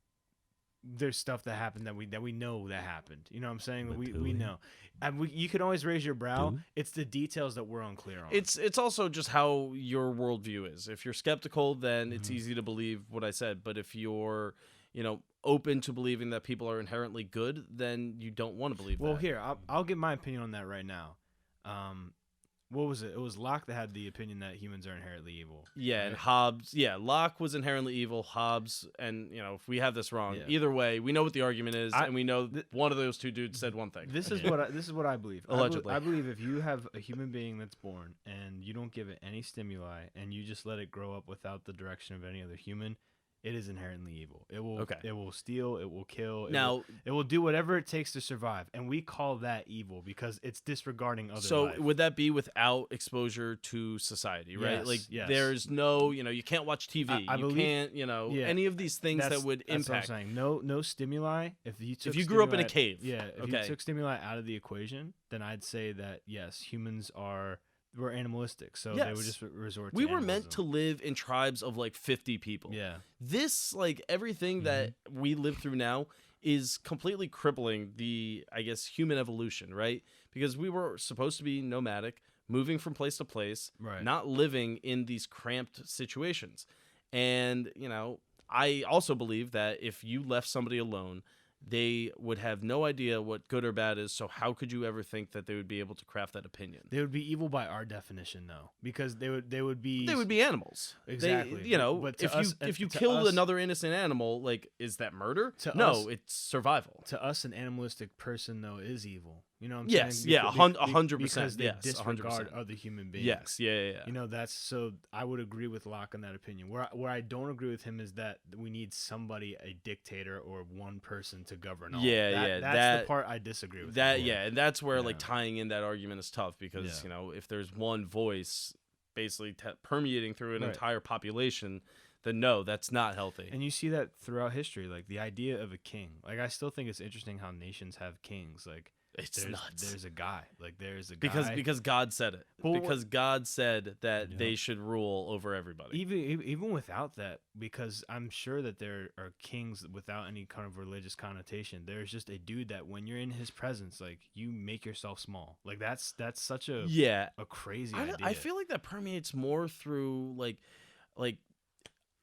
there's stuff that happened that we know that happened. You know what I'm saying? But We do we? know, and you can always raise your brow. Do? It's the details that we're unclear on. It's also just how your worldview is. If you're skeptical, then it's Mm-hmm. easy to believe what I said. But if you're, open to believing that people are inherently good, then you don't want to believe well, that. here I'll give my opinion on that right now. What was it? It was Locke that had the opinion that humans are inherently evil. Yeah, and right? Hobbes. Yeah, Locke was inherently evil. Hobbes, and if we have this wrong, Yeah. either way, we know what the argument is, I- and we know one of those two dudes said one thing. This is Yeah. what I believe. Allegedly. I believe if you have a human being that's born and you don't give it any stimuli and you just let it grow up without the direction of any other human, it is inherently evil. It will Okay. it will steal, it will kill, Now, it will do whatever it takes to survive. And we call that evil because it's disregarding other so life. would that be without exposure to society, right? Yes, Like yes. there's no, you can't watch TV. I you believe- can't, yeah, any of these things that would that's impact. what I'm saying. No stimuli. If you grew up in a stimuli- cave, yeah. If okay. you took stimuli out of the equation, then I'd say that yes, humans we're animalistic, so they would Yes. just resort. We to were meant to animalism. live in tribes of like 50 people. Yeah. This, like everything that we live through now, is completely crippling the, I guess, human evolution, right? Because we were supposed to be nomadic, moving from place to place, Right. not living in these cramped situations. And, I also believe that if you left somebody alone, they would have no idea what good or bad is. So how could you ever think that they would be able to craft that opinion? They would be evil by our definition, though, because they would be They would be animals. Exactly. But to us- if you to killed us- another innocent animal, like, is that murder? To No, us- it's survival. to us. An animalistic person though is evil. You know what I'm Yes, saying? yeah, Beca- 100%, because they yes, disregard 100%. other human beings. Yes, yeah. You know, that's so I would agree with Locke on that opinion. Where I don't agree with him is that we need somebody, a dictator or one person to govern all. Yeah, That's the part I disagree with. him. And that's where like Yeah. tying in that argument is tough because Yeah. if there's one voice basically permeating through an Right. entire population, then no, that's not healthy. And you see that throughout history, like the idea of a king. Like I still think it's interesting how nations have kings. Like It's nuts. There's a guy. Like there's a because guy. because God said it. But what- because God said that Yeah. they should rule over everybody. Even without that, because I'm sure that there are kings without any kind of religious connotation. There's just a dude that when you're in his presence, like you make yourself small. Like that's such a crazy idea. I feel like that permeates more through like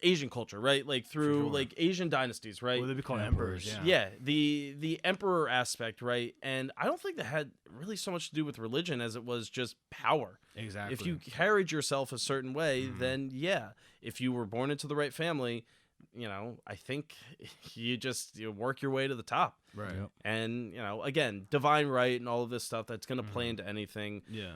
Asian culture, right? Like through sure. like Asian dynasties, right? Well, they'd be called Emperors. emperors. Yeah, the emperor aspect, right? And I don't think that had really so much to do with religion as it was just power. Exactly. If you carried yourself a certain way, then yeah, if you were born into the right family, I think you work your way to the top. right. Yep. And again, divine right and all of this stuff that's going to play into anything. Yeah.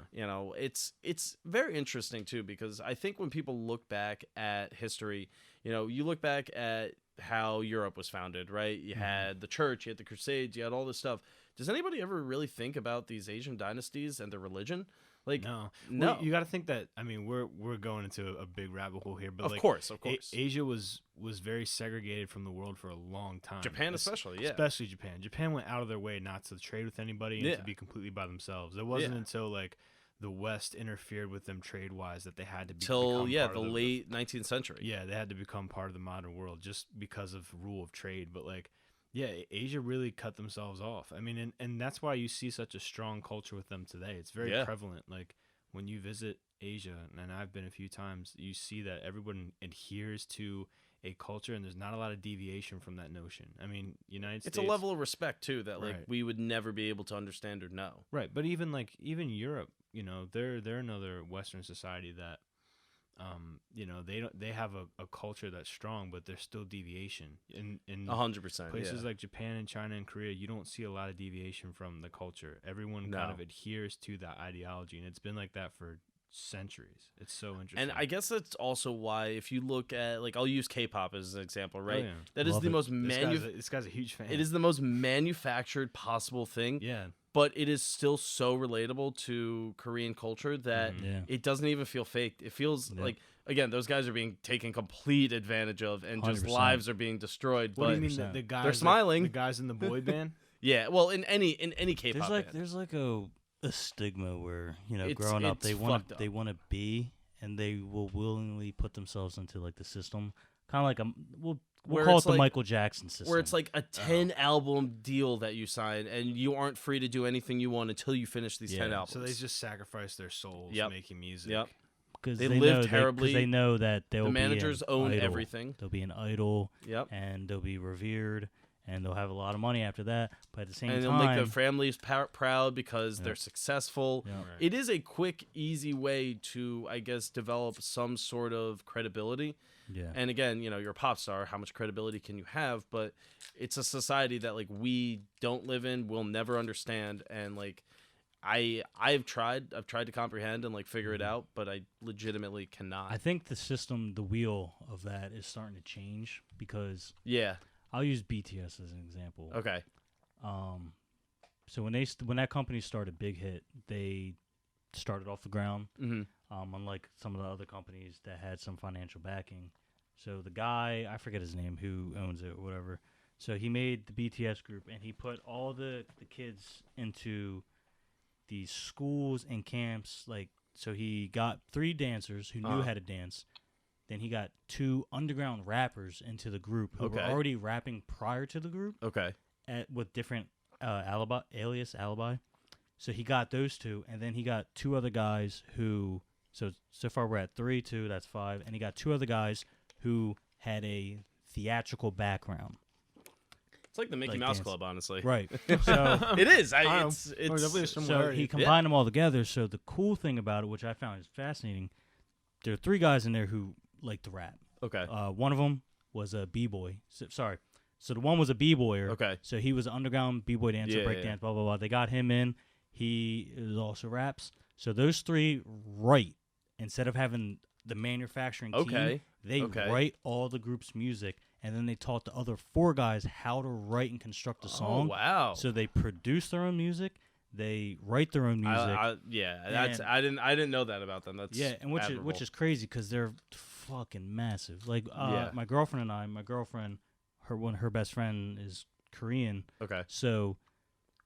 It's very interesting too, because I think when people look back at history, you look back at how Europe was founded, right? You had the church, you had the Crusades, you had all this stuff. Does anybody ever really think about these Asian dynasties and their religion? Like, No. no. Well, you got to think that. I mean, we're going into a big rabbit hole here, but Of like, course. Asia was very segregated from the world for a long time. Japan especially, yeah. Especially Japan. Japan went out of their way not to trade with anybody and Yeah. to be completely by themselves. It wasn't Yeah. until like the West interfered with them trade wise that they had to Till become part the of late 19th century. Yeah, they had to become part of the modern world just because of rule of trade. But like, yeah, Asia really cut themselves off. I mean, and that's why you see such a strong culture with them today. It's very Yeah. prevalent. Like when you visit Asia, and I've been a few times, you see that everyone adheres to a culture, and there's not a lot of deviation from that notion. I mean, United States. It's a level of respect too that like Right. we would never be able to understand or know. Right, but even Europe, they're another Western society that, they have a culture that's strong, but there's still deviation in 100%. places yeah. like Japan and China and Korea. You don't see a lot of deviation from the culture. Everyone kind No. of adheres to that ideology, and it's been like that for centuries. It's so interesting. And I guess that's also why, if you look at, like, I'll use K-pop as an example, right? yeah. That is Love the it. most this guy's a huge fan. it is the most manufactured possible thing, yeah. but it is still so relatable to Korean culture that Yeah. it doesn't even feel faked. It feels Yeah. like, again, those guys are being taken complete advantage of, and just 100%. lives are being destroyed. What do you But mean the guys? They're smiling. The guys in the boy band. yeah, well, in any K-pop band. There's like a stigma where It's- growing up it's they fucked up. want to be, and they will willingly put themselves into like the system, kind of like we'll Where call it it's the like- Michael Jackson system, where it's like a 10 album deal that you sign, and you aren't free to do anything you want until you finish these 10 Yeah. albums. So they just sacrifice their souls Yep. making music. Yep. because they they live know terribly. they know that they'll The managers be an own idol. everything. They'll be an idol, Yep. and they'll be revered, and they'll have a lot of money after that. But at the same And they'll time, make their families proud because Yeah. they're successful. Yeah. Right. It is a quick, easy way to, I guess, develop some sort of credibility. yeah, And again, you're a pop star. How much credibility can you have? But it's a society that, like, we don't live in, we'll never understand. And, like, I've tried to comprehend and like figure it out, but I legitimately cannot. I think the system, the wheel of that is starting to change because Yeah. I'll use BTS as an example. Okay. So when that company started Big Hit, they started off the ground. Mm-hmm. Unlike some of the other companies that had some financial backing. So the guy, I forget his name, who owns it or whatever. So he made the BTS group, and he put all the kids into these schools and camps. Like, so he got 3 dancers who knew how to dance. Then he got 2 underground rappers into the group who were already rapping prior to the group. Okay. With different alias. So he got those 2, and then he got 2 other guys who. So far we're at 3, 2. That's 5, and he got 2 other guys who had a theatrical background. It's like the Mickey Mouse Club, honestly. Right. So it is. It's definitely a so similarity. he combined them all together. So the cool thing about it, which I found is fascinating, there are 3 guys in there who like to rap. Okay. One of them was a b-boy. So the one was a b-boyer. Okay. So he was an underground b-boy dancer, break dance, blah blah blah. They got him in. He also raps. So those 3 write instead of having the manufacturing team. They write all the group's music, and then they taught the other 4 guys how to write and construct a song. Oh, wow. So they produce their own music, they write their own music. I didn't know that about them. That's and which is crazy because they're fucking massive. Like my girlfriend, her best friend is Korean. Okay. So,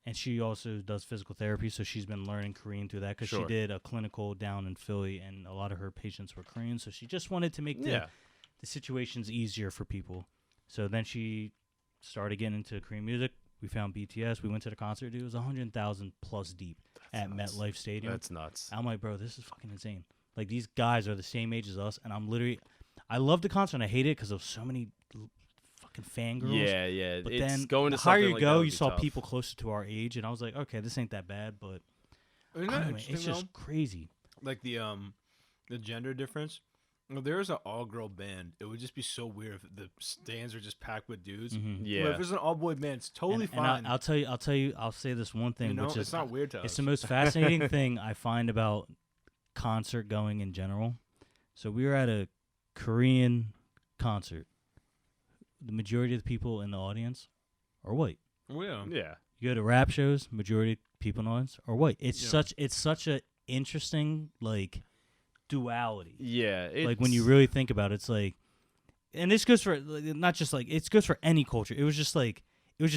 and she also does physical therapy, so she's been learning Korean through that because she did a clinical down in Philly, and a lot of her patients were Korean. So she just wanted to make the situations easier for people. So then she started getting into Korean music. We found BTS. We went to the concert. It was 100,000 plus deep at MetLife Stadium. That's nuts. I'm like, bro, this is fucking insane. Like, these guys are the same age as us, and I love the concert, and I hate it because there's so many fucking fangirls. Yeah. But it's then going to the higher you like go, that you saw tough. people closer to our age, and I was like, okay, this ain't that bad, but Isn't that interesting, it's just crazy. like the gender difference. Well, there was an all-girl band. It would just be so weird if the stands were just packed with dudes. Mm-hmm. Yeah. But if it's an all-boy band, it's totally fine. And I'll say this one thing, which is it's not weird to us. It's the most fascinating thing I find about concert going in general. So we were at a Korean concert. The majority of the people in the audience are white. Yeah. Yeah. You go to rap shows, majority of people in the audience are white. It's such a interesting duality. Yeah. Like when you really think about it, it's like, and this goes for not just it goes for any culture. It was just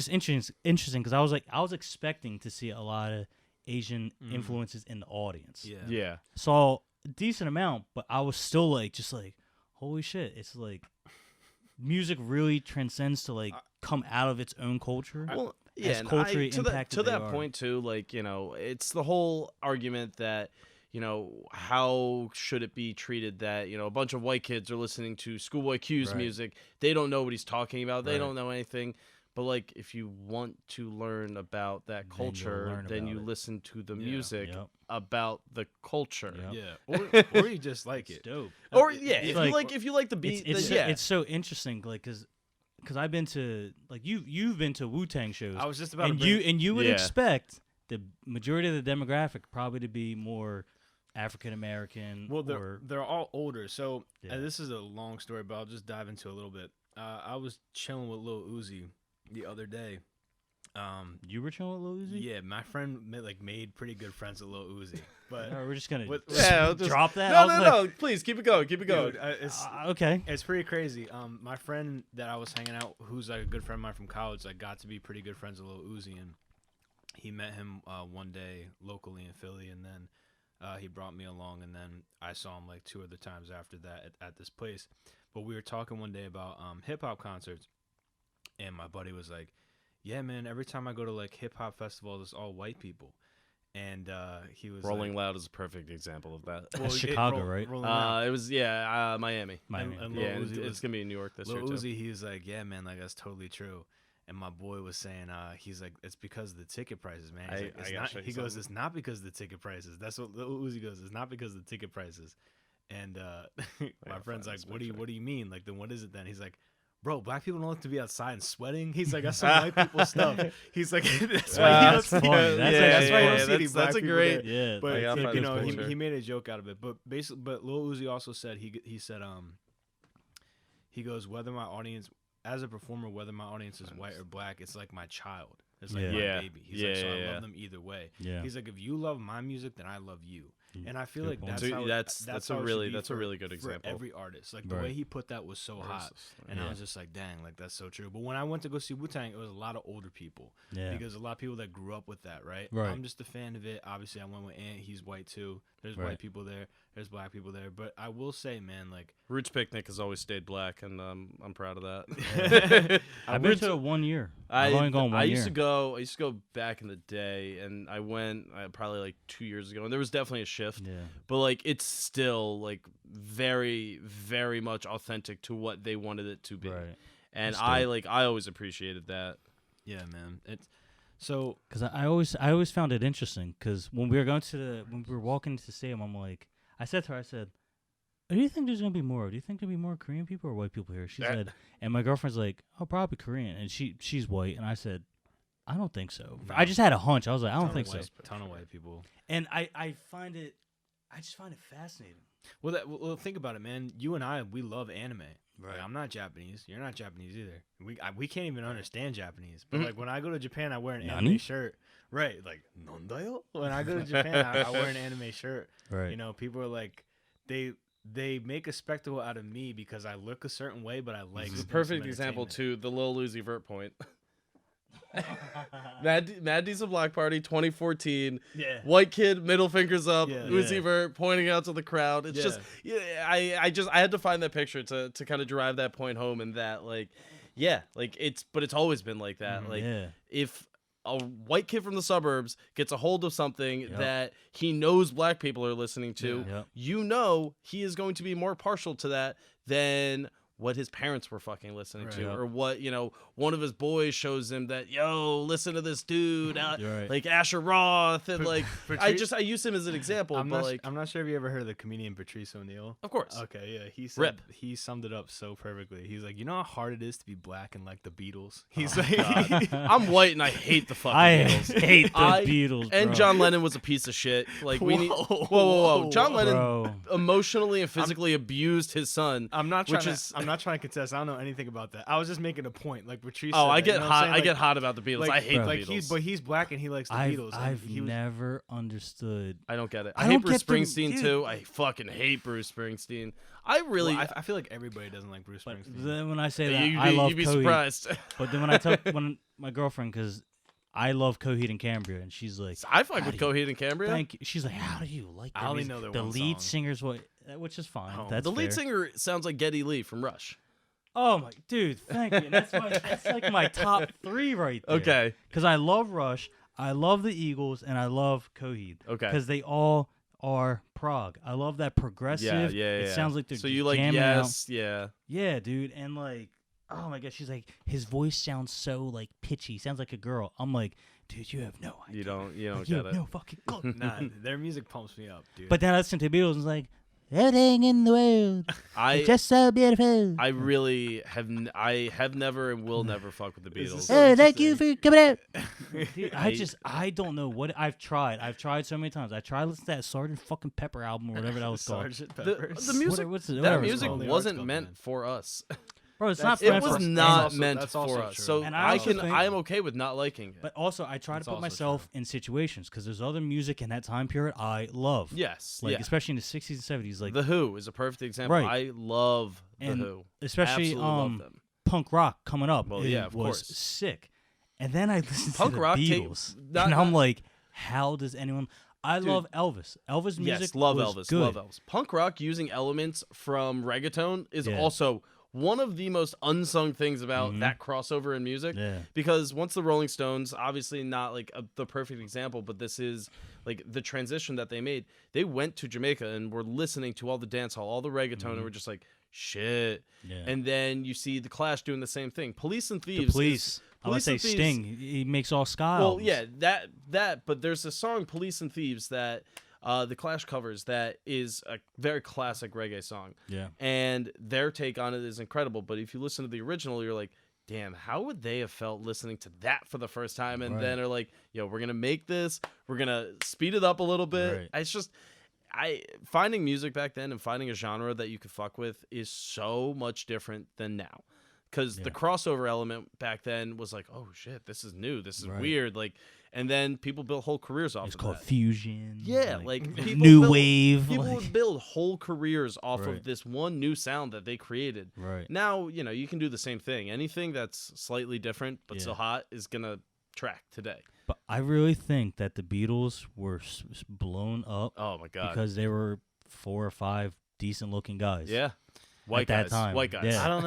interesting because I was expecting to see a lot of Asian influences in the audience. Yeah. Saw a decent amount, but I was still holy shit! It's like music really transcends to come out of its own culture. Well, yeah, as and culture to that point too. It's the whole argument that how should it be treated that a bunch of white kids are listening to Schoolboy Q's music. They don't know what he's talking about. They don't know anything. But if you want to learn about that culture, then you listen to the music about the culture. Yeah, or you just like it. Dope. Or if you like the beat, it's so interesting. Because I've been to you've been to Wu-Tang shows. I was just about and you would expect the majority of the demographic probably to be more African American. Well, they're all older. So this is a long story, but I'll just dive into a little bit. I was chilling with Lil Uzi the other day. You were chilling with Lil Uzi? Yeah, my friend made pretty good friends with Lil Uzi. But we're just gonna drop that. No, please keep it going. Keep it going. Dude, okay. It's pretty crazy. My friend that I was hanging out, who's a good friend of mine from college, got to be pretty good friends with Lil Uzi, and he met him one day locally in Philly, and then he brought me along, and then I saw him 2 other times after that at this place. But we were talking one day about hip hop concerts, and my buddy was like, "Yeah, man, every time I go to hip hop festivals, it's all white people." And he was Rolling Loud is a perfect example of that. Well, Chicago, right? It was Miami. And it's gonna be in New York this year Lil too. Uzi, he was like, "Yeah, man, that's totally true." And my boy was saying, he's like, "It's because of the ticket prices, man." He goes, "It's not because of the ticket prices." That's what Lil Uzi goes. It's not because of the ticket prices. And my friend's like, "What do you mean? Then what is it then?" He's like, bro, black people don't like to be outside and sweating. He's like, that's some white people stuff. He's like, that's why That's funny. that's why you don't see any black that's a people great. there. Yeah. But I gotta you find know, this picture. he made a joke out of it. But basically, but Lil Uzi also said he said he goes, whether my audience, as a performer, whether my audience is white or black, it's like my child. It's like my Yeah. baby. He's Yeah, like, so yeah, I yeah. love them either way. Yeah. He's like, if you love my music, then I love you. And I feel Good like point. that's So how that's a how it should really be that's a for- really good for example. every artist. Like the Right. way he put that was so hot, and I was just like, dang, like that's so true. But when I went to go see Wu-Tang, it was a lot of older people Yeah. because a lot of people that grew up with that, right? Right. I'm just a fan of it. Obviously, I went with Ant. He's white too. There's Right. white people there. There's black people there. But I will say, man, like Roots Picnic has always stayed black, and I'm proud of that. I've been to it 1 year. I've only gone 1 year. I used to go back in the day, and I went probably like 2 years ago, and there was definitely a shift. Yeah. But like it's still like very, very much authentic to what they wanted it to be. Right. And That's I dope. always appreciated that. yeah, man. It's so Because I always found it interesting. Because when we were walking into the stadium, I'm like, I said to her, "Do you think there's gonna be more? Do you think there'll be more Korean people or white people here?" She said, and my girlfriend's like, "Oh, probably Korean," and she's white, and I said, "I don't think so." No. I just had a hunch. I was like, "I don't think so." Ton of white people. And I just find it fascinating. Well, think about it, man. You and I, we love anime. Right. Like, I'm not Japanese. You're not Japanese either. We can't even understand Japanese. But Mhm. like when I go to Japan, I wear an Nani? anime shirt. Right. Like nandayo. When I go to Japan, I wear an anime shirt. Right. You know, people are like, they make a spectacle out of me because I look a certain way, but I like. It's a some perfect example entertainment. to the Lil Uzi Vert point. Mad Diesel Block Party 2014. Yeah. White kid, middle fingers up, Yeah. Uzi Yeah. Vert pointing out to the crowd. It's Yeah. just, yeah, I had to find that picture to kind of drive that point home, and that like, yeah, like it's always been like that. Mhm. Like Yeah. if a white kid from the suburbs gets a hold of something Yep. that he knows black people are listening to, Yeah. Yep. you know he is going to be more partial to that than what his parents were fucking listening to, Right. or what, you know, one of his boys shows him that, yo, listen to this dude, You're right. like Asher Roth, and like Patrice- I use him as an example, but like, I'm not sure if you ever heard of the comedian Patrice O'Neal. of course, Okay, yeah, he said Rip. he summed it up so perfectly. He's like, you know how hard it is to be black and like the Beatles. Oh He's God. I'm white and I hate the fucking I Beatles. hate the I- Beatles, And bro. John Lennon was a piece of shit. Like we need, Whoa, whoa. John whoa. Lennon Bro. emotionally and physically abused his son. I'm not trying Which to. is- I'm not trying to contest. I don't know anything about that. I was just making a point. Like Patrice. Oh, said I that, get you know what I'm hot. saying? I Like- get hot about the Beatles. Like, I hate like the he's, Beatles. but he's black and he likes the Beatles. and I've he was, never understood. I don't get it. I I hate don't Bruce get the- Springsteen dude. too. I fucking hate Bruce Springsteen. I really. Well, I feel like everybody doesn't like Bruce But Springsteen. then when I say that, you'd I love be Coheed. surprised. But then when I tell when my girlfriend, because I love Coheed and Cambria, and she's like, I fuck How with do you- Coheed and Cambria. "Thank you." She's like, "How do you like?" I their only music?" know their the one lead song. singer's what, which is fine. Oh. That's The lead fair. singer sounds like Geddy Lee from Rush. Oh my dude, thank you. That's like my top 3 right there. Okay. Because I love Rush, I love the Eagles, and I love Coheed. Okay. Because they all are prog. I love that progressive. Yeah. It sounds like they're so just you like jamming out. yes, yeah. Yeah, dude, and like, oh my god, she's like, his voice sounds so like pitchy, sounds like a girl. I'm like, dude, you have no idea. You don't Like, get you have it. no fucking clue. Nah, their music pumps me up, dude. But then I listen to the Beatles and it's like, everything in the world I is just so beautiful. I really I have never and will never fuck with the This is Beatles. so- Oh, thank you for coming out. Dude, I- I don't know what I've tried. I've tried so many times. I tried listening to that Sergeant fucking Pepper album or whatever that was called. Sergeant The, Peppers. the music, what's it- that whatever it's music called. The wasn't Arts meant Club, man. for us. Bro, it's That's- not It meant was for us. not also- meant that's for also us. true. So And I also think- I am okay with not liking it. But also, I try That's to put also myself in situations because there's other music in that time period I love. yes, Like, yeah. especially in the 60s and 70s. Like, The Who is a perfect example. Right. I love The And Who. especially Absolutely love them. punk rock coming up. Well, it yeah, of was course. sick. And then I listened Punk to the rock Beatles. not- and I'm not- like, how does anyone... I Dude. love Elvis. Elvis music Yes, love was Elvis. good. Love Elvis. Punk rock using elements from reggaeton is Yeah. also one of the most unsung things about Mhm. that crossover in music. Yeah. Because once the Rolling Stones, obviously not like the perfect example, but this is like the transition that they made. They went to Jamaica and were listening to all the dance hall, all the reggaeton, and were just like, shit. Yeah. And then you see the Clash doing the same thing. Police and The Thieves. Police. I would Police say and Thieves- Sting. He makes all ska Well, albums. yeah, that. But there's a song, Police and Thieves, that The Clash covers that is a very classic reggae song. Yeah. And their take on it is incredible. But if you listen to the original, you're like, damn, how would they have felt listening to that for the first time? And then are like, yo, we're going to make this. We're going to speed it up a little bit. Right. It's just, finding music back then and finding a genre that you could fuck with is so much different than now. Because the crossover element back then was like, oh shit, this is new, this is weird, like, and then people built whole careers off. It's of called that. fusion. Yeah, like people new wave. People like, would build whole careers off Right. of this one new sound that they created. Right. Now, you can do the same thing. Anything that's slightly different but still hot is gonna track today. But I really think that the Beatles were blown up. Oh my god! Because they were 4 or 5 decent looking guys. Yeah. White guys. That time. White guys. Yeah. I don't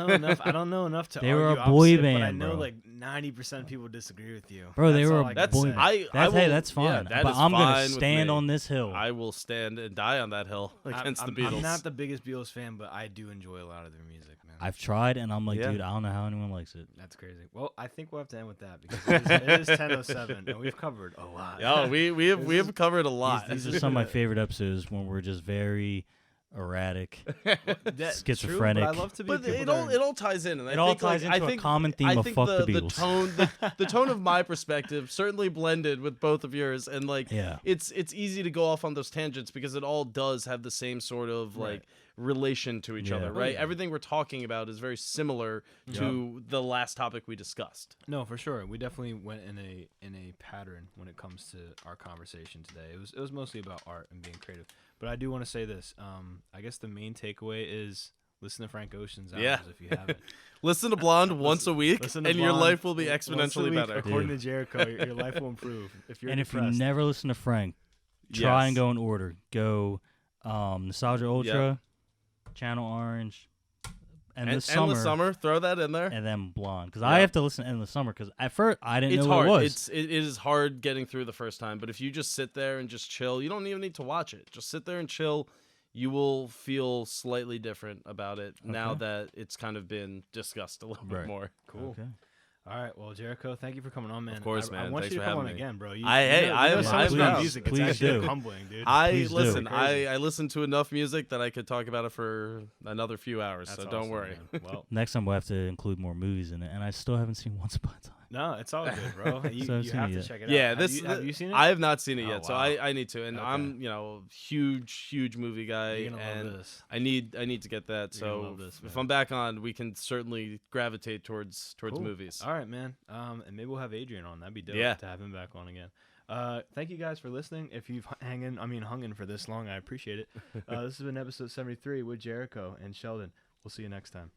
know enough to They argue were a boy opposite, band, but I know bro. like 90% of people disagree with you. Bro, they That's were all a I can That's boy say. band. I will, Hey, that's fine. Yeah, that but is I'm fine gonna with stand me. on this hill. I will stand and die on that hill against the Beatles. I'm not the biggest Beatles fan, but I do enjoy a lot of their music, man. I've tried, and I'm like, Yeah. dude, I don't know how anyone likes it. That's crazy. Well, I think we'll have to end with that because it is 10:07, and we've covered a lot. Yeah, we have covered a lot. These are some of my favorite episodes when we're just very erratic, That's schizophrenic. True, but I love to be But people it that all are- it all ties in, and It I all think, ties like, into I a think, common theme I of think fuck the, the the Beatles. tone the tone of my perspective certainly blended with both of yours, and like Yeah. it's easy to go off on those tangents because it all does have the same sort of like relation to each Yeah. other, Oh, right? yeah. Everything we're talking about is very similar to the last topic we discussed. No, for sure. We definitely went in a pattern when it comes to our conversation today. It was mostly about art and being creative. But I do want to say this. I guess the main takeaway is listen to Frank Ocean's albums Yeah. if you haven't. Listen to Blonde once a week, Listen to and your Blonde life will be once a exponentially week, better. According to Jerhico, your life will improve. If you're And if you depressed. never listen to Frank, try Yes. and go in order. Go Nostalgia Ultra, Channel Orange, Endless Summer, throw that in there. and then Blonde. Because Yeah. I have to listen to Endless Summer because at first I didn't It's know hard. what it was. It is hard getting through the first time, but if you just sit there and just chill, you don't even need to watch it. Just sit there and chill. You will feel slightly different about it now Okay. that it's kind of been discussed a little bit Right. more. Cool. Okay. All right. Well, Jerhico, thank you for coming on, man. Of course, I man. want Thanks you to for come on having me. again, bro. You Hey, know, I you know am- so I much about please- music. It's please actually do. humbling, dude. Please do. Listen, Crazy. I listen to enough music that I could talk about it for another few hours, That's so don't awesome, worry. man. Well, Next time we'll have to include more movies in it, and I still haven't seen Once Upon a Time. no, it's all good, bro. You, So I've you seen have it to yet. check it Yeah, out. Have you seen it? I have not seen it Oh, yet, so wow. I need to. And Okay. I'm, huge movie guy, You're gonna and love this. I need to get that. You're gonna So love this, if man. I'm back on, we can certainly gravitate towards Cool. movies. All right, man. And maybe we'll have Adrian on. That'd be dope Yeah. to have him back on again. Thank you guys for listening. If you've hung in for this long, I appreciate it. This has been episode 73 with Jerhico and Sheldon. We'll see you next time.